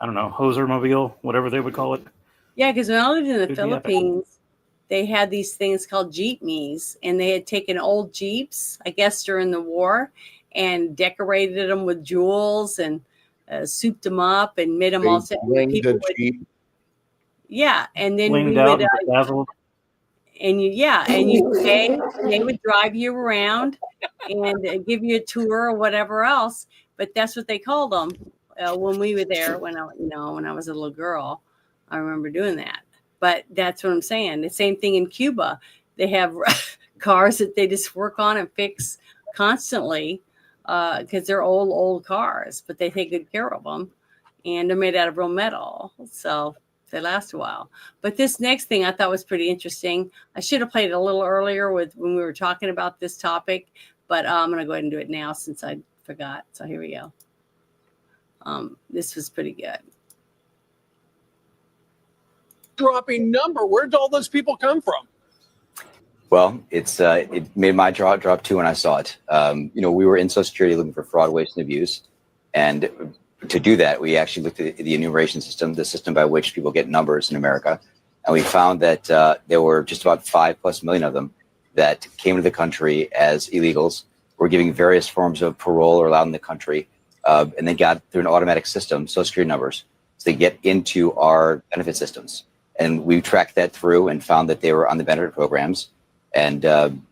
don't know, hosermobile, whatever they would call it. Yeah, because when I lived in the Philippines, they had these things called jeepneys, and they had taken old Jeeps, I guess, during the war, and decorated them with jewels and souped them up and made them all. Yeah, and then we would, and you pay, and they would drive you around and give you a tour or whatever else. But that's what they called them when we were there. When I was a little girl. I remember doing that. But that's what I'm saying. The same thing in Cuba. They have cars that they just work on and fix constantly because they're old cars, but they take good care of them. And they're made out of real metal. So they last a while. But this next thing I thought was pretty interesting. I should have played it a little earlier when we were talking about this topic, but I'm going to go ahead and do it now since I forgot. So here we go. This was pretty good. Dropping number. Where'd all those people come from? Well, it made my jaw drop too when I saw it. We were in Social Security looking for fraud, waste, and abuse, and to do that, we actually looked at the enumeration system, the system by which people get numbers in America, and we found that there were just about 5+ million of them that came to the country as illegals, were giving various forms of parole or allowed in the country, and then got through an automatic system, Social Security numbers, so they get into our benefit systems. And we tracked that through and found that they were on the benefit programs. And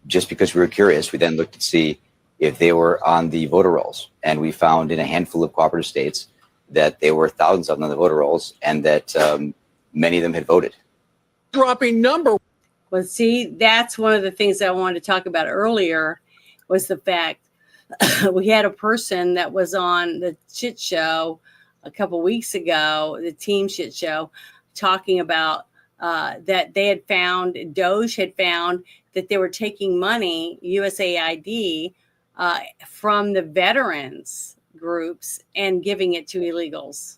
just because we were curious, we then looked to see if they were on the voter rolls. And we found in a handful of cooperative states that there were thousands of them on the voter rolls and that many of them had voted. Dropping number. Well, see, that's one of the things I wanted to talk about earlier was the fact we had a person that was on the shit show a couple weeks ago, the team shit show, talking about that they had found, Doge had found that they were taking money, USAID, from the veterans groups and giving it to illegals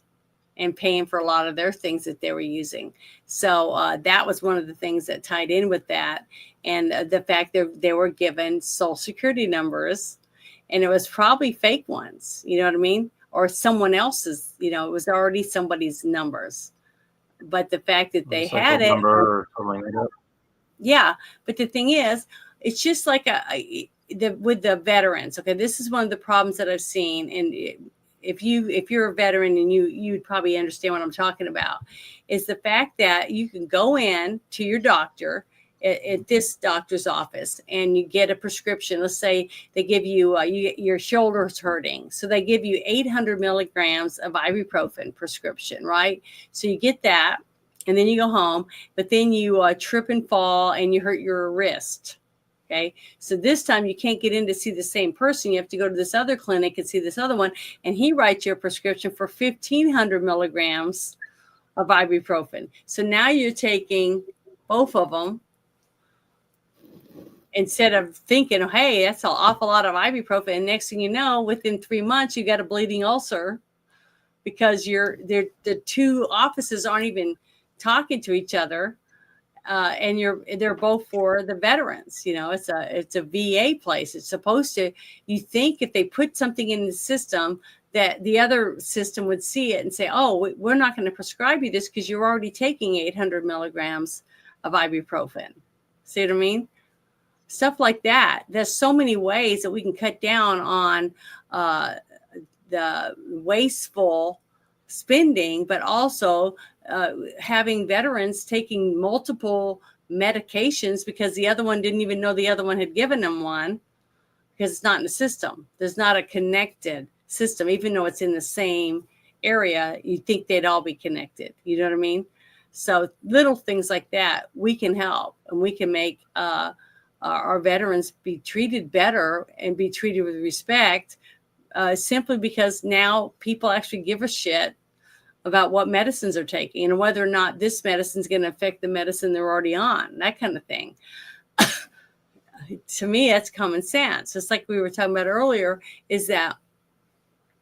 and paying for a lot of their things that they were using. So that was one of the things that tied in with that. And the fact that they were given Social Security numbers, and it was probably fake ones, you know what I mean? Or someone else's, it was already somebody's numbers. But the fact that they had it, or something like that. yeah. But the thing is, it's just like with the veterans. Okay, this is one of the problems that I've seen, and if you're a veteran and you'd probably understand what I'm talking about, is the fact that you can go in to your doctor at this doctor's office and you get a prescription. Let's say they give you, your shoulder's hurting, so they give you 800 milligrams of ibuprofen prescription, right? So you get that, and then you go home, but then you trip and fall and you hurt your wrist. Okay, so this time you can't get in to see the same person. You have to go to this other clinic and see this other one, and he writes you a prescription for 1,500 milligrams of ibuprofen. So now you're taking both of them, instead of thinking, oh, hey, that's an awful lot of ibuprofen. And next thing you know, within 3 months, you got a bleeding ulcer because the two offices aren't even talking to each other. And they're both for the veterans. It's a VA place. It's supposed to, you think if they put something in the system that the other system would see it and say, oh, we're not going to prescribe you this because you're already taking 800 milligrams of ibuprofen. See what I mean? Stuff like that. There's so many ways that we can cut down on the wasteful spending, but also having veterans taking multiple medications because the other one didn't even know the other one had given them one, because it's not in the system. There's not a connected system, even though it's in the same area. You think they'd all be connected. You know what I mean? So little things like that, we can help, and we can make our veterans be treated better and be treated with respect, simply because now people actually give a shit about what medicines are taking and whether or not this medicine is going to affect the medicine they're already on, that kind of thing. To me, that's common sense. It's like we were talking about earlier, is that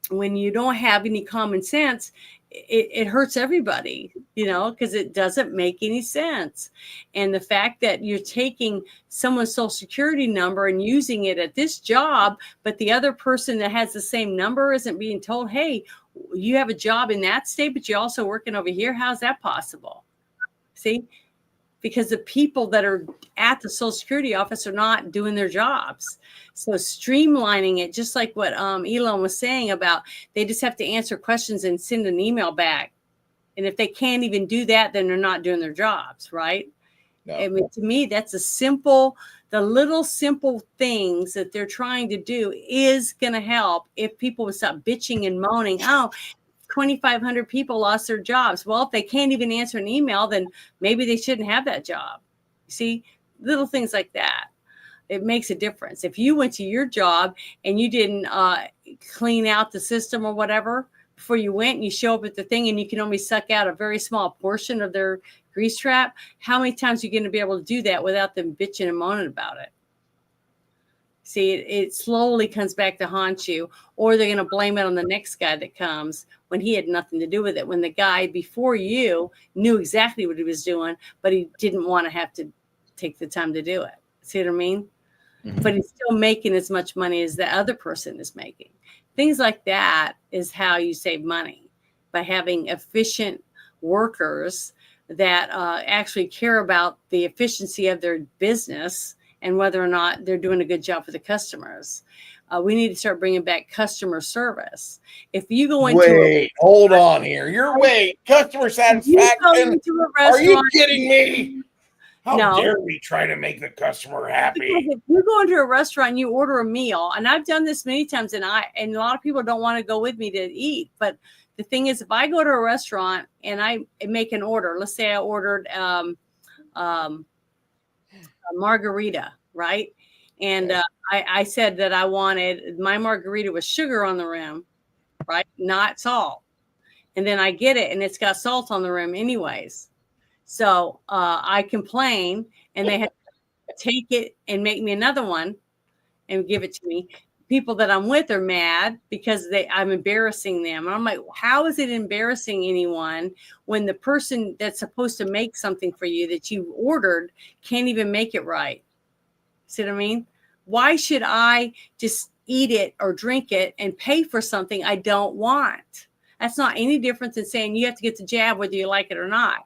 when you don't have any common sense, it hurts everybody, because it doesn't make any sense. And the fact that you're taking someone's Social Security number and using it at this job, but the other person that has the same number isn't being told, hey, you have a job in that state, but you're also working over here. How's that possible? See? Because the people that are at the Social Security office are not doing their jobs. So streamlining it, just like what Elon was saying about, they just have to answer questions and send an email back. And if they can't even do that, then they're not doing their jobs, right? No. I mean, to me, that's the little simple things that they're trying to do is going to help if people would stop bitching and moaning. Oh, 2,500 people lost their jobs. Well, if they can't even answer an email, then maybe they shouldn't have that job. See, little things like that. It makes a difference. If you went to your job and you didn't clean out the system or whatever before you went, and you show up at the thing and you can only suck out a very small portion of their grease trap, how many times are you going to be able to do that without them bitching and moaning about it? See, it slowly comes back to haunt you, or they're going to blame it on the next guy that comes when he had nothing to do with it, when the guy before you knew exactly what he was doing, but he didn't want to have to take the time to do it. See what I mean? But he's still making as much money as the other person is making. Things like that is how you save money, by having efficient workers that actually care about the efficiency of their business and whether or not they're doing a good job for the customers. We need to start bringing back customer service. If you go into hold on here. Customer satisfaction. Are you kidding me? How dare we try to make the customer happy? Because if you go into a restaurant and you order a meal, and I've done this many times, and a lot of people don't want to go with me to eat. But the thing is, if I go to a restaurant and I make an order, let's say I ordered a margarita, right? And I said that I wanted my margarita with sugar on the rim, right? Not salt. And then I get it and it's got salt on the rim anyways. So I complain, and they have to take it and make me another one and give it to me. People that I'm with are mad because I'm embarrassing them. And I'm like, how is it embarrassing anyone when the person that's supposed to make something for you that you ordered can't even make it right? See what I mean? Why should I just eat it or drink it and pay for something I don't want? That's not any different than saying you have to get the jab whether you like it or not.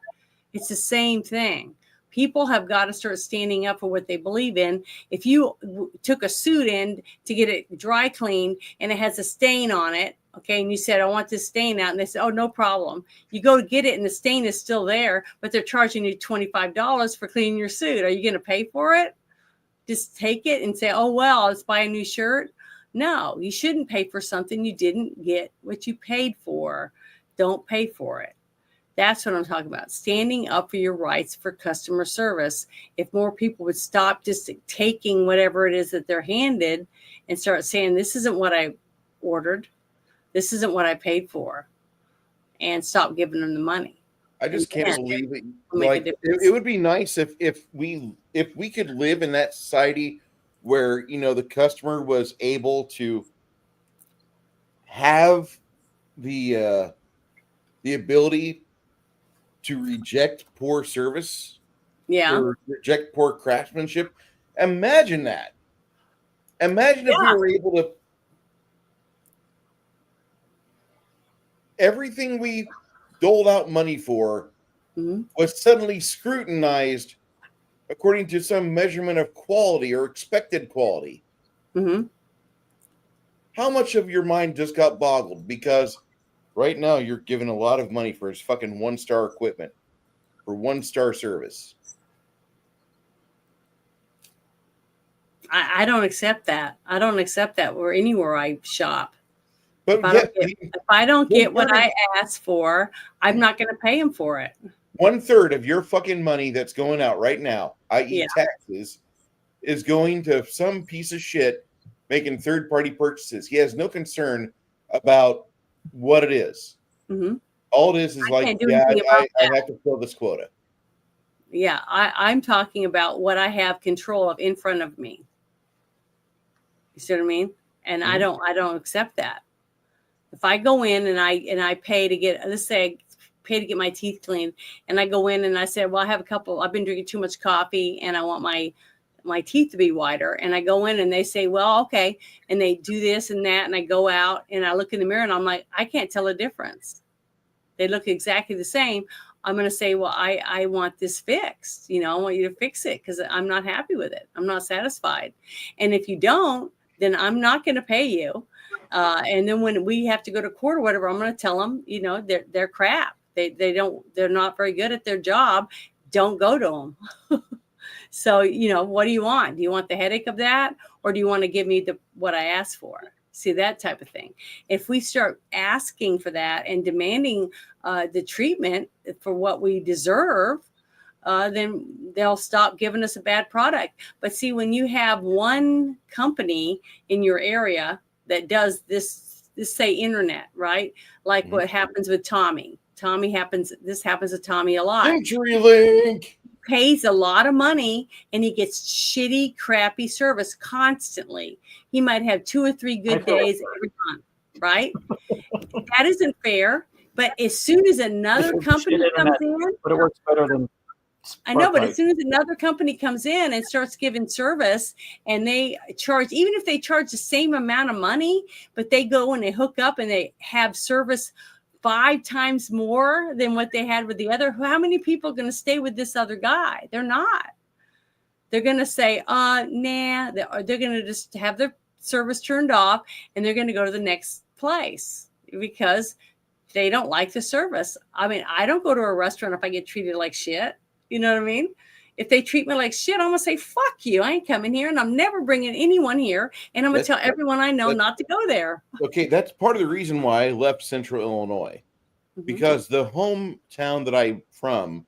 It's the same thing. People have got to start standing up for what they believe in. If you took a suit in to get it dry cleaned and it has a stain on it, okay, and you said, I want this stain out, and they said, oh, no problem. You go to get it and the stain is still there, but they're charging you $25 for cleaning your suit. Are you going to pay for it? Just take it and say, oh, well, let's buy a new shirt. No, you shouldn't pay for something you didn't get what you paid for. Don't pay for it. That's what I'm talking about. Standing up for your rights for customer service. If more people would stop just taking whatever it is that they're handed and start saying, this isn't what I ordered. This isn't what I paid for. And stop giving them the money. I just can't believe it. Like, it would be nice if we could live in that society where, you know, the customer was able to have the ability to reject poor service, or reject poor craftsmanship. Imagine that. Imagine if we were able to. Everything we doled out money for was suddenly scrutinized according to some measurement of quality or expected quality. How much of your mind just got boggled because right now you're giving a lot of money for his fucking 1-star equipment, for 1-star service? I don't accept that. I don't accept that or anywhere I shop. But if I don't get what I asked for, I'm not going to pay him for it. 1/3 of your fucking money that's going out right now, i.e. taxes, is going to some piece of shit making third-party purchases. He has no concern about what it is. All it is like, I have to fill this quota. Yeah, I'm talking about what I have control of in front of me. You see what I mean? And I don't accept that. If I go in and I pay to get, let's say I pay to get my teeth cleaned, and I go in and I say, well, I've been drinking too much coffee and I want my teeth to be whiter. And I go in and they say, well, okay. And they do this and that. And I go out and I look in the mirror and I'm like, I can't tell a difference. They look exactly the same. I'm going to say, well, I want this fixed. You know, I want you to fix it because I'm not happy with it. I'm not satisfied. And if you don't, then I'm not going to pay you. And then when we have to go to court or whatever, I'm going to tell them, you know, they're crap. They're not very good at their job. Don't go to them. So, you know, what do you want? Do you want the headache of that? Or do you want to give me what I asked for? See, that type of thing. If we start asking for that and demanding the treatment for what we deserve, then they'll stop giving us a bad product. But see, when you have one company in your area that does this say internet, right? Like what happens with Tommy. This happens to Tommy a lot. CenturyLink Pays a lot of money and he gets shitty, crappy service constantly. He might have 2 or 3 good days every month, right? That isn't fair. But as soon as another company comes in, but it works better than. I know, but as soon as another company comes in and starts giving service and they charge, even if they charge the same amount of money, but they go and they hook up and they have service 5 times more than what they had with the other, how many people are going to stay with this other guy? They're not. They're going to say, nah, they're going to just have their service turned off and they're going to go to the next place because they don't like the service. I mean, I don't go to a restaurant if I get treated like shit. You know what I mean? If they treat me like shit, I'm going to say, fuck you. I ain't coming here and I'm never bringing anyone here. And I'm going to tell everyone I know not to go there. Okay, that's part of the reason why I left Central Illinois. Because the hometown that I'm from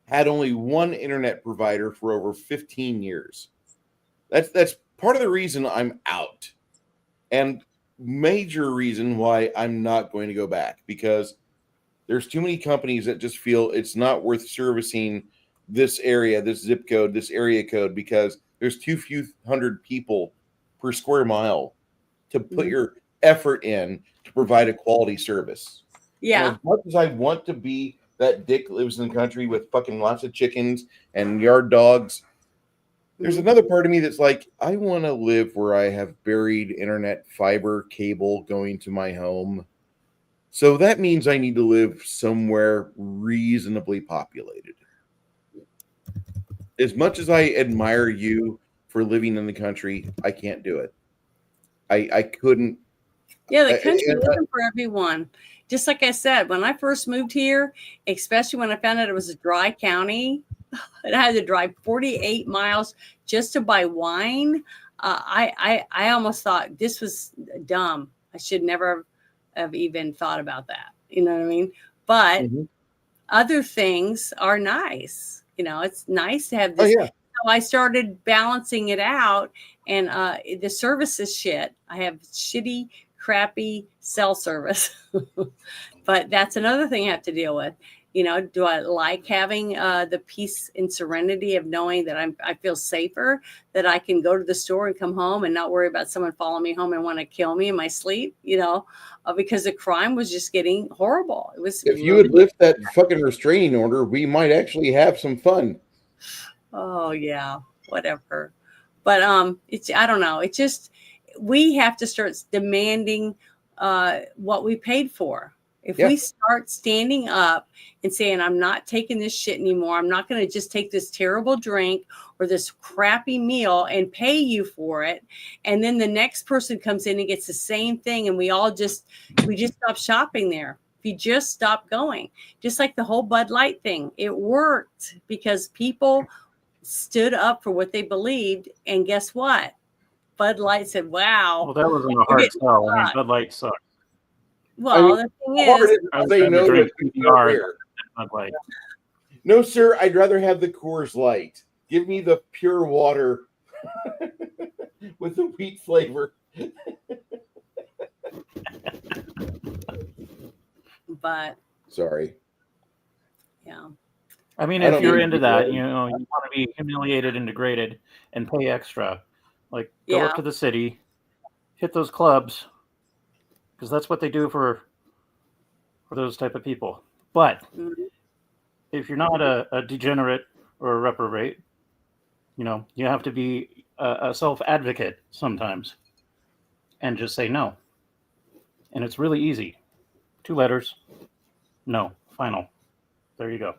had only one internet provider for over 15 years. That's part of the reason I'm out. And major reason why I'm not going to go back. Because there's too many companies that just feel it's not worth servicing this area, this zip code, this area code, because there's too few hundred people per square mile to put your effort in to provide a quality service. Yeah. And as much as I want to be that dick that lives in the country with fucking lots of chickens and yard dogs, there's another part of me that's like, I want to live where I have buried internet fiber cable going to my home. So that means I need to live somewhere reasonably populated. As much as I admire you for living in the country, I can't do it. I couldn't. Yeah, the country isn't for everyone. Just like I said, when I first moved here, especially when I found out it was a dry county, and I had to drive 48 miles just to buy wine, I almost thought this was dumb. I should never have even thought about that. You know what I mean? But other things are nice. You know, it's nice to have this. So I started balancing it out, and the service is shit. I have shitty, crappy cell service. But that's another thing I have to deal with. You know, do I like having the peace and serenity of knowing that I feel safer, that I can go to the store and come home and not worry about someone following me home and want to kill me in my sleep, you know, because the crime was just getting horrible. It was. If you would lift that fucking restraining order, we might actually have some fun. Oh yeah, whatever. But it's, I don't know. It's just, we have to start demanding what we paid for. If we start standing up and saying, I'm not taking this shit anymore, I'm not going to just take this terrible drink or this crappy meal and pay you for it. And then the next person comes in and gets the same thing. And we just stop shopping there. If you just stop going, just like the whole Bud Light thing, it worked because people stood up for what they believed. And guess what? Bud Light said, wow. Well, that wasn't a hard sell. I mean, Bud Light sucked. Well, the thing is, they know that Bud Light. No, sir, I'd rather have the Coors Light. Give me the pure water with the wheat flavor. But sorry. Yeah. I mean, if you're into that, you know, you want to be humiliated and degraded and pay extra. Like, go up to the city, hit those clubs, because that's what they do for those type of people. But if you're not a degenerate or a reprobate, you know, you have to be a self-advocate sometimes and just say no. And it's really easy. 2 letters. No. Final. There you go.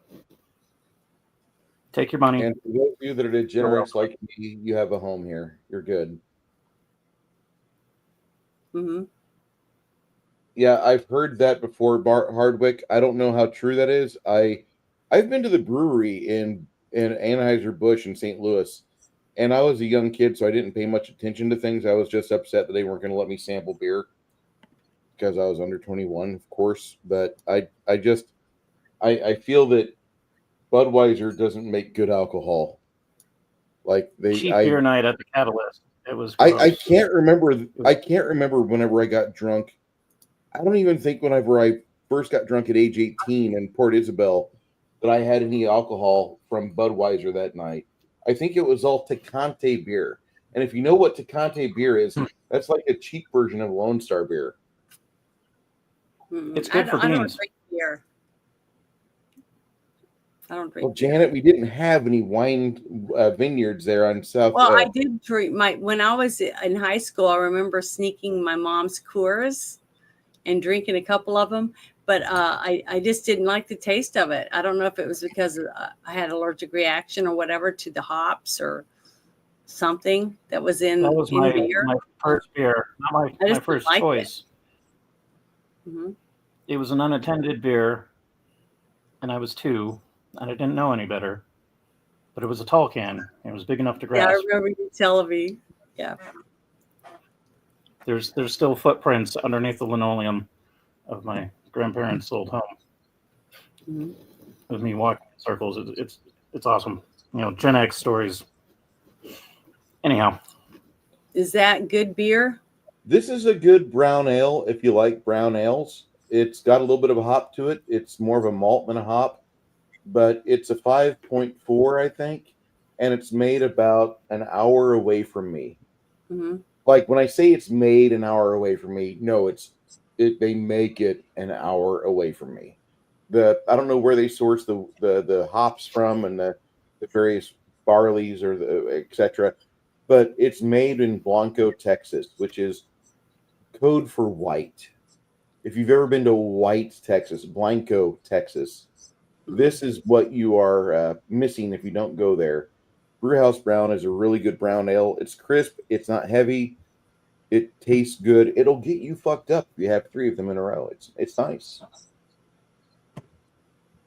Take your money. And for those of you that are degenerates like me, you have a home here. You're good. Yeah, I've heard that before, Hardwick. I don't know how true that is. I've been to the brewery in Anheuser-Busch in St. Louis, And I was a young kid, so I didn't pay much attention to things. I was just upset that they weren't going to let me sample beer because I was under 21, of course. But I feel that Budweiser doesn't make good alcohol. Like Cheap beer night at the Catalyst. It was. I can't remember. I can't remember whenever I got drunk. I don't even think whenever I first got drunk at age 18 in Port Isabel that I had any alcohol from Budweiser that night. I think it was all Tecate beer. And if you know what Tecate beer is, that's like a cheap version of Lone Star beer. It's good for I don't beans. drink beer. I don't drink. Well, Janet, we didn't have any wine vineyards there on South. Well, I did drink when I was in high school. I remember sneaking my mom's Coors and drinking a couple of them, but I just didn't like the taste of it. I don't know if it was because I had allergic reaction or whatever to the hops or something that was in beer. My first beer, not my first choice. Mm-hmm. It was an unattended beer, and I was 2, and I didn't know any better. But it was a tall can. It was big enough to grasp. Yeah, I remember you telling me. Yeah. There's still footprints underneath the linoleum of my grandparents' old home. Mm-hmm. With me walking in circles. It's awesome. You know, Gen X stories. Anyhow. Is that good beer? This is a good brown ale if you like brown ales. It's got a little bit of a hop to it. It's more of a malt than a hop, but it's a 5.4, I think, and it's made about an hour away from me. Mm-hmm. Like when I say it's made an hour away from me, no, they make it an hour away from me. I don't know where they source the hops from and the various barleys or the etc. But it's made in Blanco, Texas, which is code for white. If you've ever been to White, Texas, Blanco, Texas, this is what you are missing if you don't go there. Brewhouse Brown is a really good brown ale. It's crisp. It's not heavy. It tastes good. It'll get you fucked up if you have 3 of them in a row. It's nice.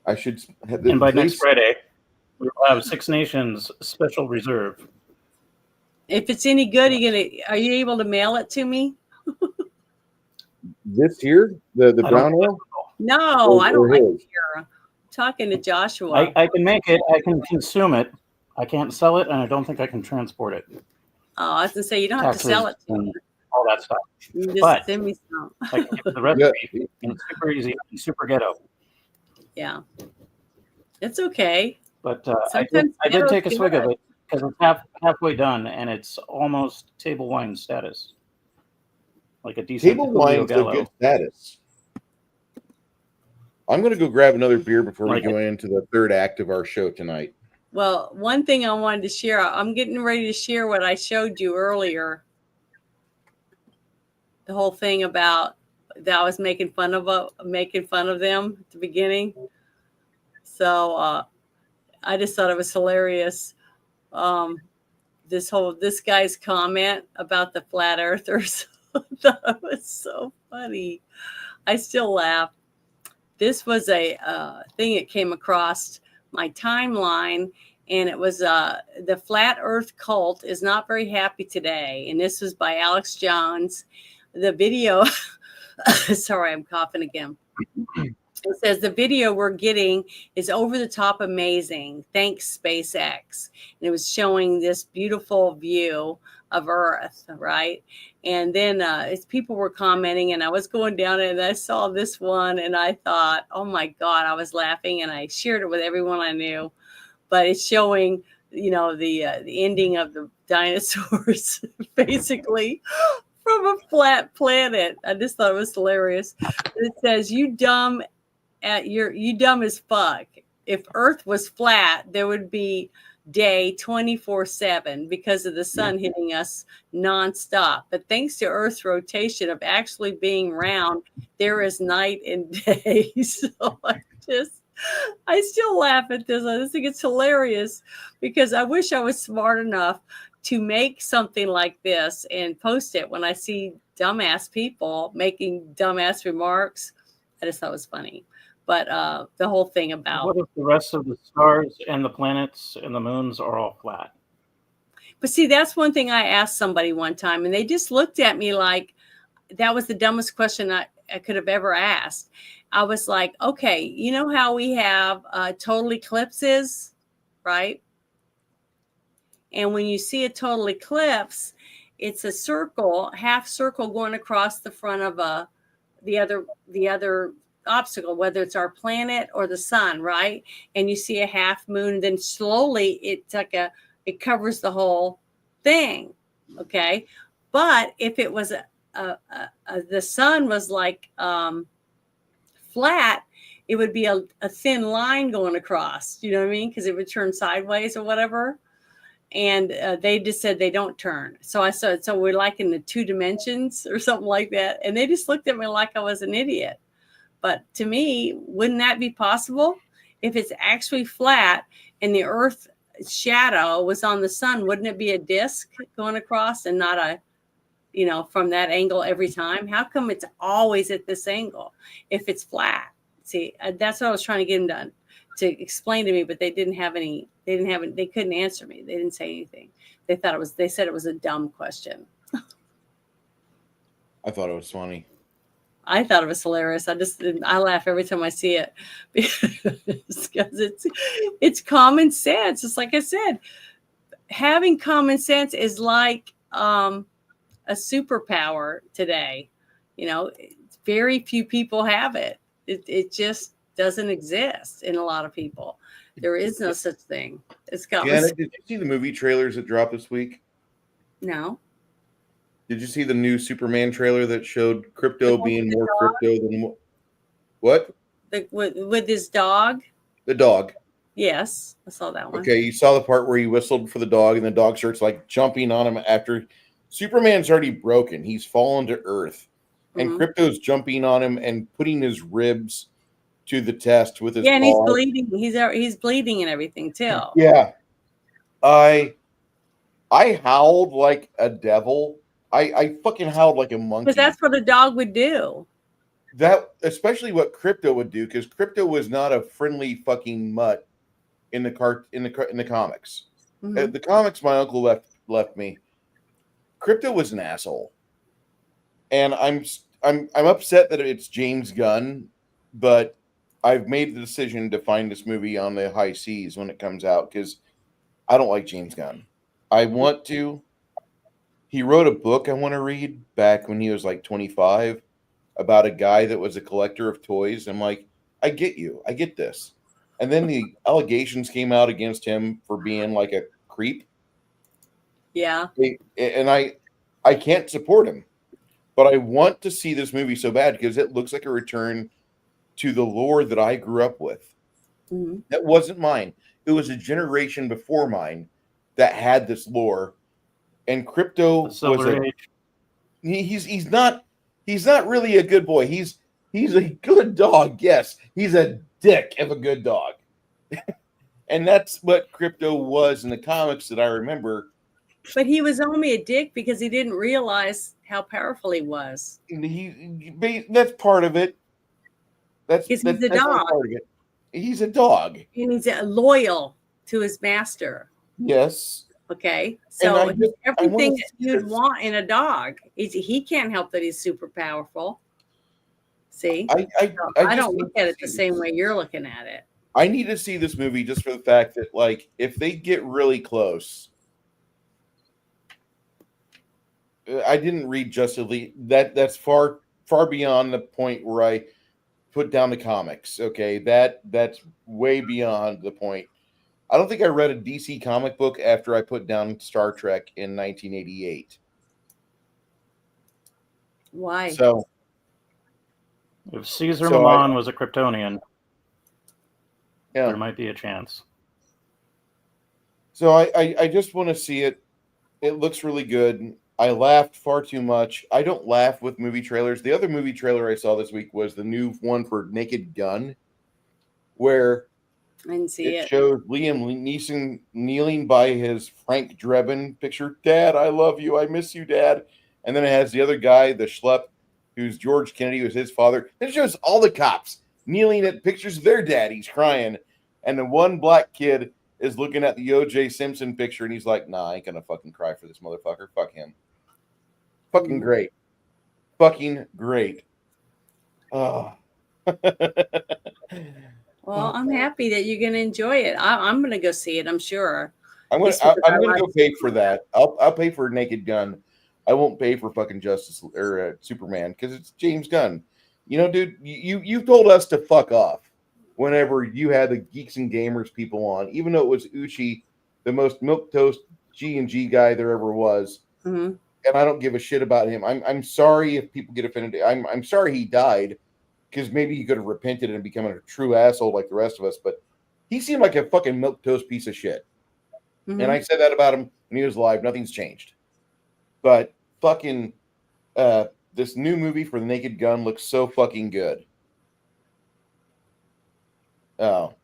I should have And by next Friday, we'll have Six Nations Special Reserve. If it's any good, are you able to mail it to me? This here, the brown ale? No, I don't or like his? beer. I'm talking to Joshua. I can make it. I can consume it. I can't sell it, and I don't think I can transport it. Oh, I was gonna say you don't have to sell it to me. All that stuff. You just But send me some. I can give the recipe, and it's super easy and super ghetto. Yeah, it's okay. But I Sometimes did take a ghetto's swig of good. it because it's halfway done, and it's almost table wine status. Like a decent Table wine's a good status. I'm going to go grab another beer before we go into the third act of our show tonight. Well, one thing I wanted to share, I'm getting ready to share what I showed you earlier. The whole thing about that I was making fun of them at the beginning. So I just thought it was hilarious. This guy's comment about the flat earthers. That was so funny. I still laugh. This was a thing that came across my timeline, and it was the flat earth cult is not very happy today. And this was by Alex Jones. The video, sorry, I'm coughing again. It says the video we're getting is over the top amazing. Thanks, SpaceX. And it was showing this beautiful view of Earth, right? And then as people were commenting, and I was going down and I saw this one, and I thought, oh my God, I was laughing, and I shared it with everyone I knew. But it's showing, the ending of the dinosaurs, basically. From a flat planet. I just thought it was hilarious. It says, you dumb as fuck. If Earth was flat, there would be day 24/7 because of the sun hitting us nonstop. But thanks to Earth's rotation of actually being round, there is night and day. So I still laugh at this. I just think it's hilarious because I wish I was smart enough to make something like this and post it when I see dumbass people making dumbass remarks. I just thought it was funny. But the whole thing about what if the rest of the stars and the planets and the moons are all flat? But see, that's one thing I asked somebody one time, and they just looked at me like that was the dumbest question I could have ever asked. I was like, okay, you know how we have total eclipses, right? And when you see a total eclipse, it's a circle, half circle going across the front of the other obstacle, whether it's our planet or the sun, right? And you see a half moon, and then slowly it covers the whole thing, okay? But if it was the sun was like flat, it would be a thin line going across. You know what I mean? Because it would turn sideways or whatever. And they just said they don't turn. So I said, so we're like in the 2 dimensions or something like that. And they just looked at me like I was an idiot. But to me, wouldn't that be possible? If it's actually flat and the Earth shadow was on the sun, wouldn't it be a disc going across and not a, from that angle every time? How come it's always at this angle if it's flat? See, that's what I was trying to get them to explain to me, but they couldn't answer me. They didn't say anything. They said it was a dumb question. I thought it was funny. I thought it was hilarious. I laugh every time I see it because it's common sense. It's like I said, having common sense is like a superpower today. Very few people have it. It just doesn't exist in a lot of people. There is no such thing. It's got. Janet, did you see the movie trailers that dropped this week? No. Did you see the new Superman trailer that showed crypto being more crypto than what? With his dog? The dog. Yes, I saw that one. Okay, you saw the part where he whistled for the dog and the dog starts like jumping on him after Superman's already broken. He's fallen to earth. And crypto's jumping on him and putting his ribs to the test with his and paw. He's bleeding. He's bleeding and everything too. Yeah. I howled like a devil. I fucking howled like a monkey. Because that's what a dog would do. That especially what crypto would do, because crypto was not a friendly fucking mutt in the comics. The comics my uncle left me. Crypto was an asshole. And I'm upset that it's James Gunn, but I've made the decision to find this movie on the high seas when it comes out because I don't like James Gunn. I want to. He wrote a book I want to read back when he was like 25 about a guy that was a collector of toys. I'm like, I get you. I get this. And then the allegations came out against him for being like a creep. Yeah. And I can't support him. But I want to see this movie so bad because it looks like a return to the lore that I grew up with. That wasn't mine. It was a generation before mine that had this lore. And crypto was he's not really a good boy. He's a good dog. Yes, he's a dick of a good dog. And that's what crypto was in the comics that I remember. But he was only a dick because he didn't realize how powerful he was. That's part of it. He's a dog. Part of it. He's a dog. And he's loyal to his master. Yes. Okay. So everything that you'd want in a dog. He can't help that he's super powerful. See? I don't look at it the same way you're looking at it. I need to see this movie just for the fact that, like, if they get really close. I didn't read Justice League. That's far beyond the point where I put down the comics. Okay, that's way beyond the point. I don't think I read a DC comic book after I put down Star Trek in 1988. Why? So, if Caesar Milan was a Kryptonian, yeah, there might be a chance. So I just want to see it. It looks really good. I laughed far too much. I don't laugh with movie trailers. The other movie trailer I saw this week was the new one for Naked Gun, where I didn't see it. Shows Liam Neeson kneeling by his Frank Drebin picture. Dad, I love you. I miss you, Dad. And then it has the other guy, the schlep, who's George Kennedy, who's his father. Then it shows all the cops kneeling at pictures of their daddies crying. And the one black kid is looking at the O.J. Simpson picture and he's like, nah, I ain't gonna fucking cry for this motherfucker. Fuck him. Fucking great. Fucking great. Oh. Well, I'm happy that you're going to enjoy it. I'm going to go see it, I'm sure. I'm gonna go pay for that. I'll pay for Naked Gun. I won't pay for fucking Justice or Superman because it's James Gunn. You know, dude, you told us to fuck off whenever you had the Geeks and Gamers people on, even though it was Uchi, the most milquetoast G&G guy there ever was. Mm-hmm. And I don't give a shit about him. I'm sorry if people get offended. I'm sorry he died because maybe he could have repented and become a true asshole like the rest of us. But he seemed like a fucking milquetoast piece of shit. Mm-hmm. And I said that about him when he was alive. Nothing's changed. But fucking this new movie for the Naked Gun looks so fucking good. Oh,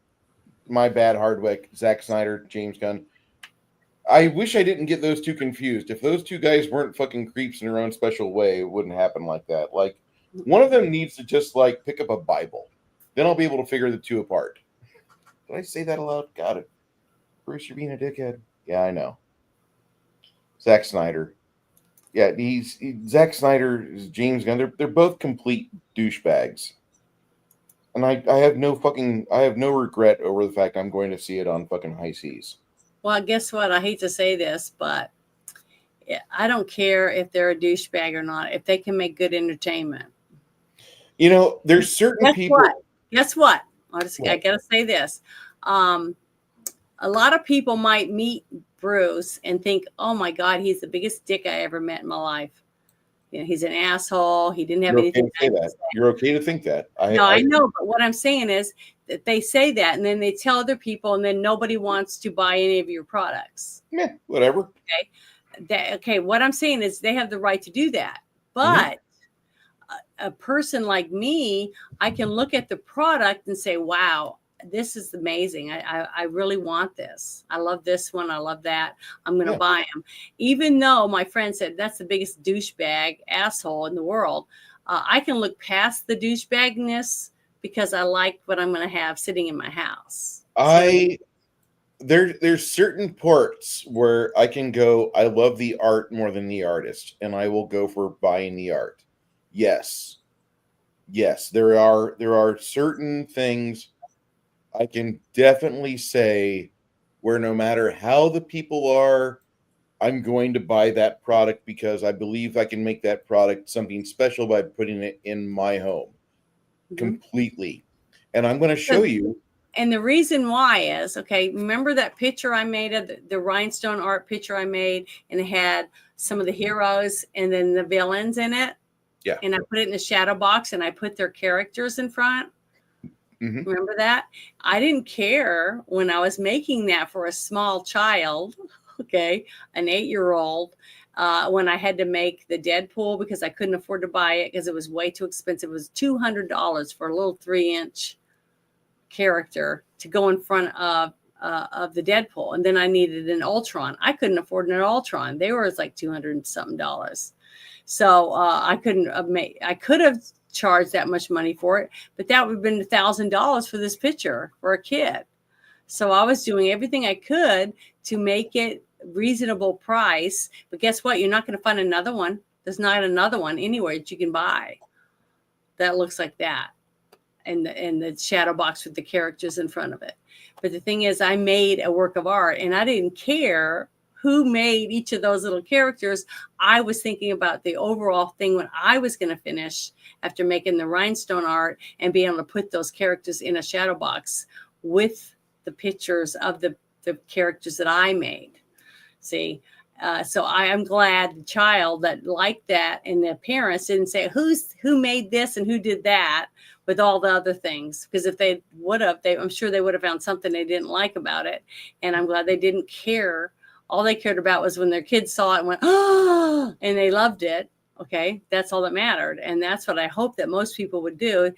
my bad, Hardwick, Zack Snyder, James Gunn. I wish I didn't get those two confused. If those two guys weren't fucking creeps in their own special way, it wouldn't happen like that. Like, one of them needs to just, like, pick up a Bible. Then I'll be able to figure the two apart. Did I say that aloud? Got it. Bruce, you're being a dickhead. Yeah, I know. Zack Snyder. Yeah, Zack Snyder is James Gunn. They're both complete douchebags. And I have no regret over the fact I'm going to see it on fucking high seas. Well, guess what? I hate to say this, but I don't care if they're a douchebag or not, if they can make good entertainment. You know, there's certain people. Guess what? I gotta say this. A lot of people might meet Bruce and think, "Oh my God, he's the biggest dick I ever met in my life. You know, he's an asshole. He didn't have You're anything okay to say that. You're okay to think that. I know, but what I'm saying is that they say that, and then they tell other people, and then nobody wants to buy any of your products. Yeah, whatever. Okay. What I'm saying is they have the right to do that, but a person like me, I can look at the product and say, "Wow, this is amazing. I really want this. I love this one. I love that. I'm going to buy them." Even though my friend said that's the biggest douchebag asshole in the world, I can look past the douchebagness because I like what I'm going to have sitting in my house. There's certain parts where I can go, I love the art more than the artist, and I will go for buying the art. Yes, there are certain things I can definitely say where no matter how the people are, I'm going to buy that product because I believe I can make that product something special by putting it in my home completely. And I'm going to show you. And the reason why is, okay, remember that picture I made of the rhinestone art picture I made, and it had some of the heroes and then the villains in it? Yeah. And I put it in a shadow box and I put their characters in front. Mm-hmm. Remember that? I didn't care when I was making that for a small child, okay, an 8-year-old, when I had to make the Deadpool because I couldn't afford to buy it because it was way too expensive. It was $200 for a little 3-inch character to go in front of the Deadpool. And then I needed an Ultron. I couldn't afford an Ultron. They were like $200 and something. So I could have charged that much money for it, but that would have been $1,000 for this picture for a kid. So I was doing everything I could to make it reasonable price. But guess what? You're not going to find another one. There's not another one anywhere that you can buy that looks like that. And the shadow box with the characters in front of it. But the thing is, I made a work of art and I didn't care who made each of those little characters. I was thinking about the overall thing when I was going to finish after making the rhinestone art and be able to put those characters in a shadow box with the pictures of the characters that I made. See, so I am glad the child that liked that and the parents didn't say who made this and who did that with all the other things. Because if they would have, I'm sure they would have found something they didn't like about it. And I'm glad they didn't care. All they cared about was when their kids saw it and went, "Oh," and they loved it. Okay, that's all that mattered. And that's what I hope that most people would do.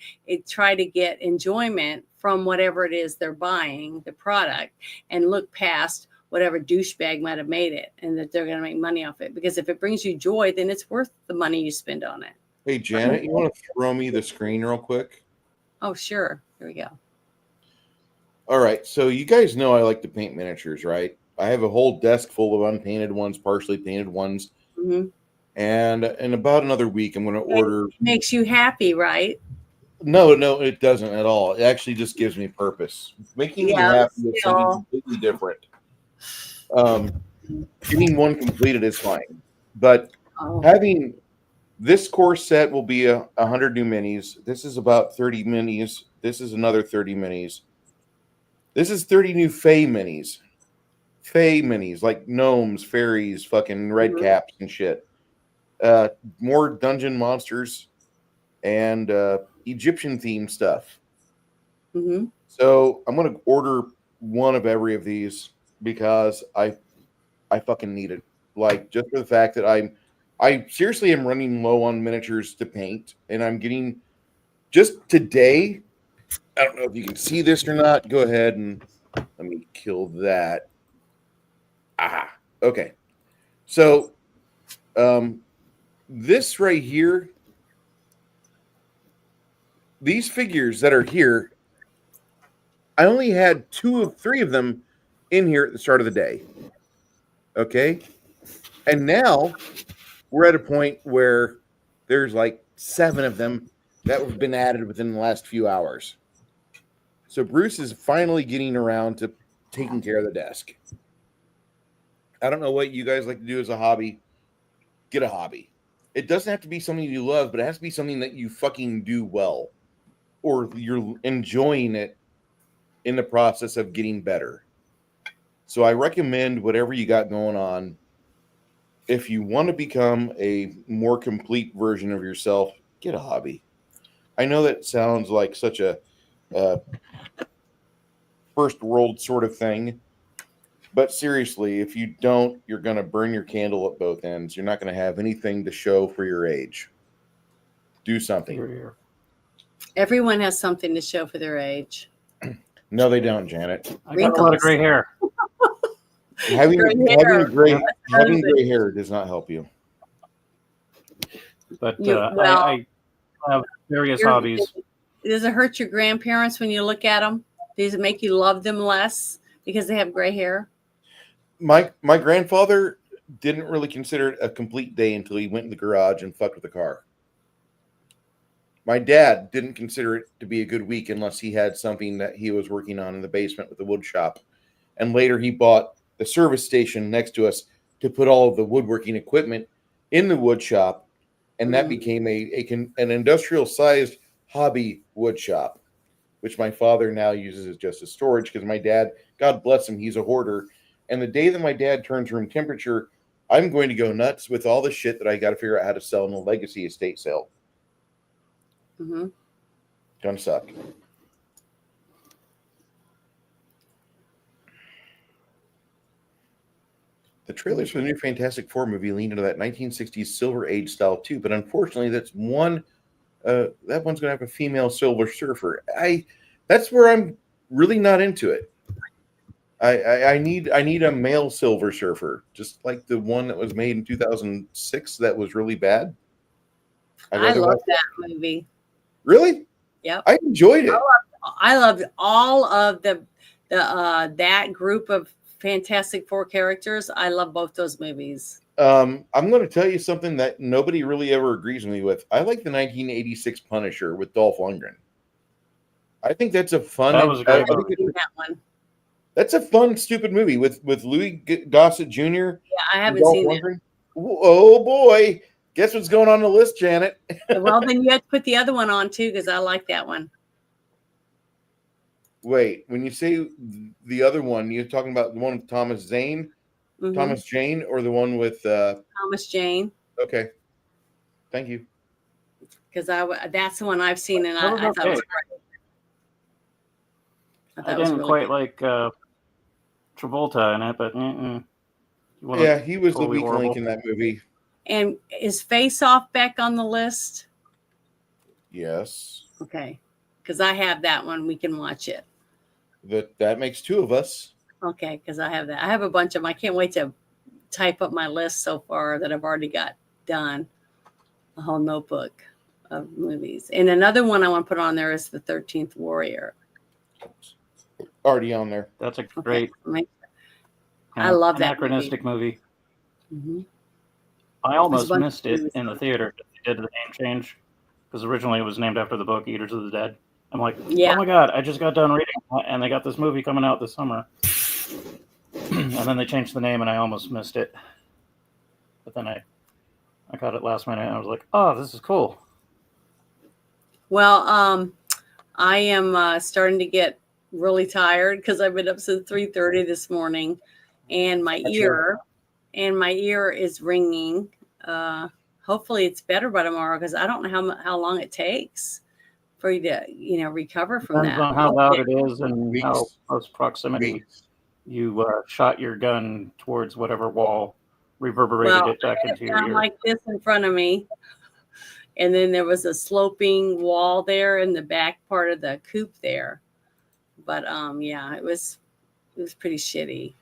Try to get enjoyment from whatever it is they're buying, the product, and look past whatever douchebag might have made it and that they're going to make money off it. Because if it brings you joy, then it's worth the money you spend on it. Hey, Janet, you want to throw me the screen real quick? Oh, sure. Here we go. All right, so you guys know I like to paint miniatures, right? I have a whole desk full of unpainted ones, partially painted ones, and in about another week, I'm going to order. It makes you happy, right? No, it doesn't at all. It actually just gives me purpose. Making me happy is something completely different. Getting one completed is fine, but having this core set will be 100 new minis. This is about 30 minis. This is another 30 minis. This is 30 new Fae minis. Fae minis, like gnomes, fairies, fucking red caps and shit. More dungeon monsters and Egyptian themed stuff. So I'm gonna order one of every of these because I fucking need it. Like, just for the fact that I seriously am running low on miniatures to paint, and I'm getting just today. I don't know if you can see this or not. Go ahead and let me kill that. Okay. So this right here, these figures that are here, I only had 3 of them in here at the start of the day. Okay. And now we're at a point where there's like 7 of them that have been added within the last few hours. So Bruce is finally getting around to taking care of the desk. I don't know what you guys like to do as a hobby. Get a hobby. It doesn't have to be something you love, but it has to be something that you fucking do well, or you're enjoying it in the process of getting better. So I recommend whatever you got going on. If you want to become a more complete version of yourself, get a hobby. I know that sounds like such a first world sort of thing, but seriously, if you don't, you're going to burn your candle at both ends. You're not going to have anything to show for your age. Do something. Everyone has something to show for their age. No, they don't, Janet. I got a lot of gray hair. Having gray hair does not help you. But I have various hobbies. Does it hurt your grandparents when you look at them? Does it make you love them less because they have gray hair? My grandfather didn't really consider it a complete day until he went in the garage and fucked with the car. My dad didn't consider it to be a good week unless he had something that he was working on in the basement with the wood shop. And later he bought the service station next to us to put all of the woodworking equipment in the wood shop. And that became an industrial-sized hobby wood shop, which my father now uses as just a storage because my dad, God bless him, he's a hoarder. And the day that my dad turns room temperature, I'm going to go nuts with all the shit that I got to figure out how to sell in the legacy estate sale. Gonna suck. The trailers for the new Fantastic Four movie leaned into that 1960s Silver Age style too, but unfortunately, that one's gonna have a female Silver Surfer. That's where I'm really not into it. I need a male Silver Surfer, just like the one that was made in 2006 that was really bad. I love that movie. Really? Yep. I enjoyed it. I loved all of the that group of Fantastic Four characters. I love both those movies. I'm going to tell you something that nobody really ever agrees with me with. I like the 1986 Punisher with Dolph Lundgren. I think that's a fun. That was a great movie. That one. That's a fun, stupid movie with Louis Gossett Jr. Yeah, I haven't seen it. Oh boy. Guess what's going on the list, Janet? Well, then you have to put the other one on too, because I like that one. Wait, when you say the other one, you're talking about the one with Thomas Jane, or the one with Thomas Jane? Okay, thank you. Because that's the one I've seen, and I thought it was great. I didn't quite like Travolta in it, but yeah, he was the weak link in that movie. And is Face Off back on the list? Yes. Okay, because I have that one. We can watch it. That makes 2 of us. Okay, because I have that. I have a bunch of them. I can't wait to type up my list so far that I've already got done. A whole notebook of movies. And another one I want to put on there is The 13th Warrior. already on there. That's a great. I love that anachronistic movie. Mm-hmm. I There's a almost bunch of missed it movies in the on theater. They did the name change because originally it was named after the book Eaters of the Dead. I'm like, Yeah. oh my god, I just got done reading, and they got this movie coming out this summer, and then they changed the name, and I almost missed it. But then I caught it last minute, and I was like, oh, this is cool. Well, I am starting to get really tired because I've been up since 3:30 this morning, and my ear is ringing. Hopefully, it's better by tomorrow because I don't know how long it takes for you to recover from Depends that. on how loud it is and how close proximity you shot your gun towards whatever wall reverberated it back into your ear. Like this in front of me, and then there was a sloping wall there in the back part of the coop there. But yeah, it was pretty shitty.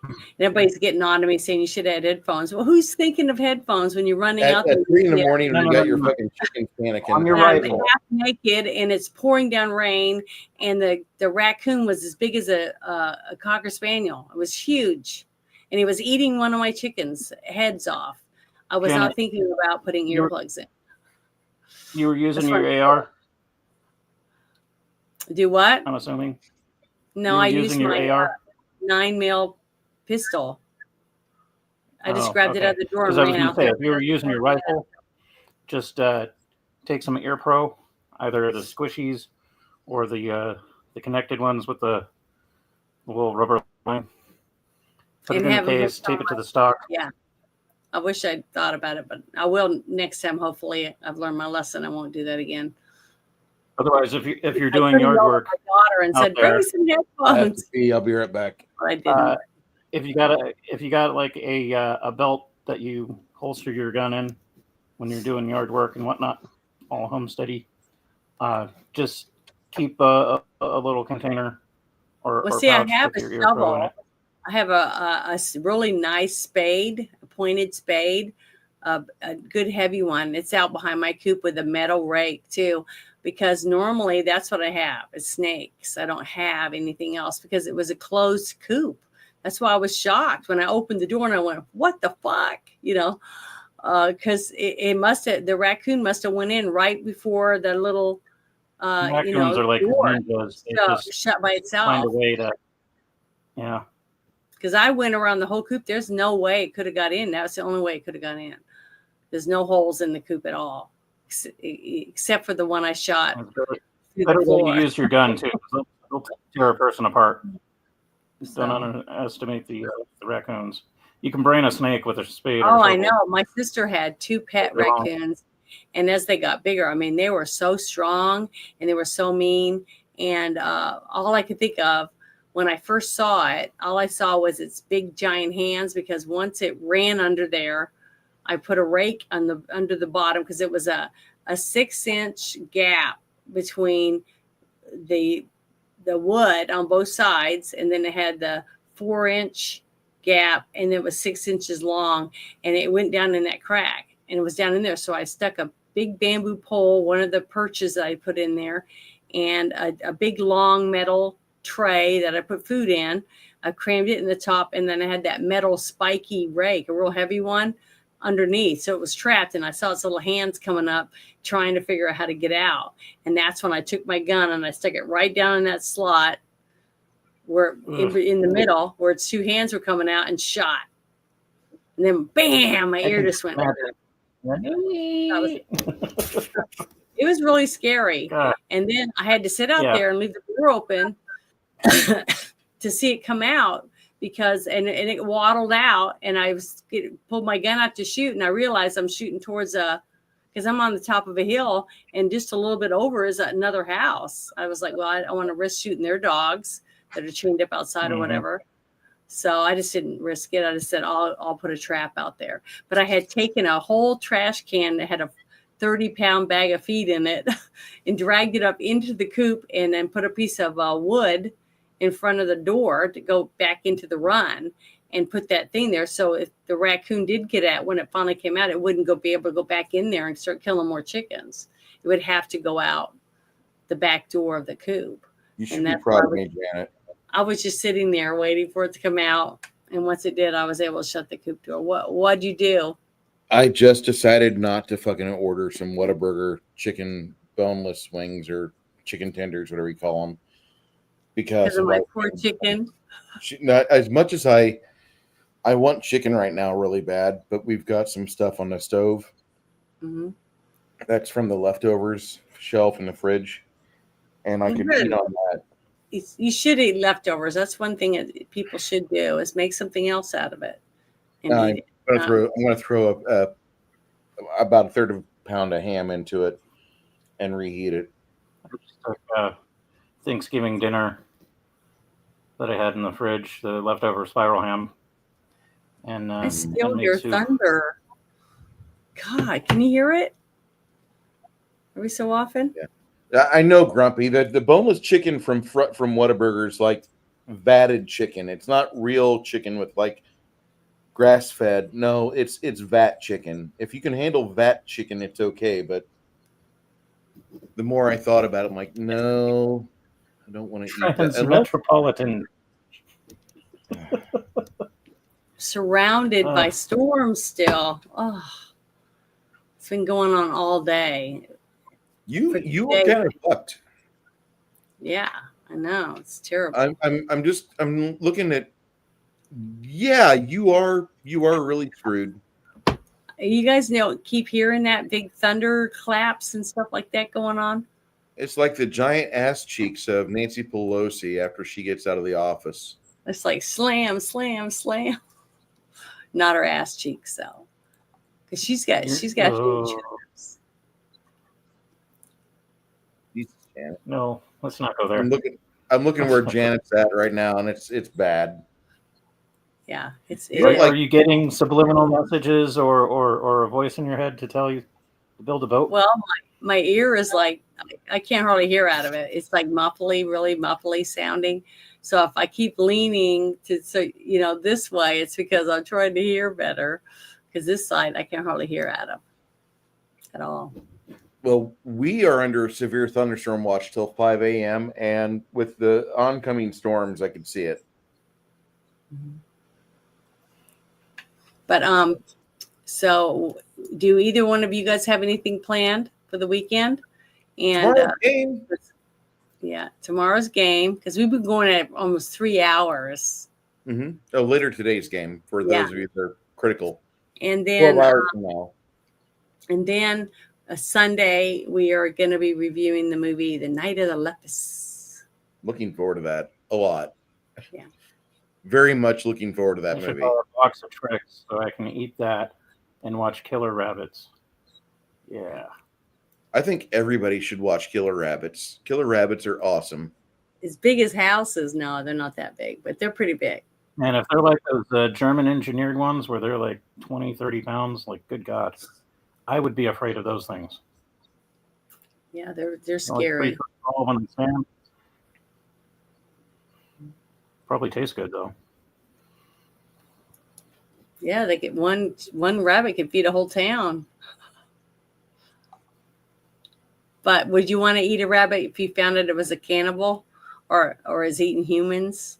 And everybody's getting on to me saying you should have had headphones. Well, who's thinking of headphones when you're running out At 3 in the there? morning when you got your fucking chicken panicking. On your I'm rifle. half naked and it's pouring down rain, and the raccoon was as big as a Cocker Spaniel. It was huge, and he was eating one of my chickens' heads off. I was Janet, not thinking about putting earplugs in. You were using That's your AR? Do what? I'm assuming. No, You were I used using your my AR? 9mm pistol. I just grabbed it okay. out the door and 'Cause I was ran gonna out say, there. if you were using your rifle, just take some Ear Pro, either the squishies or the connected ones with the little rubber line. Put And it in have the them case, hooked on tape it to the stock. Yeah. I wish I'd thought about it, but I will next time. Hopefully, I've learned my lesson. I won't do that again. Otherwise, if you're I doing could've yard yelled at work, my daughter and out said, "Bring there, me some I have headphones." to pee. I'll be right back. But I didn't. if you got like a belt that you holster your gun in when you're doing yard work and whatnot, all homesteady, just keep a little container or Well, see, I pouch have with a your Ear Pro in shovel. it. I have a really nice spade, a pointed spade, a good heavy one. It's out behind my coop with a metal rake too, because normally that's what I have is snakes. I don't have anything else because it was a closed coop. That's why I was shocked when I opened the door and I went, "What the fuck?" Because it must have, the raccoon must have went in right before the little Raccoons are like door ninjas. They just shut by itself. find a way to, yeah. Because I went around the whole coop. There's no way it could have got in. That was the only way it could have got in. There's no holes in the coop at all, except for the one I shot through the Better way floor. to use your gun too. 'Cause they'll tear a person apart. Don't underestimate the raccoons. You can brain a snake with a spade. Oh, or I shovel. know. My sister had 2 pet They're long. raccoons, and as they got bigger, I mean, they were so strong and they were so mean. And all I could think of when I first saw it, all I saw was its big giant hands. Because once it ran under there, I put a rake under the bottom because it was a 6-inch gap between the wood on both sides, and then it had the 4-inch gap, and it was 6 inches long, and it went down in that crack, and it was down in there. So I stuck a big bamboo pole, one of the perches that I put in there, and a big long metal tray that I put food in. I crammed it in the top, and then I had that metal spiky rake, a real heavy one, underneath. So it was trapped, and I saw its little hands coming up trying to figure out how to get out. And that's when I took my gun and I stuck it right down in that slot where in the middle where its 2 hands were coming out, and shot. And then bam, my ear just went. It was really scary. God. And then I had to sit out Yeah. there and leave the door open to see it come out, because and it waddled out, and I pulled my gun out to shoot, and I realized I'm shooting towards because I'm on the top of a hill, and just a little bit over is another house. I was like, well, I don't want to risk shooting their dogs that are chained up outside or whatever. So I just didn't risk it. I just said, I'll put a trap out there. But I had taken a whole trash can that had a 30-pound bag of feed in it and dragged it up into the coop, and then put a piece of wood in front of the door to go back into the run, and put that thing there. So if the raccoon did get out, when it finally came out, it wouldn't be able to go back in there and start killing more chickens. It would have to go out the back door of the coop. You should And be that's proud why of me, Janet. I was just sitting there waiting for it to come out. And once it did, I was able to shut the coop door. What'd you do? I just decided not to fucking order some Whataburger chicken boneless wings or chicken tenders, whatever you call them, because of my poor chicken. Not as much as I want chicken right now really bad, but we've got some stuff on the stove that's from the leftovers shelf in the fridge, and I could eat on that. You should eat leftovers. That's one thing that people should do is make something else out of it. And I'm eat it. going to throw about a third of a pound of ham into it and reheat it. Thanksgiving dinner that I had in the fridge, the leftover spiral ham, and I steal your thunder. God, can you hear it? Every so often. Yeah, I know, Grumpy. The boneless chicken from Whataburger is like vatted chicken. It's not real chicken with like grass fed. No, it's vat chicken. If you can handle vat chicken, it's okay. But the more I thought about it, I'm like, no, I don't want to eat that. Metropolitan. Surrounded by storms still. Oh, it's been going on all day. You were kind of fucked. Yeah, I know. It's terrible. I'm looking at. Yeah, you are really screwed. You guys keep hearing that big thunder claps and stuff like that going on. It's like the giant ass cheeks of Nancy Pelosi after she gets out of the office. It's like slam, slam, slam. Not her ass cheeks though, because she's got huge hips. No, let's not go there. I'm looking where Janet's at right now, and it's bad. Yeah, Are you getting subliminal messages or a voice in your head to tell you to build a boat? Well, my ear is like I can't hardly hear out of it. It's like muffly, really muffly sounding. So if I keep leaning to this way, it's because I'm trying to hear better. Because this side I can't hardly hear out of at all. Well, we are under severe thunderstorm watch till 5 a.m. and with the oncoming storms, I can see it. But so do either one of you guys have anything planned for the weekend? And tomorrow's game. Yeah, tomorrow's game, because we've been going at almost 3 hours. Oh, later today's game for those of you that are critical. And then 12 hours from now. And then Sunday we are going to be reviewing the movie The Night of the Lepus. Looking forward to that a lot. Yeah. Very much looking forward to that I should movie. buy a box of tricks so I can eat that and watch Killer Rabbits. Yeah. I think everybody should watch Killer Rabbits. Killer Rabbits are awesome. As big as houses? No, they're not that big, but they're pretty big. And if they're like those German engineered ones where they're like 20, 30 pounds, like, good God, I would be afraid of those things. Yeah, they're scary. Probably tastes good though. Yeah, they get one rabbit can feed a whole town. But would you want to eat a rabbit if you found it was a cannibal or is eating humans?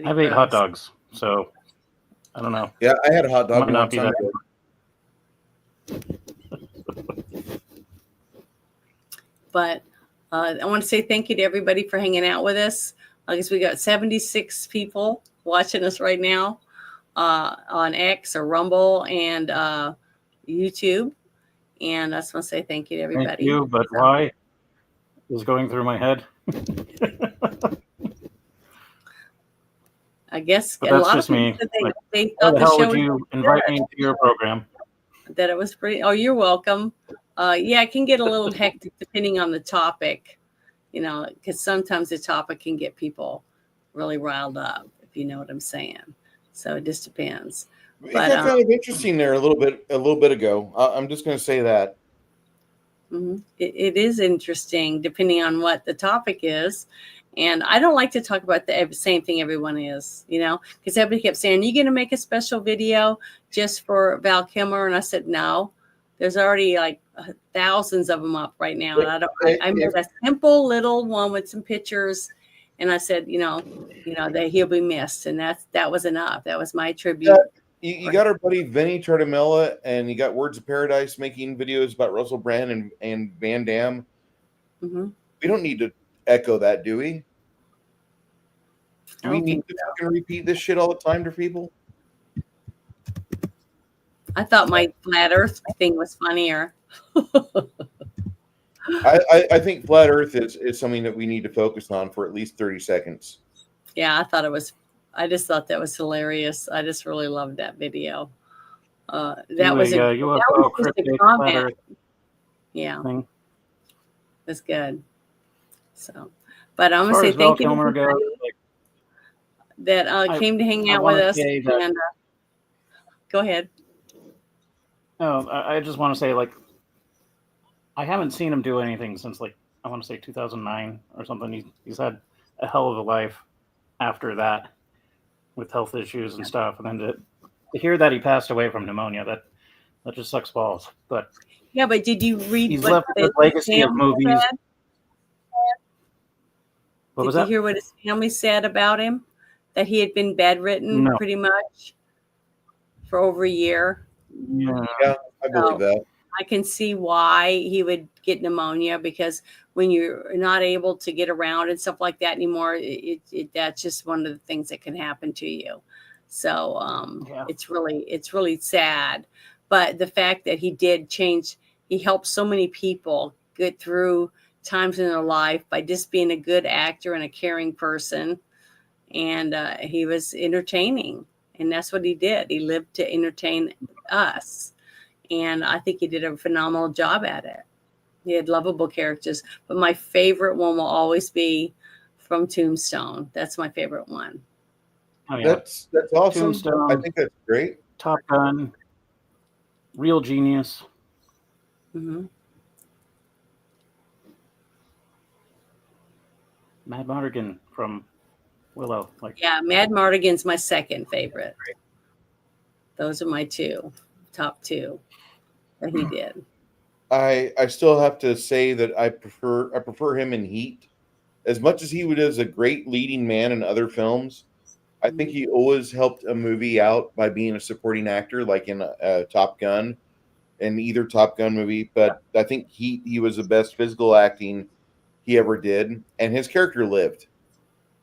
I've ate hot dogs, so I don't know. Yeah, I had a hot dog. Might not be that good. But I want to say thank you to everybody for hanging out with us. I guess we got 76 people watching us right now on X or Rumble and YouTube. And I just want to say thank you to everybody. Thank you, but why is going through my head? I guess but a that's lot just of people me. said Like, they how thought the the hell show would you was invite good. me into your program? That it was pretty. Oh, you're welcome. Yeah, it can get a little hectic depending on the topic, because sometimes the topic can get people really riled up, if you know what I'm saying. So it just depends. It got kind of interesting there a little bit ago. I'm just going to say that. It is interesting depending on what the topic is. And I don't like to talk about the same thing everyone is, because everybody kept saying, "You're going to make a special video just for Val Kilmer?" And I said, no, there's already like thousands of them up right now. And I made a simple little one with some pictures And I said, that he'll be missed, and that was enough. That was my tribute. You got our buddy Vinny Tartamella, and you got Words of Paradise making videos about Russell Brand and Van Damme. Mm-hmm. We don't need to echo that, do we? Do we need to fucking repeat this shit all the time to people? I thought my flat Earth thing was funnier. I think flat Earth is something that we need to focus on for at least 30 seconds. Yeah, I just thought that was hilarious. I just really loved that video. That was just a comment. Yeah, it was good. So, but I'm gonna say thank you to everybody that came to hang out with us. And go ahead. No, I just want to say, like, I haven't seen him do anything since, like, I want to say 2009 or something. He's had a hell of a life after that with health issues and stuff. And then to hear that he passed away from pneumnia, that just sucks balls. But yeah, but did you read he's what left a legacy of movies. Said? Did you hear what his family said about him? That he had been bedridden pretty much for over a year. Yeah, I believe that. I can see why he would get pneumonia, because when you're not able to get around and stuff like that anymore, that's just one of the things that can happen to you. So it's really sad. But the fact that he did change, he helped so many people get through times in their life by just being a good actor and a caring person. And he was entertaining, and that's what he did. He lived to entertain us. And I think he did a phenomenal job at it. He had lovable characters. But my favorite one will always be from Tombstone. That's my favorite one. Oh, yeah. That's awesome. Tombstone, I think that's great. Top Gun, Real Genius. Mm-hmm. Mad Mardigan from Willow. Yeah, Mad Mardigan's my second favorite. Those are my top two that he did. I still have to say that I prefer him in Heat. As much as he was a great leading man in other films, I think he always helped a movie out by being a supporting actor, like in Top Gun, in either Top Gun movie. But I think he was the best physical acting he ever did, and his character lived.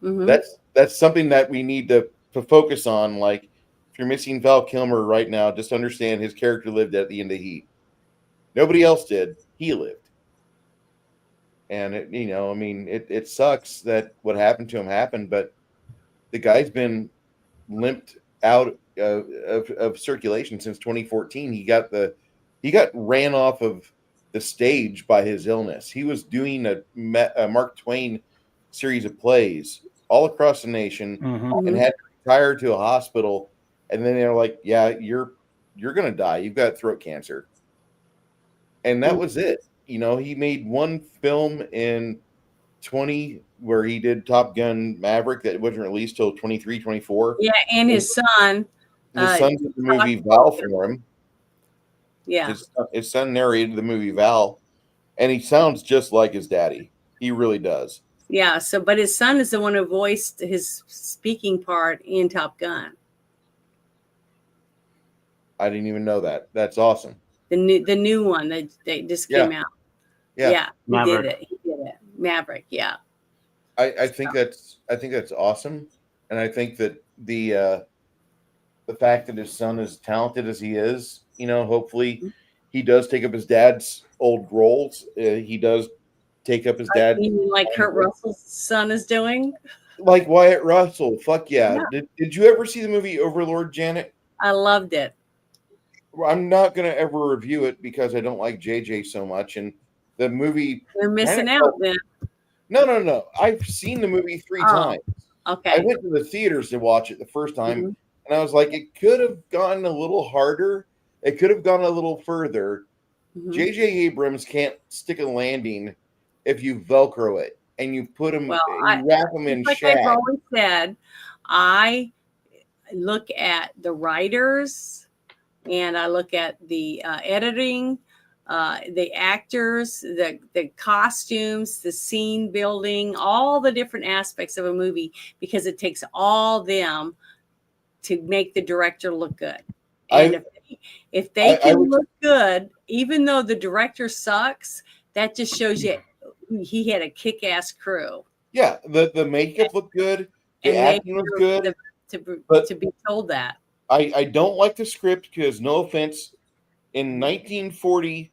Mm-hmm. That's something that we need to focus on. Like, if you're missing Val Kilmer right now, just understand his character lived at the end of Heat. Nobody else did. He lived. And it sucks that what happened to him happened, but the guy's been limped out of circulation since 2014. He got ran off of the stage by his illness. He was doing a Mark Twain series of plays all across the nation, and had to retire to a hospital. And then they're like, "Yeah, you're gonna die. You've got throat cancer." And that was it. He made one film in where he did Top Gun Maverick that wasn't released till 23, 24. Yeah, and his son. His son did the movie Val for him. Yeah. His son narrated the movie Val, and he sounds just like his daddy. He really does. Yeah. So, but his son is the one who voiced his speaking part in Top Gun. I didn't even know that. That's awesome. The new one that they just came out. Yeah. He did it. Maverick. Yeah. I think that's awesome, and I think that the fact that his son is talented as he is, hopefully he does take up his dad's old roles. He does take up his dad, like Kurt Russell's son is doing, like Wyatt Russell. Fuck yeah! Did you ever see the movie Overlord, Janet? I loved it. I'm not gonna ever review it because I don't like JJ so much, and the movie. You're missing out, then. No. I've seen the movie 3 times. Okay. I went to the theaters to watch it the first time, and I was like, it could have gone a little harder. It could have gone a little further. JJ Abrams can't stick a landing if you Velcro it and you put him, you wrap him in shag. I've always said, I look at the writers and I look at the editing the actors, the costumes, the scene building, all the different aspects of a movie, because it takes all them to make the director look good. And if they can look good, even though the director sucks, that just shows you he had a kick-ass crew. Yeah, the makeup looked good, the And they acting was good, to be told that. I don't like the script because, no offense, in 1940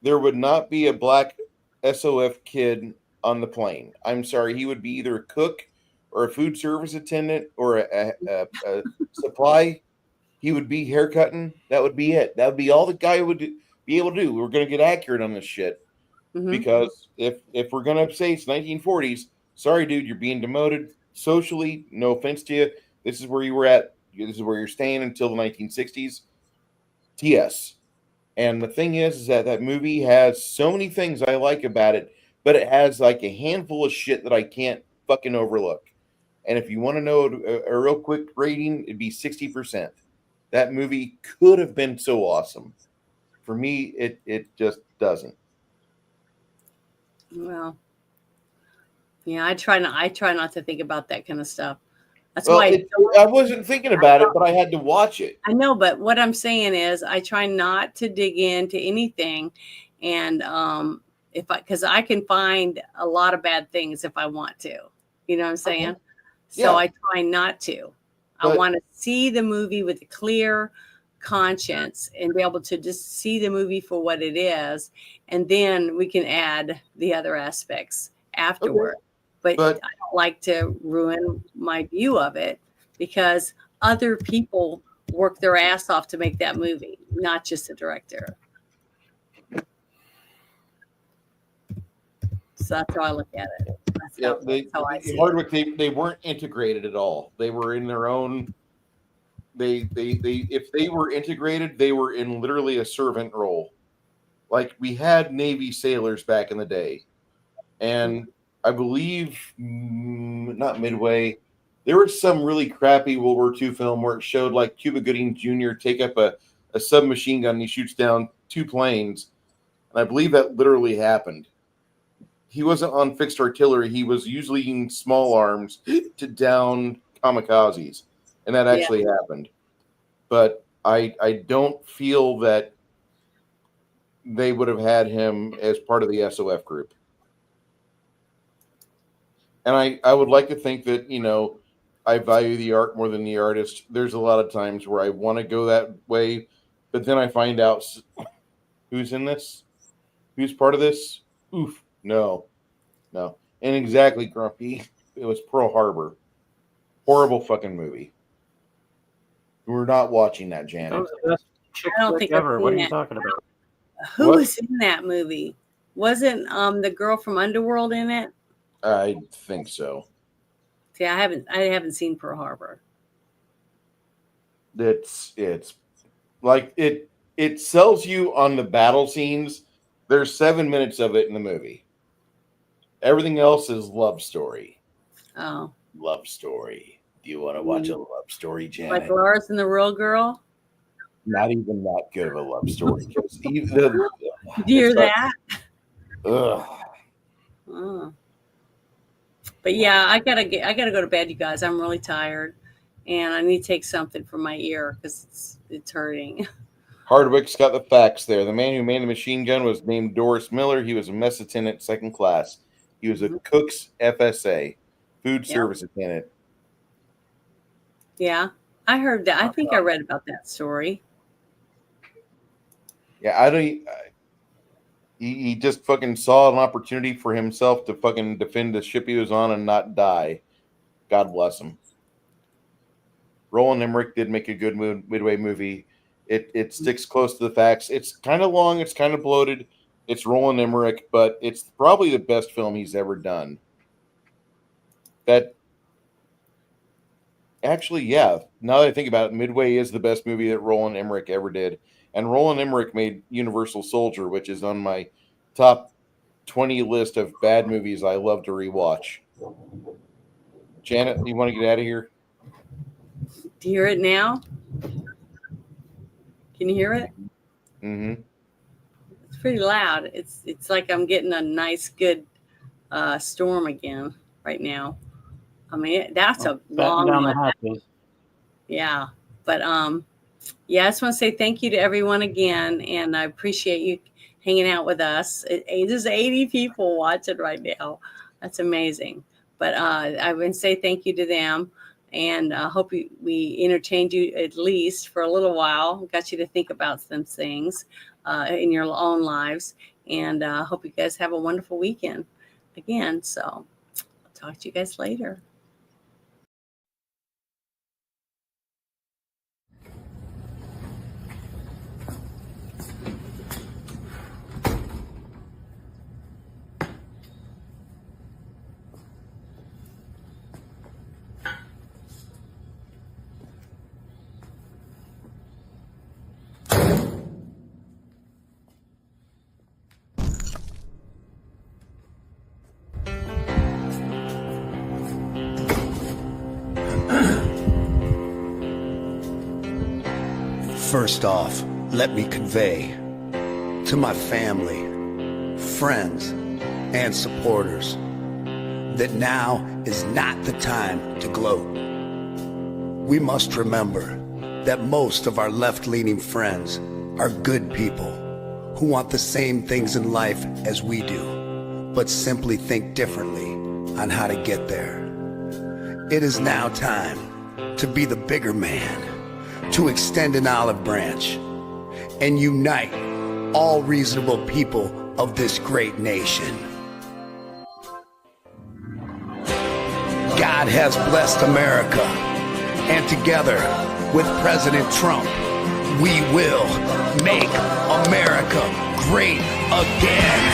there would not be a black SOF kid on the plane. I'm sorry, he would be either a cook or a food service attendant or a supply. He would be haircutting. That would be it. That would be all the guy would be able to do. We're going to get accurate on this shit. Because if we're going to say it's 1940s, sorry, dude, you're being demoted socially. No offense to you. This is where you were at. This is where you're staying until the 1960s. TS. And the thing is that that movie has so many things I like about it, but it has like a handful of shit that I can't fucking overlook. And if you want to know a real quick rating, it'd be 60%. That movie could have been so awesome. For me, it just doesn't. Well, yeah, I try not to think about that kind of stuff. That's why I wasn't thinking about it, but I had to watch it. I know, but what I'm saying is I try not to dig into anything, and because I can find a lot of bad things if I want to, you know what I'm saying? So I try not to. I want to see the movie with a clear conscience and be able to just see the movie for what it is, and then we can add the other aspects afterward. But I don't like to ruin my view of it because other people work their ass off to make that movie, not just the director. So that's how I look at it. That's how I see Hardwick, they weren't integrated at all. They were in their own. They if they were integrated, they were in literally a servant role. Like we had Navy sailors back in the day, and I believe not Midway. There was some really crappy World War II film where it showed like Cuba Gooding Jr. take up a submachine gun and he shoots down 2 planes, and I believe that literally happened. He wasn't on fixed artillery. He was usually using small arms to down kamikazes, and that actually happened. But I don't feel that they would have had him as part of the SOF group. And I would like to think that, you know, I value the art more than the artist. There's a lot of times where I want to go that way, but then I find out who's in this, who's part of this. Oof, no. And exactly, Grumpy. It was Pearl Harbor. Horrible fucking movie. We're not watching that, Janet. That was the best chick I don't flick think I've ever. seen What are you that. talking about? Who was in that movie? Wasn't the girl from Underworld in it? I think so. See, I haven't seen Pearl Harbor. It's like it sells you on the battle scenes. There's 7 minutes of it in the movie. Everything else is love story. Oh. Love story. Do you want to watch a love story, Janet? Like Lars and the Real Girl? Not even that good of a love story. Do you hear that? Ugh. Oh. But yeah, I gotta go to bed, you guys. I'm really tired, and I need to take something from my ear because it's hurting. Hardwick's got the facts there. The man who made the machine gun was named Doris Miller. He was a mess attendant, 2nd class. He was a cook's FSA, food service attendant. Yeah, I heard that. I think I read about that story. Yeah, he just fucking saw an opportunity for himself to fucking defend the ship he was on and not die. God bless him. Roland Emmerich did make a good Midway movie. It sticks close to the facts. It's kind of long. It's kind of bloated. It's Roland Emmerich, but it's probably the best film he's ever done. That actually, yeah. Now that I think about it, Midway is the best movie that Roland Emmerich ever did. And Roland Emmerich made Universal Soldier, which is on my top 20 list of bad movies I love to rewatch. Janet, you want to get out of here? Do you hear it now? Can you hear it? Mm-hmm. pretty loud. It's like I'm getting a nice, good storm again right now. I mean, that's a long down one. the hatches. Yeah. But yeah, I just want to say thank you to everyone again, and I appreciate you hanging out with us. There's 80 people watching right now. That's amazing. But I would say thank you to them, and I hope we entertained you at least for a little while, got you to think about some things in your own lives, and I hope you guys have a wonderful weekend again. So I'll talk to you guys later. First off, let me convey to my family, friends, and supporters that now is not the time to gloat. We must remember that most of our left-leaning friends are good people who want the same things in life as we do, but simply think differently on how to get there. It is now time to be the bigger man, to extend an olive branch and unite all reasonable people of this great nation. God has blessed America, and together with President Trump, we will make America great again.